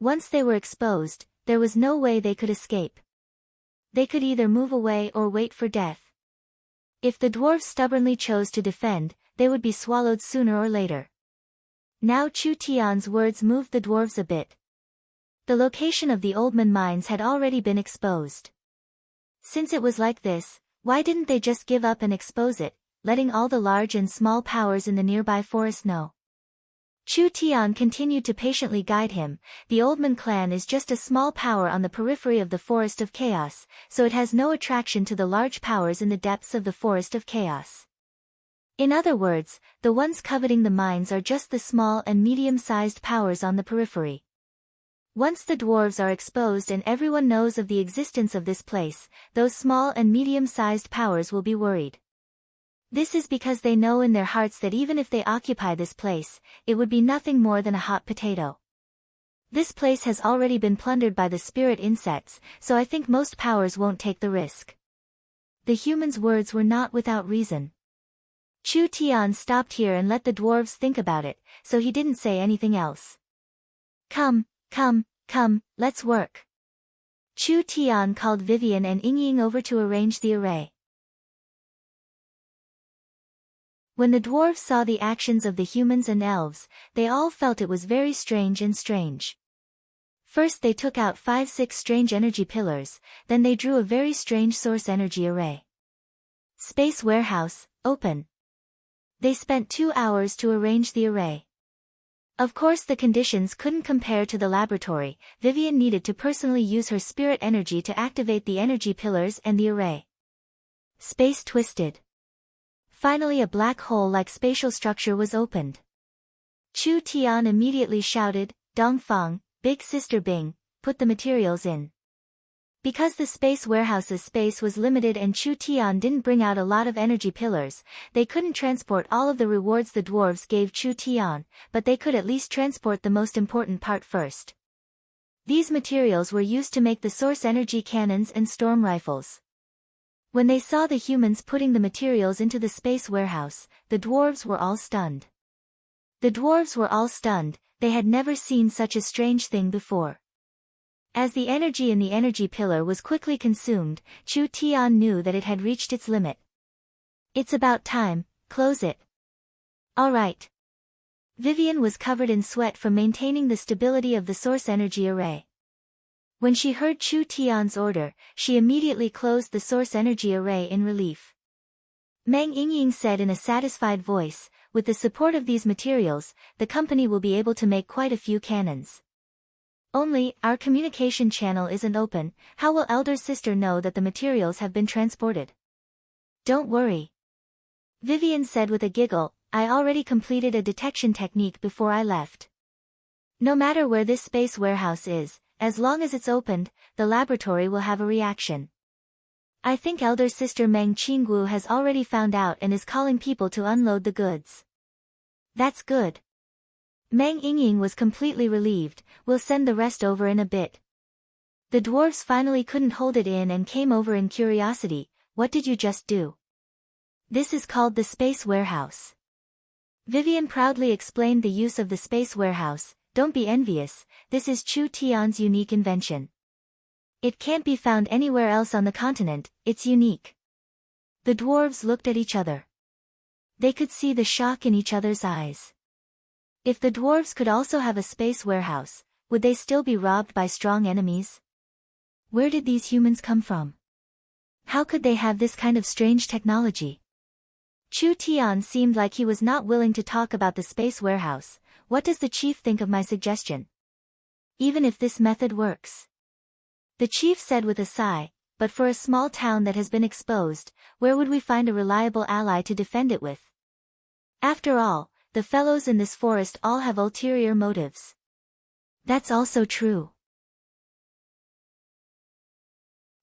Once they were exposed, there was no way they could escape. They could either move away or wait for death. If the dwarves stubbornly chose to defend, they would be swallowed sooner or later. Now Chu Tian's words moved the dwarves a bit. The location of the Oldman mines had already been exposed. Since it was like this, why didn't they just give up and expose it, letting all the large and small powers in the nearby forest know? Chu Tian continued to patiently guide him. The Oldman clan is just a small power on the periphery of the Forest of Chaos, so it has no attraction to the large powers in the depths of the Forest of Chaos. In other words, the ones coveting the mines are just the small and medium-sized powers on the periphery. Once the dwarves are exposed and everyone knows of the existence of this place, those small and medium-sized powers will be worried. This is because they know in their hearts that even if they occupy this place, it would be nothing more than a hot potato. This place has already been plundered by the spirit insects, so I think most powers won't take the risk. The human's words were not without reason. Chu Tian stopped here and let the dwarves think about it, so he didn't say anything else. Come, let's work. Chu Tian called Vivian and Yingying over to arrange the array. When the dwarves saw the actions of the humans and elves, they all felt it was very strange and strange. First they took out 5-6 strange energy pillars, then they drew a very strange source energy array. Space warehouse, open. They spent 2 hours to arrange the array. Of course the conditions couldn't compare to the laboratory. Vivian needed to personally use her spirit energy to activate the energy pillars and the array. Space twisted. Finally a black hole-like spatial structure was opened. Chu Tian immediately shouted, Dongfang, Big Sister Bing, put the materials in. Because the space warehouse's space was limited and Chu Tian didn't bring out a lot of energy pillars, they couldn't transport all of the rewards the dwarves gave Chu Tian, but they could at least transport the most important part first. These materials were used to make the source energy cannons and storm rifles. When they saw the humans putting the materials into the space warehouse, the dwarves were all stunned. The dwarves were all stunned, they had never seen such a strange thing before. As the energy in the energy pillar was quickly consumed, Chu Tian knew that it had reached its limit. It's about time, close it. All right. Vivian was covered in sweat from maintaining the stability of the source energy array. When she heard Chu Tian's order, she immediately closed the source energy array in relief. Meng Yingying said in a satisfied voice, with the support of these materials, the company will be able to make quite a few cannons. Only, our communication channel isn't open. How will elder sister know that the materials have been transported? Don't worry. Vivian said with a giggle, I already completed a detection technique before I left. No matter where this space warehouse is, as long as it's opened, the laboratory will have a reaction. I think elder sister Meng Qinggu has already found out and is calling people to unload the goods. That's good. Meng Yingying was completely relieved. We'll send the rest over in a bit. The dwarves finally couldn't hold it in and came over in curiosity. What did you just do? This is called the space warehouse. Vivian proudly explained the use of the space warehouse. Don't be envious, this is Chu Tian's unique invention. It can't be found anywhere else on the continent, it's unique. The dwarves looked at each other. They could see the shock in each other's eyes. If the dwarves could also have a space warehouse, would they still be robbed by strong enemies? Where did these humans come from? How could they have this kind of strange technology? Chu Tian seemed like he was not willing to talk about the space warehouse. What does the chief think of my suggestion? Even if this method works. The chief said with a sigh, but for a small town that has been exposed, where would we find a reliable ally to defend it with? After all, the fellows in this forest all have ulterior motives. That's also true.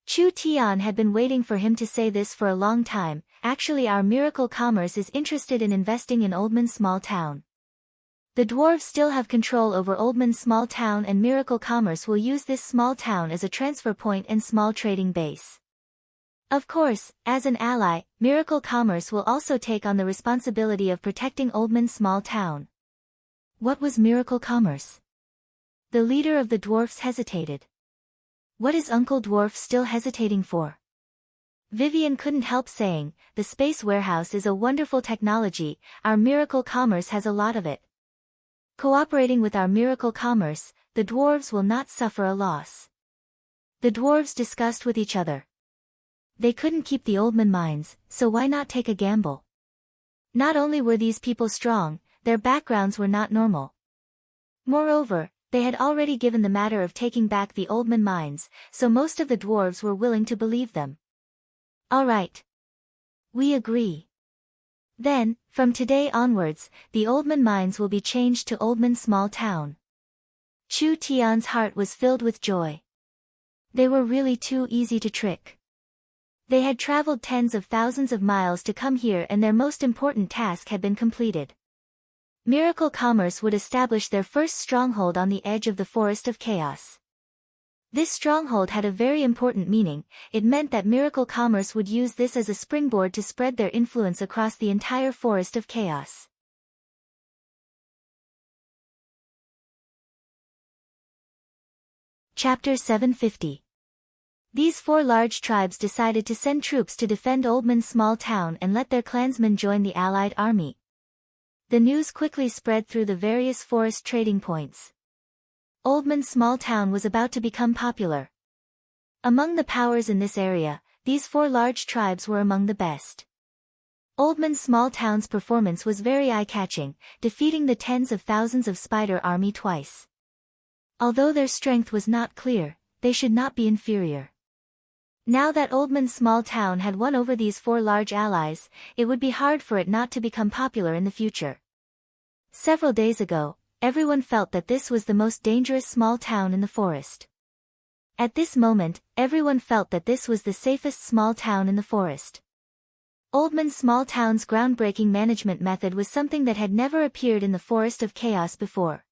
Chu Tian had been waiting for him to say this for a long time. Actually, our Miracle Commerce is interested in investing in Oldman's small town. The dwarves still have control over Oldman's small town, and Miracle Commerce will use this small town as a transfer point and small trading base. Of course, as an ally, Miracle Commerce will also take on the responsibility of protecting Oldman's small town. What was Miracle Commerce? The leader of the dwarfs hesitated. What is Uncle Dwarf still hesitating for? Vivian couldn't help saying, the space warehouse is a wonderful technology, our Miracle Commerce has a lot of it. Cooperating with our Miracle Commerce, the dwarves will not suffer a loss. The dwarves discussed with each other. They couldn't keep the Oldman mines, so why not take a gamble? Not only were these people strong, their backgrounds were not normal. Moreover, they had already given the matter of taking back the Oldman mines, so most of the dwarves were willing to believe them. All right. We agree. Then, from today onwards, the Oldman mines will be changed to Oldman Small Town. Chu Tian's heart was filled with joy. They were really too easy to trick. They had traveled tens of thousands of miles to come here, and their most important task had been completed. Miracle Commerce would establish their first stronghold on the edge of the Forest of Chaos. This stronghold had a very important meaning. It meant that Miracle Commerce would use this as a springboard to spread their influence across the entire Forest of Chaos. Chapter 750. These four large tribes decided to send troops to defend Oldman's small town and let their clansmen join the allied army. The news quickly spread through the various forest trading points. Oldman's small town was about to become popular. Among the powers in this area, these four large tribes were among the best. Oldman's small town's performance was very eye-catching, defeating the tens of thousands of spider army twice. Although their strength was not clear, they should not be inferior. Now that Oldman's small town had won over these four large allies, it would be hard for it not to become popular in the future. Several days ago, everyone felt that this was the most dangerous small town in the forest. At this moment, everyone felt that this was the safest small town in the forest. Oldman's small town's groundbreaking management method was something that had never appeared in the Forest of Chaos before.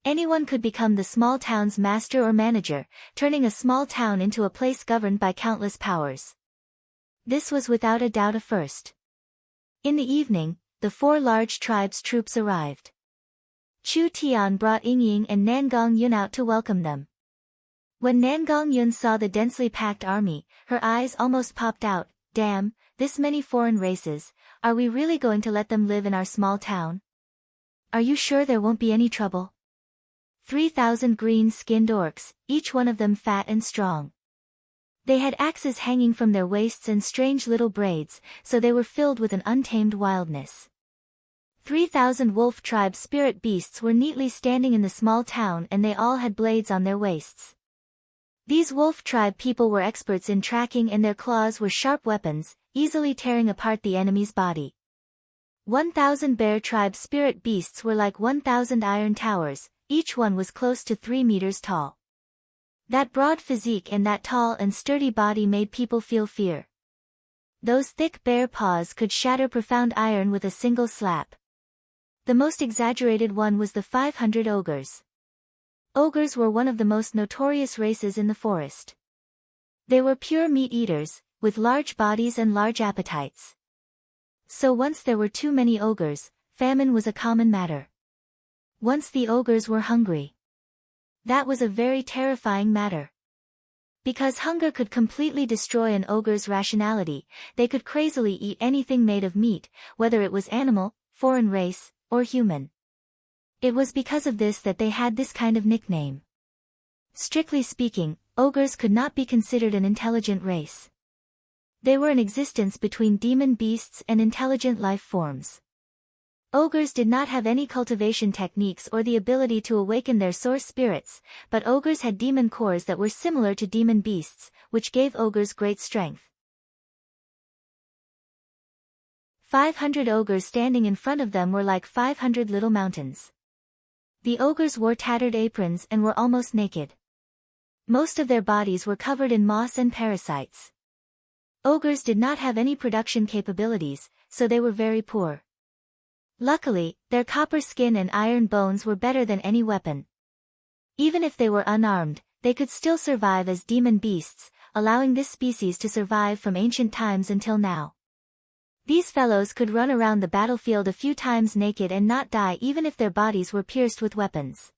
Anyone could become the small town's master or manager, turning a small town into a place governed by countless powers. This was without a doubt a first. In the evening, the four large tribes' troops arrived. Chu Tian brought Yingying and Nangong Yun out to welcome them. When Nangong Yun saw the densely packed army, her eyes almost popped out. Damn, this many foreign races, are we really going to let them live in our small town? Are you sure there won't be any trouble? 3,000 green-skinned orcs, each one of them fat and strong. They had axes hanging from their waists and strange little braids, so they were filled with an untamed wildness. 3,000 wolf tribe spirit beasts were neatly standing in the small town, and they all had blades on their waists. These wolf tribe people were experts in tracking, and their claws were sharp weapons, easily tearing apart the enemy's body. 1,000 bear tribe spirit beasts were like 1,000 iron towers. Each one was close to 3 meters tall. That broad physique and that tall and sturdy body made people feel fear. Those thick bare paws could shatter profound iron with a single slap. The most exaggerated one was the 500 ogres. Ogres were one of the most notorious races in the forest. They were pure meat eaters, with large bodies and large appetites. So once there were too many ogres, famine was a common matter. Once the ogres were hungry. That was a very terrifying matter. Because hunger could completely destroy an ogre's rationality, they could crazily eat anything made of meat, whether it was animal, foreign race, or human. It was because of this that they had this kind of nickname. Strictly speaking, ogres could not be considered an intelligent race. They were an existence between demon beasts and intelligent life forms. Ogres did not have any cultivation techniques or the ability to awaken their source spirits, but ogres had demon cores that were similar to demon beasts, which gave ogres great strength. 500 ogres standing in front of them were like 500 little mountains. The ogres wore tattered aprons and were almost naked. Most of their bodies were covered in moss and parasites. Ogres did not have any production capabilities, so they were very poor. Luckily, their copper skin and iron bones were better than any weapon. Even if they were unarmed, they could still survive as demon beasts, allowing this species to survive from ancient times until now. These fellows could run around the battlefield a few times naked and not die even if their bodies were pierced with weapons.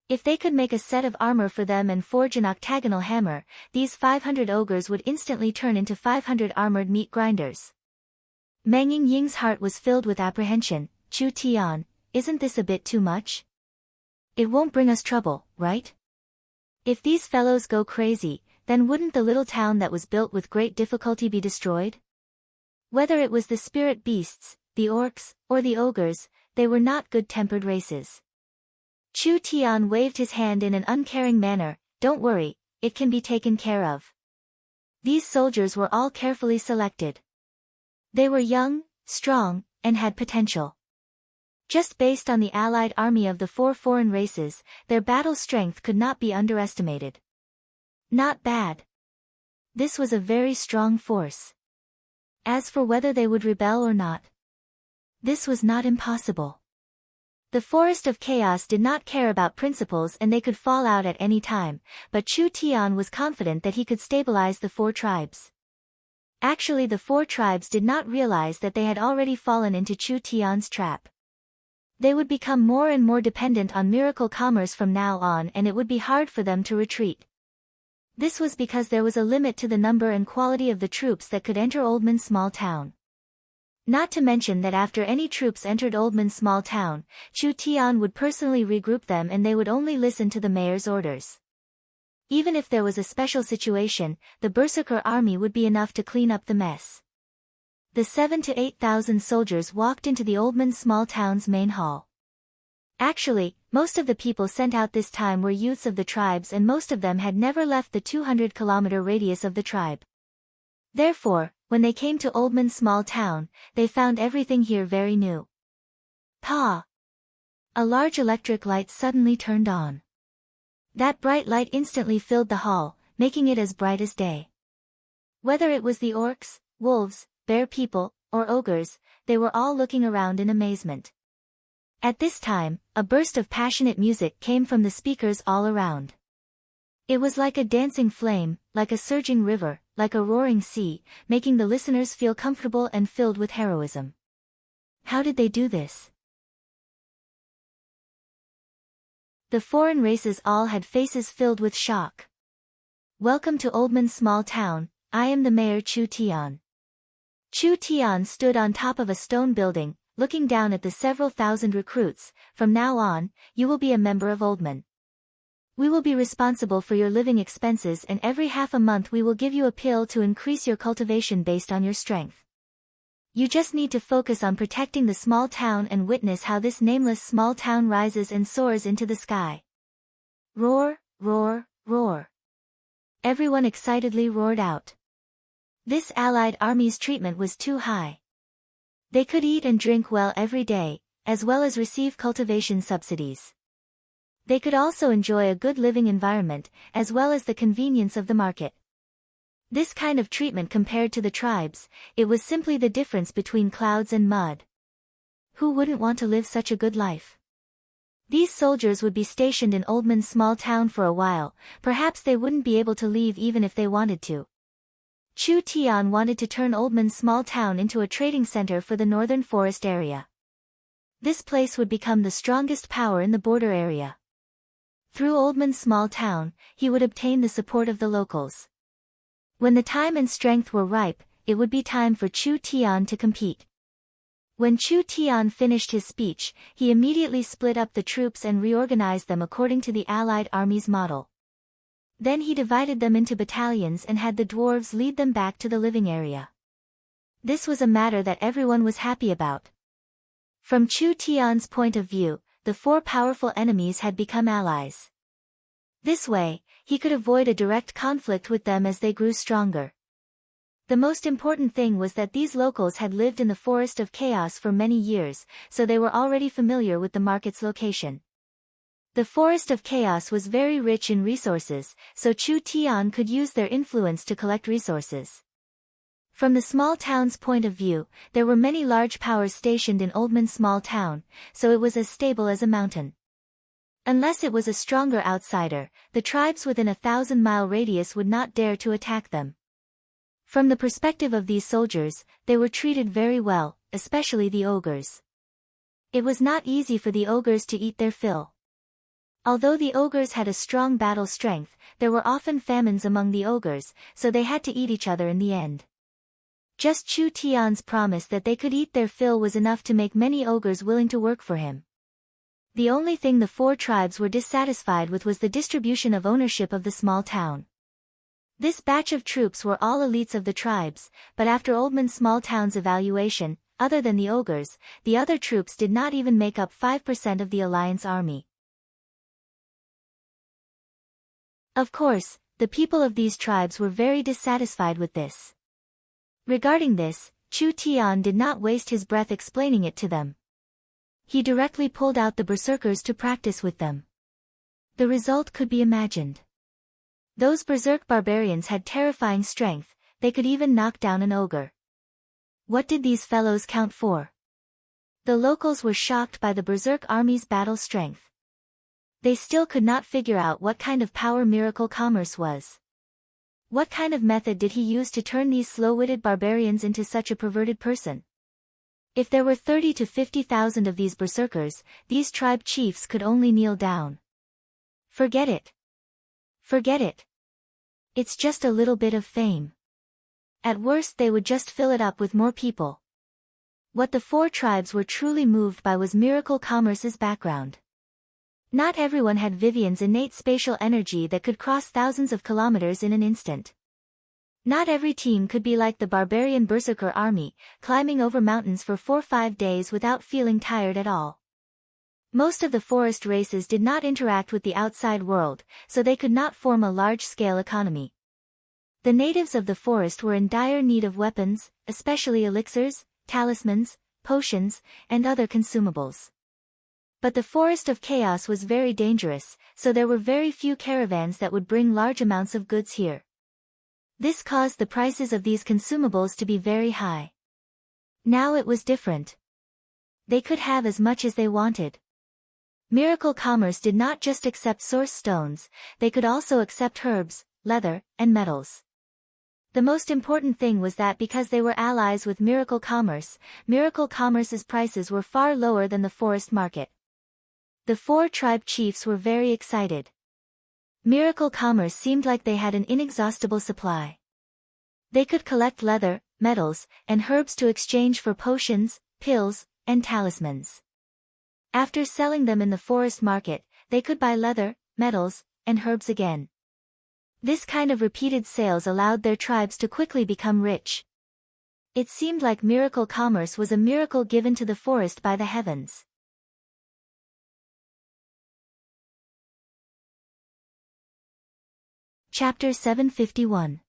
If they could make a set of armor for them and forge an octagonal hammer, these 500 ogres would instantly turn into 500 armored meat grinders. Meng Ying's heart was filled with apprehension. Chu Tian, isn't this a bit too much? It won't bring us trouble, right? If these fellows go crazy, then wouldn't the little town that was built with great difficulty be destroyed? Whether it was the spirit beasts, the orcs, or the ogres, they were not good-tempered races. Chu Tian waved his hand in an uncaring manner. Don't worry, it can be taken care of. These soldiers were all carefully selected. They were young, strong, and had potential. Just based on the allied army of the 4 foreign races, their battle strength could not be underestimated. Not bad. This was a very strong force. As for whether they would rebel or not, this was not impossible. The Forest of Chaos did not care about principles and they could fall out at any time, but Chu Tian was confident that he could stabilize the 4 tribes. Actually, the 4 tribes did not realize that they had already fallen into Chu Tian's trap. They would become more and more dependent on miracle commerce from now on and it would be hard for them to retreat. This was because there was a limit to the number and quality of the troops that could enter Oldman's small town. Not to mention that after any troops entered Oldman's small town, Chu Tian would personally regroup them and they would only listen to the mayor's orders. Even if there was a special situation, the Berserker army would be enough to clean up the mess. The 7,000 to 8,000 soldiers walked into the Oldman's small town's main hall. Actually, most of the people sent out this time were youths of the tribes and most of them had never left the 200-kilometer radius of the tribe. Therefore, when they came to Oldman's small town, they found everything here very new. Pa! A large electric light suddenly turned on. That bright light instantly filled the hall, making it as bright as day. Whether it was the orcs, wolves, bear people, or ogres, they were all looking around in amazement. At this time, a burst of passionate music came from the speakers all around. It was like a dancing flame, like a surging river, like a roaring sea, making the listeners feel comfortable and filled with heroism. How did they do this? The foreign races all had faces filled with shock. Welcome to Oldman's small town, I am the mayor Chu Tian. Chu Tian stood on top of a stone building, looking down at the several thousand recruits. From now on, you will be a member of Oldman. We will be responsible for your living expenses and every half a month we will give you a pill to increase your cultivation based on your strength. You just need to focus on protecting the small town and witness how this nameless small town rises and soars into the sky. Roar, roar, roar. Everyone excitedly roared out. This allied army's treatment was too high. They could eat and drink well every day, as well as receive cultivation subsidies. They could also enjoy a good living environment, as well as the convenience of the market. This kind of treatment compared to the tribes, it was simply the difference between clouds and mud. Who wouldn't want to live such a good life? These soldiers would be stationed in Oldman's small town for a while, perhaps they wouldn't be able to leave even if they wanted to. Chu Tian wanted to turn Oldman's small town into a trading center for the northern forest area. This place would become the strongest power in the border area. Through Oldman's small town, he would obtain the support of the locals. When the time and strength were ripe, it would be time for Chu Tian to compete. When Chu Tian finished his speech, he immediately split up the troops and reorganized them according to the Allied army's model. Then he divided them into battalions and had the dwarves lead them back to the living area. This was a matter that everyone was happy about. From Chu Tian's point of view, the four powerful enemies had become allies. This way, he could avoid a direct conflict with them as they grew stronger. The most important thing was that these locals had lived in the Forest of Chaos for many years, so they were already familiar with the market's location. The Forest of Chaos was very rich in resources, so Chu Tian could use their influence to collect resources. From the small town's point of view, there were many large powers stationed in Oldman's small town, so it was as stable as a mountain. Unless it was a stronger outsider, the tribes within a 1,000-mile radius would not dare to attack them. From the perspective of these soldiers, they were treated very well, especially the ogres. It was not easy for the ogres to eat their fill. Although the ogres had a strong battle strength, there were often famines among the ogres, so they had to eat each other in the end. Just Chu Tian's promise that they could eat their fill was enough to make many ogres willing to work for him. The only thing the four tribes were dissatisfied with was the distribution of ownership of the small town. This batch of troops were all elites of the tribes, but after Oldman's small town's evaluation, other than the ogres, the other troops did not even make up 5% of the alliance army. Of course, the people of these tribes were very dissatisfied with this. Regarding this, Chu Tian did not waste his breath explaining it to them. He directly pulled out the berserkers to practice with them. The result could be imagined. Those berserk barbarians had terrifying strength, they could even knock down an ogre. What did these fellows count for? The locals were shocked by the berserk army's battle strength. They still could not figure out what kind of power Miracle Commerce was. What kind of method did he use to turn these slow-witted barbarians into such a perverted person? If there were 30 to 50,000 of these berserkers, these tribe chiefs could only kneel down. Forget it. Forget it. It's just a little bit of fame. At worst they would just fill it up with more people. What the four tribes were truly moved by was Miracle Commerce's background. Not everyone had Vivian's innate spatial energy that could cross thousands of kilometers in an instant. Not every team could be like the barbarian berserker army, climbing over mountains for 4-5 days without feeling tired at all. Most of the forest races did not interact with the outside world, so they could not form a large-scale economy. The natives of the forest were in dire need of weapons, especially elixirs, talismans, potions, and other consumables. But the Forest of Chaos was very dangerous, so there were very few caravans that would bring large amounts of goods here. This caused the prices of these consumables to be very high. Now it was different. They could have as much as they wanted. Miracle Commerce did not just accept source stones, they could also accept herbs, leather, and metals. The most important thing was that because they were allies with Miracle Commerce's prices were far lower than the forest market. The four tribe chiefs were very excited. Miracle Commerce seemed like they had an inexhaustible supply. They could collect leather, metals, and herbs to exchange for potions, pills, and talismans. After selling them in the forest market, they could buy leather, metals, and herbs again. This kind of repeated sales allowed their tribes to quickly become rich. It seemed like Miracle Commerce was a miracle given to the forest by the heavens. Chapter 751.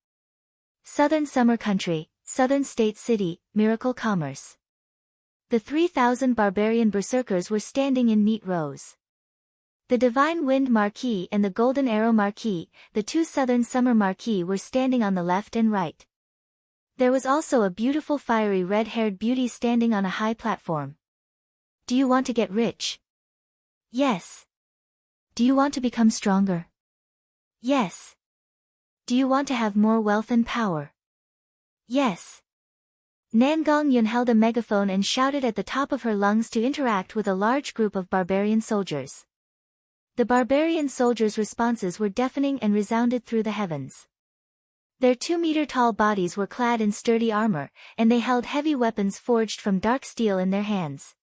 Southern Summer Country, Southern State City, Miracle Commerce. The 3,000 barbarian berserkers were standing in neat rows. The Divine Wind Marquis and the Golden Arrow Marquis, the two Southern Summer Marquis, were standing on the left and right. There was also a beautiful fiery red-haired beauty standing on a high platform. Do you want to get rich? Yes. Do you want to become stronger? Yes. Do you want to have more wealth and power? Yes. Nangong Yun held a megaphone and shouted at the top of her lungs to interact with a large group of barbarian soldiers. The barbarian soldiers' responses were deafening and resounded through the heavens. Their 2-meter-tall bodies were clad in sturdy armor, and they held heavy weapons forged from dark steel in their hands.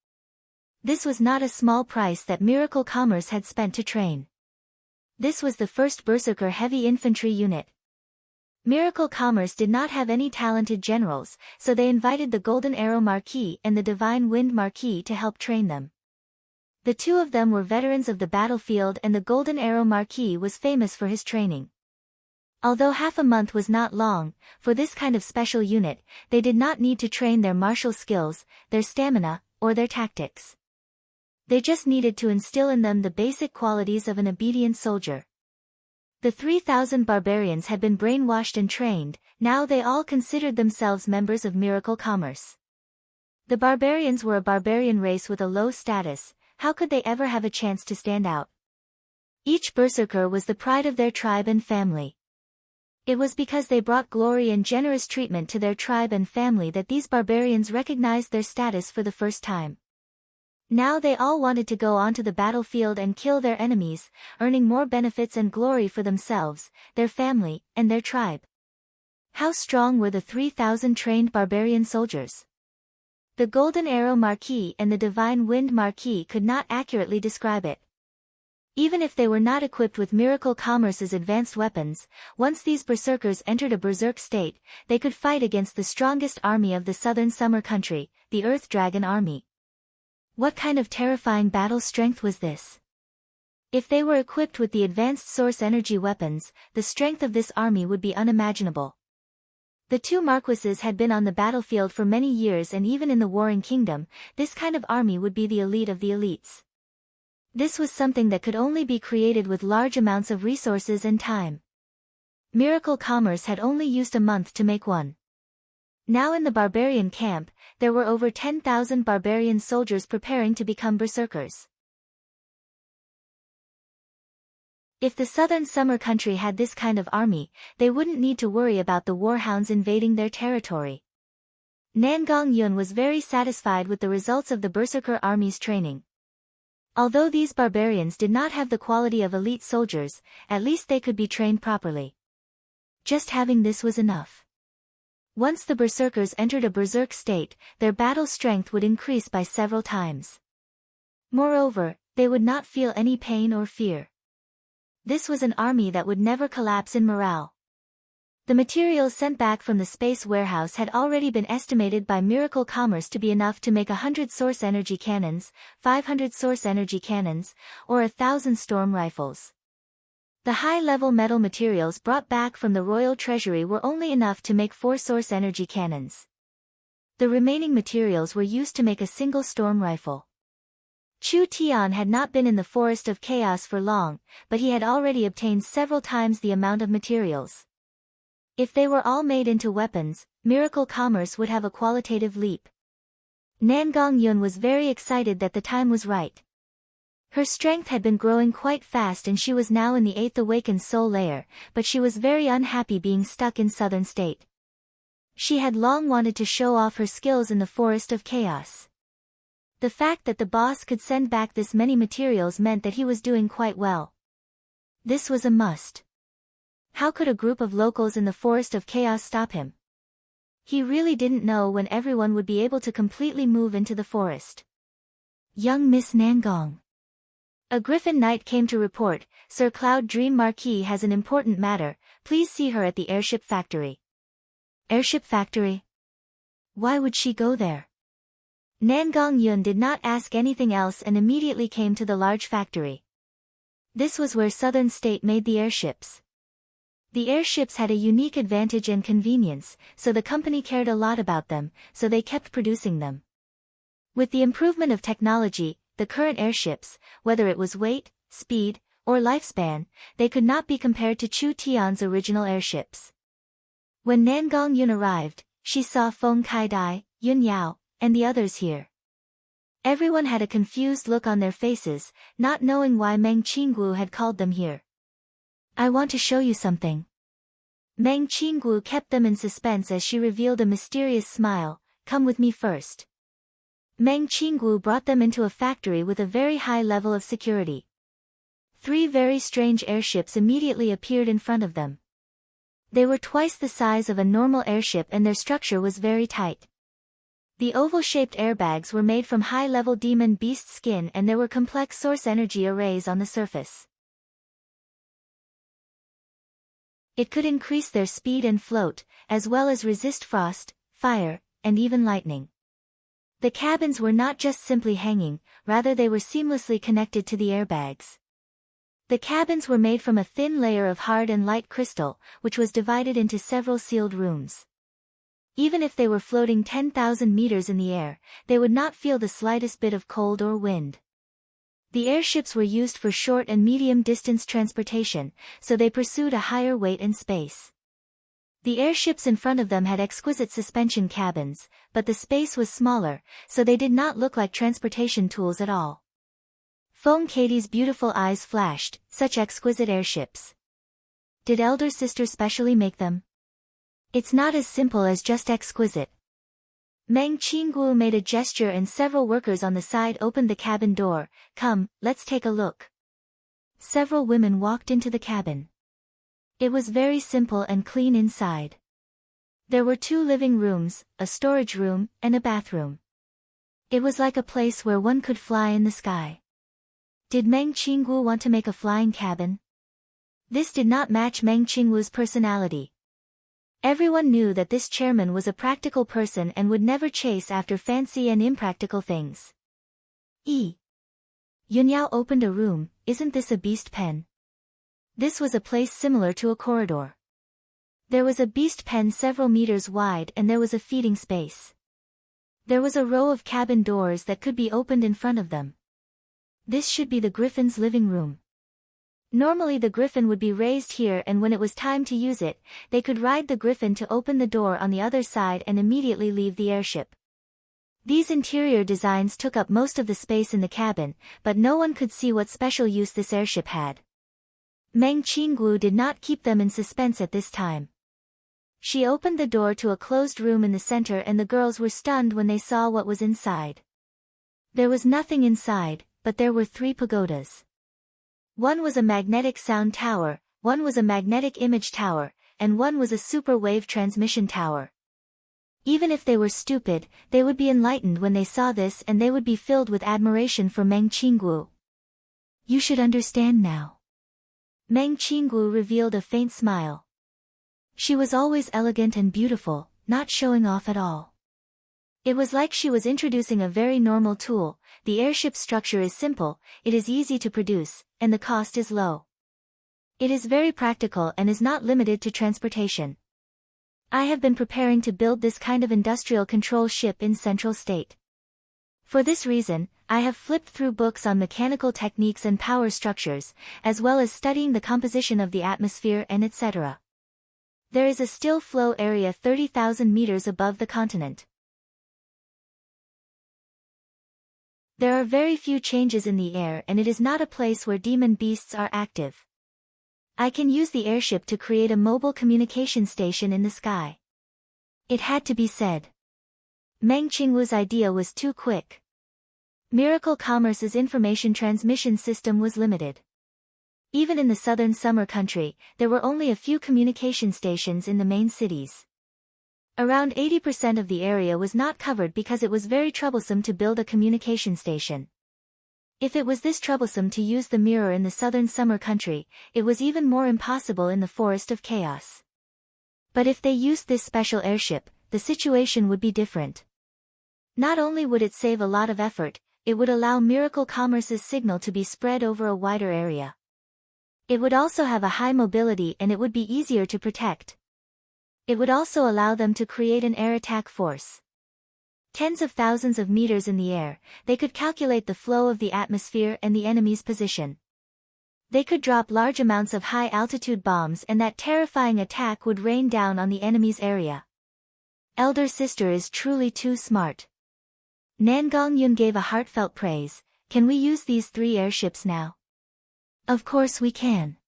This was not a small price that Miracle Commerce had spent to train. This was the first Berserker heavy infantry unit. Miracle Commerce did not have any talented generals, so they invited the Golden Arrow Marquis and the Divine Wind Marquis to help train them. The two of them were veterans of the battlefield, and the Golden Arrow Marquis was famous for his training. Although half a month was not long, for this kind of special unit, they did not need to train their martial skills, their stamina, or their tactics. They just needed to instill in them the basic qualities of an obedient soldier. The 3,000 barbarians had been brainwashed and trained, now they all considered themselves members of Miracle Commerce. The barbarians were a barbarian race with a low status, how could they ever have a chance to stand out? Each berserker was the pride of their tribe and family. It was because they brought glory and generous treatment to their tribe and family that these barbarians recognized their status for the first time. Now they all wanted to go onto the battlefield and kill their enemies, earning more benefits and glory for themselves, their family, and their tribe. How strong were the 3,000 trained barbarian soldiers? The Golden Arrow Marquis and the Divine Wind Marquis could not accurately describe it. Even if they were not equipped with Miracle Commerce's advanced weapons, once these berserkers entered a berserk state, they could fight against the strongest army of the southern summer country, the Earth Dragon Army. What kind of terrifying battle strength was this? If they were equipped with the advanced source energy weapons, the strength of this army would be unimaginable. The two marquises had been on the battlefield for many years, and even in the Warring Kingdom, this kind of army would be the elite of the elites. This was something that could only be created with large amounts of resources and time. Miracle Commerce had only used a month to make one. Now in the barbarian camp, there were over 10,000 barbarian soldiers preparing to become berserkers. If the southern summer country had this kind of army, they wouldn't need to worry about the warhounds invading their territory. Nangong Yun was very satisfied with the results of the berserker army's training. Although these barbarians did not have the quality of elite soldiers, at least they could be trained properly. Just having this was enough. Once the berserkers entered a berserk state, their battle strength would increase by several times. Moreover, they would not feel any pain or fear. This was an army that would never collapse in morale. The materials sent back from the space warehouse had already been estimated by Miracle Commerce to be enough to make 100 source energy cannons, 500 source energy cannons, or 1,000 storm rifles. The high-level metal materials brought back from the royal treasury were only enough to make 4 source energy cannons. The remaining materials were used to make a single storm rifle. Chu Tian had not been in the Forest of Chaos for long, but he had already obtained several times the amount of materials. If they were all made into weapons, Miracle Commerce would have a qualitative leap. Nangong Yun was very excited that the time was right. Her strength had been growing quite fast and she was now in the 8th awakened soul layer, but she was very unhappy being stuck in Southern State. She had long wanted to show off her skills in the Forest of Chaos. The fact that the boss could send back this many materials meant that he was doing quite well. This was a must. How could a group of locals in the Forest of Chaos stop him? He really didn't know when everyone would be able to completely move into the forest. Young Miss Nangong. A Griffin Knight came to report, Sir Cloud Dream Marquis has an important matter, please see her at the airship factory. Airship factory? Why would she go there? Nangong Yun did not ask anything else and immediately came to the large factory. This was where Southern State made the airships. The airships had a unique advantage and convenience, so the company cared a lot about them, so they kept producing them. With the improvement of technology, the current airships, whether it was weight, speed, or lifespan, they could not be compared to Chu Tian's original airships. When Nangong Yun arrived, she saw Feng Kaidai, Yun Yao, and the others here. Everyone had a confused look on their faces, not knowing why Meng Qinggu had called them here. I want to show you something. Meng Qinggu kept them in suspense as she revealed a mysterious smile, come with me first. Meng Qinggu brought them into a factory with a very high level of security. 3 very strange airships immediately appeared in front of them. They were twice the size of a normal airship and their structure was very tight. The oval-shaped airbags were made from high-level demon beast skin and there were complex source energy arrays on the surface. It could increase their speed and float, as well as resist frost, fire, and even lightning. The cabins were not just simply hanging, rather they were seamlessly connected to the airbags. The cabins were made from a thin layer of hard and light crystal, which was divided into several sealed rooms. Even if they were floating 10,000 meters in the air, they would not feel the slightest bit of cold or wind. The airships were used for short and medium-distance transportation, so they pursued a higher weight and space. The airships in front of them had exquisite suspension cabins, but the space was smaller, so they did not look like transportation tools at all. Foam Katie's beautiful eyes flashed, such exquisite airships. Did elder sister specially make them? It's not as simple as just exquisite. Meng Qingguo made a gesture and several workers on the side opened the cabin door. Come, let's take a look. Several women walked into the cabin. It was very simple and clean inside. There were 2 living rooms, a storage room, and a bathroom. It was like a place where one could fly in the sky. Did Meng Qingguo want to make a flying cabin? This did not match Meng Qingguo's personality. Everyone knew that this chairman was a practical person and would never chase after fancy and impractical things. Yunyao opened a room. Isn't this a beast pen? This was a place similar to a corridor. There was a beast pen several meters wide and there was a feeding space. There was a row of cabin doors that could be opened in front of them. This should be the griffin's living room. Normally the griffin would be raised here and when it was time to use it, they could ride the griffin to open the door on the other side and immediately leave the airship. These interior designs took up most of the space in the cabin, but no one could see what special use this airship had. Meng Qingguo did not keep them in suspense at this time. She opened the door to a closed room in the center and the girls were stunned when they saw what was inside. There was nothing inside, but there were 3 pagodas. One was a magnetic sound tower, one was a magnetic image tower, and one was a super wave transmission tower. Even if they were stupid, they would be enlightened when they saw this and they would be filled with admiration for Meng Qingguo. You should understand now. Meng Qingguo revealed a faint smile. She was always elegant and beautiful, not showing off at all. It was like she was introducing a very normal tool. The airship structure is simple, it is easy to produce, and the cost is low. It is very practical and is not limited to transportation. I have been preparing to build this kind of industrial control ship in Central State. For this reason, I have flipped through books on mechanical techniques and power structures, as well as studying the composition of the atmosphere and etc. There is a still flow area 30,000 meters above the continent. There are very few changes in the air and it is not a place where demon beasts are active. I can use the airship to create a mobile communication station in the sky. It had to be said. Meng Qingguo's idea was too quick. Miracle Commerce's information transmission system was limited. Even in the southern summer country, there were only a few communication stations in the main cities. Around 80% of the area was not covered because it was very troublesome to build a communication station. If it was this troublesome to use the mirror in the southern summer country, it was even more impossible in the forest of chaos. But if they used this special airship, the situation would be different. Not only would it save a lot of effort, it would allow Miracle Commerce's signal to be spread over a wider area. It would also have a high mobility and it would be easier to protect. It would also allow them to create an air attack force. Tens of thousands of meters in the air, they could calculate the flow of the atmosphere and the enemy's position. They could drop large amounts of high-altitude bombs and that terrifying attack would rain down on the enemy's area. Elder sister is truly too smart. Nangong Yun gave a heartfelt praise. Can we use these 3 airships now? Of course we can.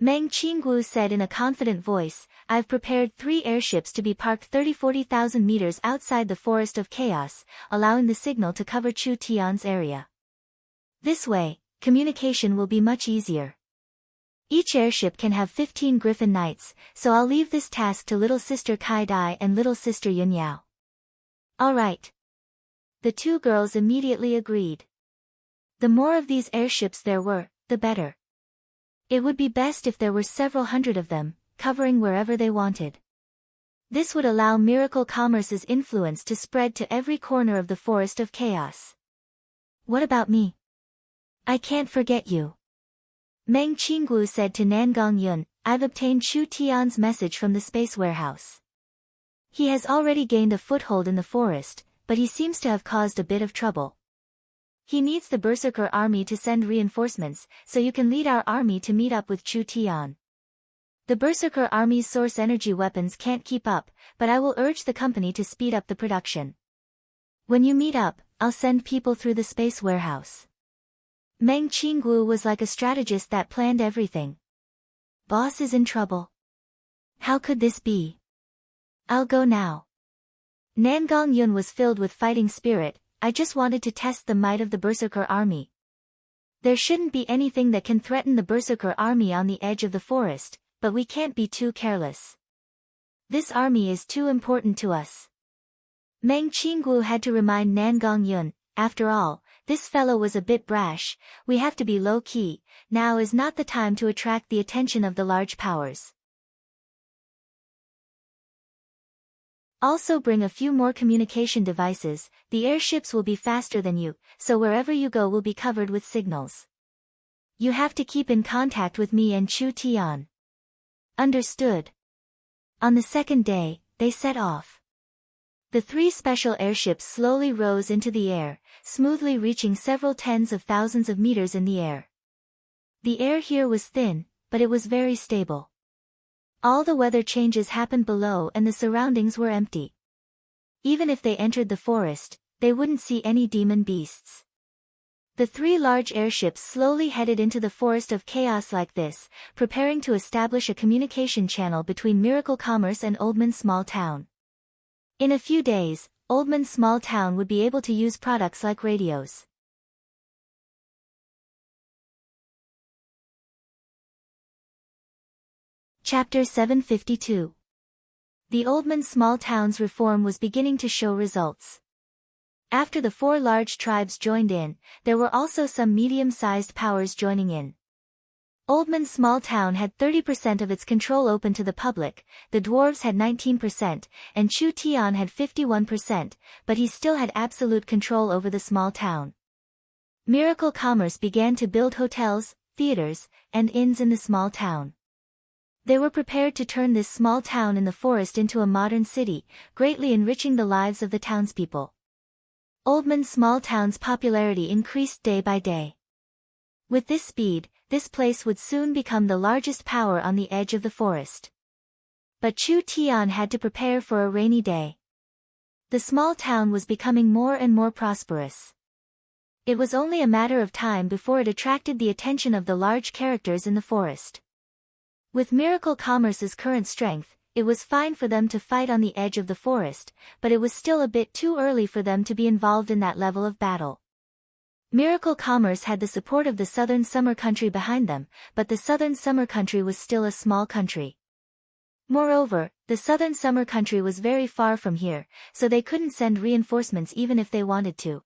Meng Qingguo said in a confident voice, I've prepared 3 airships to be parked 30-40,000 meters outside the forest of chaos, allowing the signal to cover Chu Tian's area. This way, communication will be much easier. Each airship can have 15 Griffin Knights, so I'll leave this task to little sister Kai Dai and little sister Yun Yao. All right. The two girls immediately agreed. The more of these airships there were, the better. It would be best if there were several hundred of them, covering wherever they wanted. This would allow Miracle Commerce's influence to spread to every corner of the Forest of Chaos. What about me? I can't forget you. Meng Qinggu said to Nangong Yun, I've obtained Chu Tian's message from the space warehouse. He has already gained a foothold in the forest, but he seems to have caused a bit of trouble. He needs the Berserker army to send reinforcements, so you can lead our army to meet up with Chu Tian. The Berserker army's source energy weapons can't keep up, but I will urge the company to speed up the production. When you meet up, I'll send people through the space warehouse. Meng Qinggu was like a strategist that planned everything. Boss is in trouble. How could this be? I'll go now. Nangong Yun was filled with fighting spirit. I just wanted to test the might of the Berserker army. There shouldn't be anything that can threaten the Berserker army on the edge of the forest, but we can't be too careless. This army is too important to us. Meng Qinggu had to remind Nangong Yun, after all, this fellow was a bit brash, we have to be low-key, now is not the time to attract the attention of the large powers. Also bring a few more communication devices, the airships will be faster than you, so wherever you go will be covered with signals. You have to keep in contact with me and Chu Tian. Understood. On the second day, they set off. The three special airships slowly rose into the air, smoothly reaching several tens of thousands of meters in the air. The air here was thin, but it was very stable. All the weather changes happened below and the surroundings were empty. Even if they entered the forest, they wouldn't see any demon beasts. The three large airships slowly headed into the Forest of Chaos like this, preparing to establish a communication channel between Miracle Commerce and Oldman Small Town. In a few days, Oldman Small Town would be able to use products like radios. Chapter 752. The Oldman Small Town's reform was beginning to show results. After the four large tribes joined in, there were also some medium-sized powers joining in. Oldman Small Town had 30% of its control open to the public, the dwarves had 19%, and Chu Tian had 51%, but he still had absolute control over the small town. Miracle Commerce began to build hotels, theaters, and inns in the small town. They were prepared to turn this small town in the forest into a modern city, greatly enriching the lives of the townspeople. Oldman Small Town's popularity increased day by day. With this speed, this place would soon become the largest power on the edge of the forest. But Chu Tian had to prepare for a rainy day. The small town was becoming more and more prosperous. It was only a matter of time before it attracted the attention of the large characters in the forest. With Miracle Commerce's current strength, it was fine for them to fight on the edge of the forest, but it was still a bit too early for them to be involved in that level of battle. Miracle Commerce had the support of the Southern Summer Country behind them, but the Southern Summer Country was still a small country. Moreover, the Southern Summer Country was very far from here, so they couldn't send reinforcements even if they wanted to.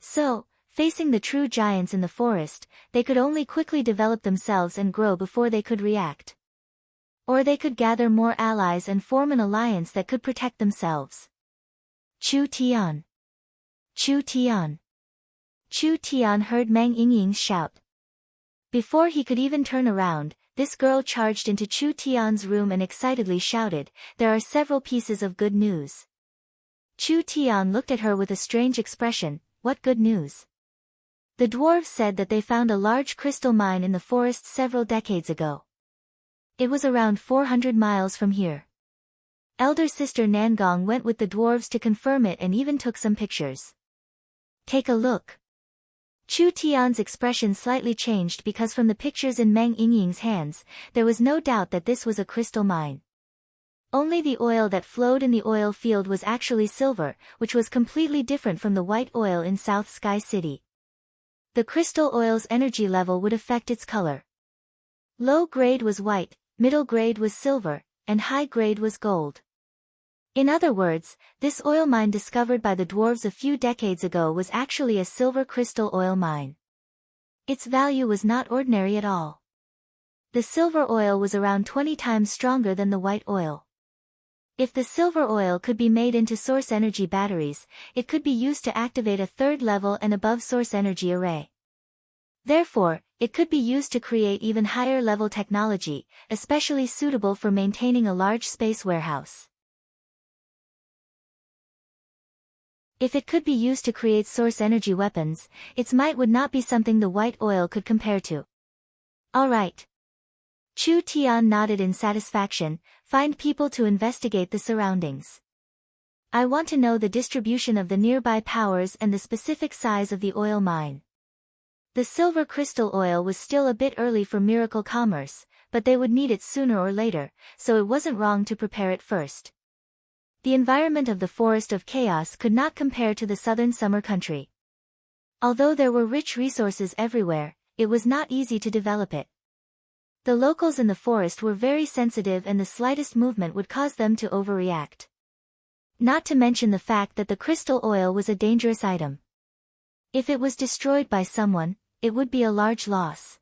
So, facing the true giants in the forest, they could only quickly develop themselves and grow before they could react. Or they could gather more allies and form an alliance that could protect themselves. Chu Tian. Chu Tian. Chu Tian heard Meng Yingying's shout. Before he could even turn around, this girl charged into Chu Tian's room and excitedly shouted, "There are several pieces of good news." Chu Tian looked at her with a strange expression. What good news? The dwarves said that they found a large crystal mine in the forest several decades ago. It was around 400 miles from here. Elder sister Nangong went with the dwarves to confirm it and even took some pictures. Take a look. Chu Tian's expression slightly changed because from the pictures in Meng Yingying's hands, there was no doubt that this was a crystal mine. Only the oil that flowed in the oil field was actually silver, which was completely different from the white oil in South Sky City. the crystal oil's energy level would affect its color. Low grade was white, middle grade was silver, and high grade was gold. In other words, this oil mine discovered by the dwarves a few decades ago was actually a silver crystal oil mine. Its value was not ordinary at all. The silver oil was around 20 times stronger than the white oil. If the silver oil could be made into source energy batteries, it could be used to activate a third level and above source energy array. Therefore, it could be used to create even higher level technology, especially suitable for maintaining a large space warehouse. If it could be used to create source energy weapons, its might would not be something the white oil could compare to. All right. Chu Tian nodded in satisfaction. Find people to investigate the surroundings. I want to know the distribution of the nearby powers and the specific size of the oil mine. The silver crystal oil was still a bit early for miracle commerce, but they would need it sooner or later, so it wasn't wrong to prepare it first. The environment of the Forest of Chaos could not compare to the southern summer country. Although there were rich resources everywhere, it was not easy to develop it. The locals in the forest were very sensitive and the slightest movement would cause them to overreact. Not to mention the fact that the crystal oil was a dangerous item. If it was destroyed by someone, it would be a large loss.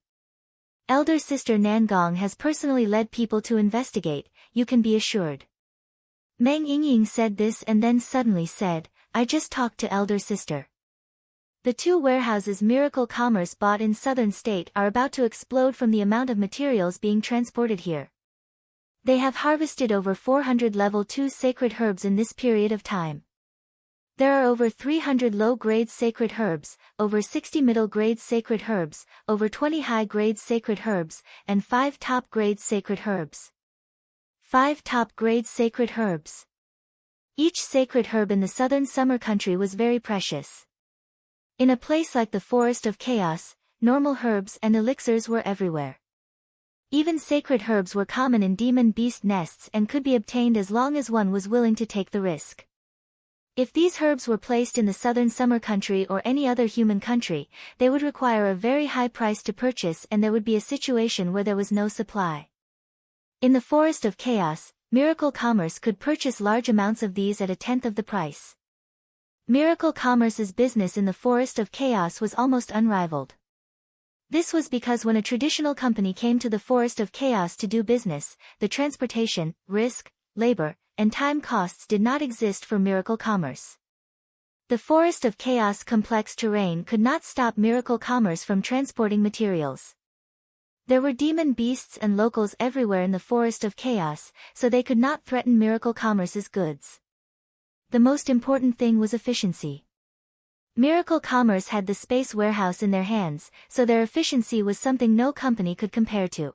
Elder Sister Nangong has personally led people to investigate, you can be assured. Meng Yingying said this and then suddenly said, I just talked to Elder Sister. The 2 warehouses Miracle Commerce bought in Southern State are about to explode from the amount of materials being transported here. They have harvested over 400 level 2 sacred herbs in this period of time. There are over 300 low-grade sacred herbs, over 60 middle-grade sacred herbs, over 20 high-grade sacred herbs, and 5 top-grade sacred herbs. 5 top-grade sacred herbs. Each sacred herb in the southern summer country was very precious. In a place like the Forest of Chaos, normal herbs and elixirs were everywhere. Even sacred herbs were common in demon beast nests and could be obtained as long as one was willing to take the risk. If these herbs were placed in the southern summer country or any other human country, they would require a very high price to purchase and there would be a situation where there was no supply. In the Forest of Chaos, Miracle Commerce could purchase large amounts of these at 1/10 of the price. Miracle Commerce's business in the Forest of Chaos was almost unrivaled. This was because when a traditional company came to the Forest of Chaos to do business, the transportation, risk, labor, and time costs did not exist for Miracle Commerce. The Forest of Chaos' complex terrain could not stop Miracle Commerce from transporting materials. There were demon beasts and locals everywhere in the Forest of Chaos, so they could not threaten Miracle Commerce's goods. The most important thing was efficiency. Miracle Commerce had the space warehouse in their hands, so their efficiency was something no company could compare to.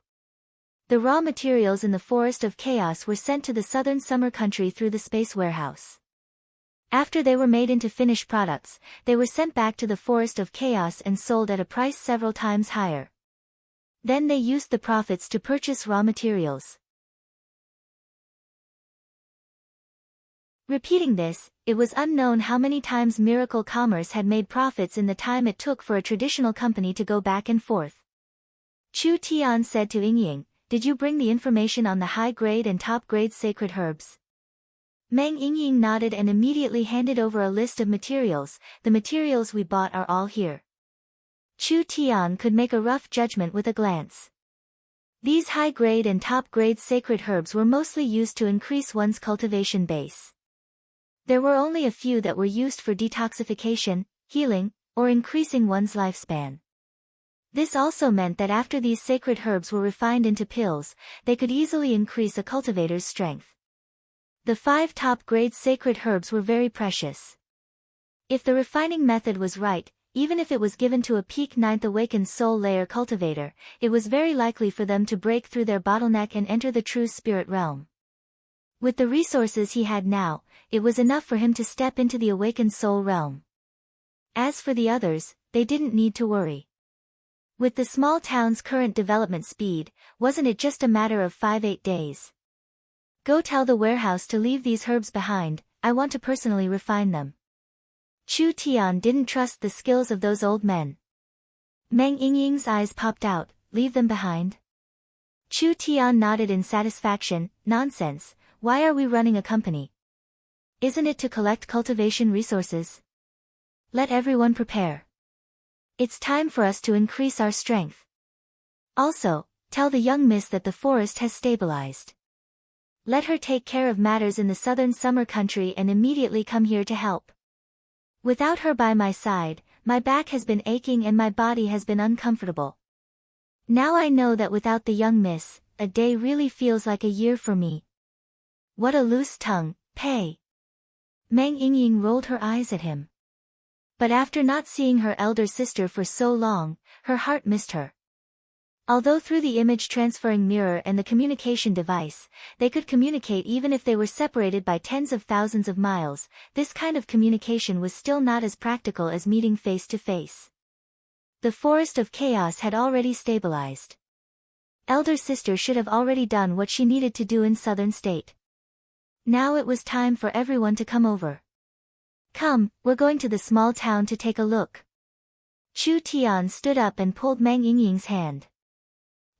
The raw materials in the Forest of Chaos were sent to the southern summer country through the space warehouse. After they were made into finished products, they were sent back to the Forest of Chaos and sold at a price several times higher. Then they used the profits to purchase raw materials. Repeating this, it was unknown how many times Miracle Commerce had made profits in the time it took for a traditional company to go back and forth. Chu Tian said to Yingying, did you bring the information on the high-grade and top-grade sacred herbs? Meng Yingying nodded and immediately handed over a list of materials. The materials we bought are all here. Chu Tian could make a rough judgment with a glance. These high-grade and top-grade sacred herbs were mostly used to increase one's cultivation base. There were only a few that were used for detoxification, healing, or increasing one's lifespan. This also meant that after these sacred herbs were refined into pills, they could easily increase a cultivator's strength. The 5 top-grade sacred herbs were very precious. If the refining method was right, even if it was given to a peak 9th awakened soul layer cultivator, it was very likely for them to break through their bottleneck and enter the true spirit realm. With the resources he had now, it was enough for him to step into the awakened soul realm. As for the others, they didn't need to worry. With the small town's current development speed, wasn't it just a matter of 5-8 days? Go tell the warehouse to leave these herbs behind, I want to personally refine them. Chu Tian didn't trust the skills of those old men. Meng Yingying's eyes popped out. Leave them behind? Chu Tian nodded in satisfaction. Nonsense, why are we running a company? Isn't it to collect cultivation resources? Let everyone prepare. It's time for us to increase our strength. Also, tell the young miss that the forest has stabilized. Let her take care of matters in the southern summer country and immediately come here to help. Without her by my side, my back has been aching and my body has been uncomfortable. Now I know that without the young miss, a day really feels like a year for me. What a loose tongue, Pei. Meng Yingying rolled her eyes at him. But after not seeing her elder sister for so long, her heart missed her. Although through the image transferring mirror and the communication device, they could communicate even if they were separated by tens of thousands of miles, this kind of communication was still not as practical as meeting face to face. The forest of chaos had already stabilized. Elder sister should have already done what she needed to do in southern state. Now it was time for everyone to come over. Come, we're going to the small town to take a look. Chu Tian stood up and pulled Meng Yingying's hand.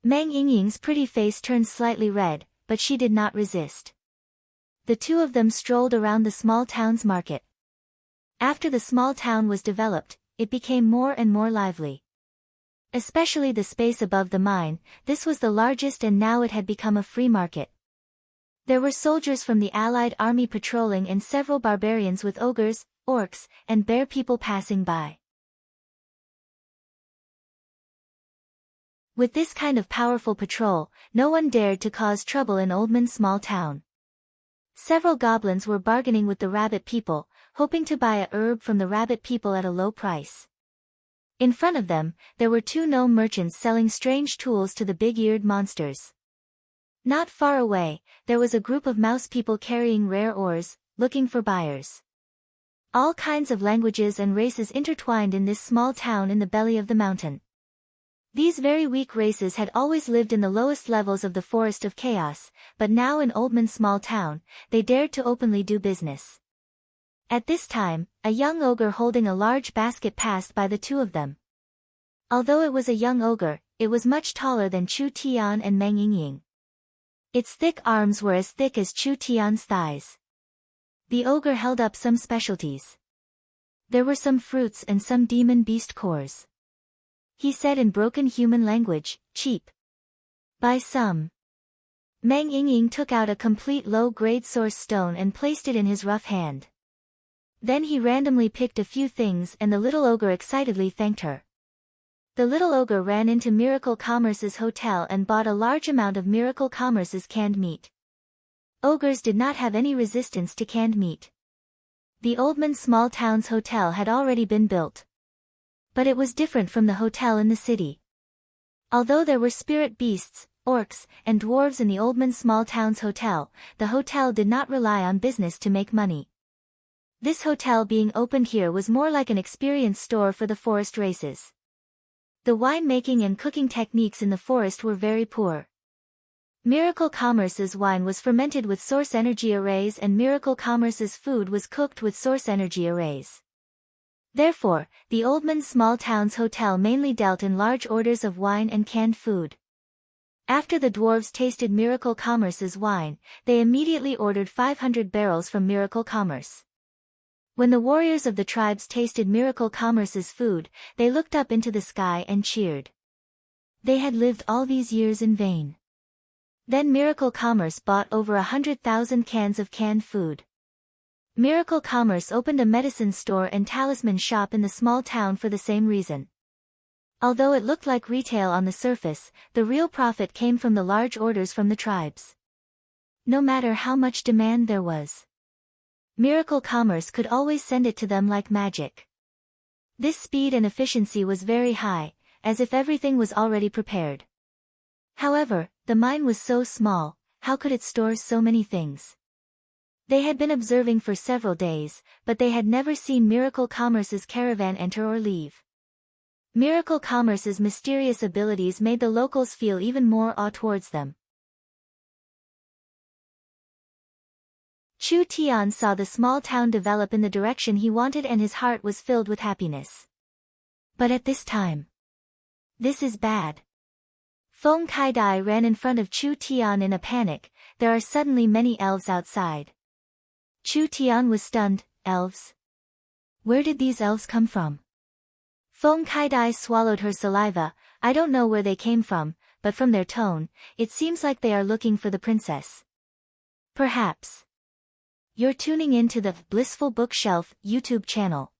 Meng Yingying's pretty face turned slightly red, but she did not resist. The two of them strolled around the small town's market. After the small town was developed, it became more and more lively. Especially the space above the mine, this was the largest and now it had become a free market. There were soldiers from the Allied army patrolling and several barbarians with ogres, orcs, and bear people passing by. With this kind of powerful patrol, no one dared to cause trouble in Oldman's small town. Several goblins were bargaining with the rabbit people, hoping to buy a herb from the rabbit people at a low price. In front of them, there were two gnome merchants selling strange tools to the big-eared monsters. Not far away, there was a group of mouse people carrying rare ores, looking for buyers. All kinds of languages and races intertwined in this small town in the belly of the mountain. These very weak races had always lived in the lowest levels of the forest of chaos, but now in Oldman's small town, they dared to openly do business. At this time, a young ogre holding a large basket passed by the two of them. Although it was a young ogre, it was much taller than Chu Tian and Meng Yingying. Its thick arms were as thick as Chu Tian's thighs. The ogre held up some specialties. There were some fruits and some demon beast cores. He said in broken human language, cheap. Buy some. Meng Yingying took out a complete low-grade source stone and placed it in his rough hand. Then he randomly picked a few things and the little ogre excitedly thanked her. The little ogre ran into Miracle Commerce's hotel and bought a large amount of Miracle Commerce's canned meat. Ogres did not have any resistance to canned meat. The Oldman small town's hotel had already been built. But it was different from the hotel in the city. Although there were spirit beasts, orcs, and dwarves in the Oldman small town's hotel, the hotel did not rely on business to make money. This hotel being opened here was more like an experience store for the forest races. The winemaking and cooking techniques in the forest were very poor. Miracle Commerce's wine was fermented with source energy arrays and Miracle Commerce's food was cooked with source energy arrays. Therefore, the Oldman small town's hotel mainly dealt in large orders of wine and canned food. After the dwarves tasted Miracle Commerce's wine, they immediately ordered 500 barrels from Miracle Commerce. When the warriors of the tribes tasted Miracle Commerce's food, they looked up into the sky and cheered. They had lived all these years in vain. Then Miracle Commerce bought over 100,000 cans of canned food. Miracle Commerce opened a medicine store and talisman shop in the small town for the same reason. Although it looked like retail on the surface, the real profit came from the large orders from the tribes. No matter how much demand there was, Miracle Commerce could always send it to them like magic. This speed and efficiency was very high, as if everything was already prepared. However, the mine was so small, how could it store so many things? They had been observing for several days, but they had never seen Miracle Commerce's caravan enter or leave. Miracle Commerce's mysterious abilities made the locals feel even more awe towards them. Chu Tian saw the small town develop in the direction he wanted and his heart was filled with happiness. But at this time, This is bad. Feng Kai-dai ran in front of Chu Tian in a panic. There are suddenly many elves outside. Chu Tian was stunned. Elves? Where did these elves come from? Feng Kai-dai swallowed her saliva. I don't know where they came from, but from their tone, it seems like they are looking for the princess. Perhaps. You're tuning in to the Blissful Bookshelf YouTube channel.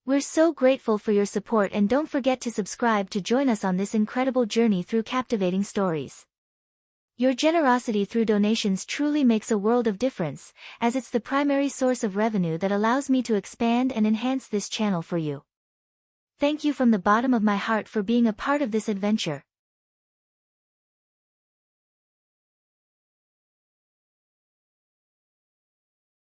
We're so grateful for your support, and don't forget to subscribe to join us on this incredible journey through captivating stories. Your generosity through donations truly makes a world of difference, as it's the primary source of revenue that allows me to expand and enhance this channel for you. Thank you from the bottom of my heart for being a part of this adventure.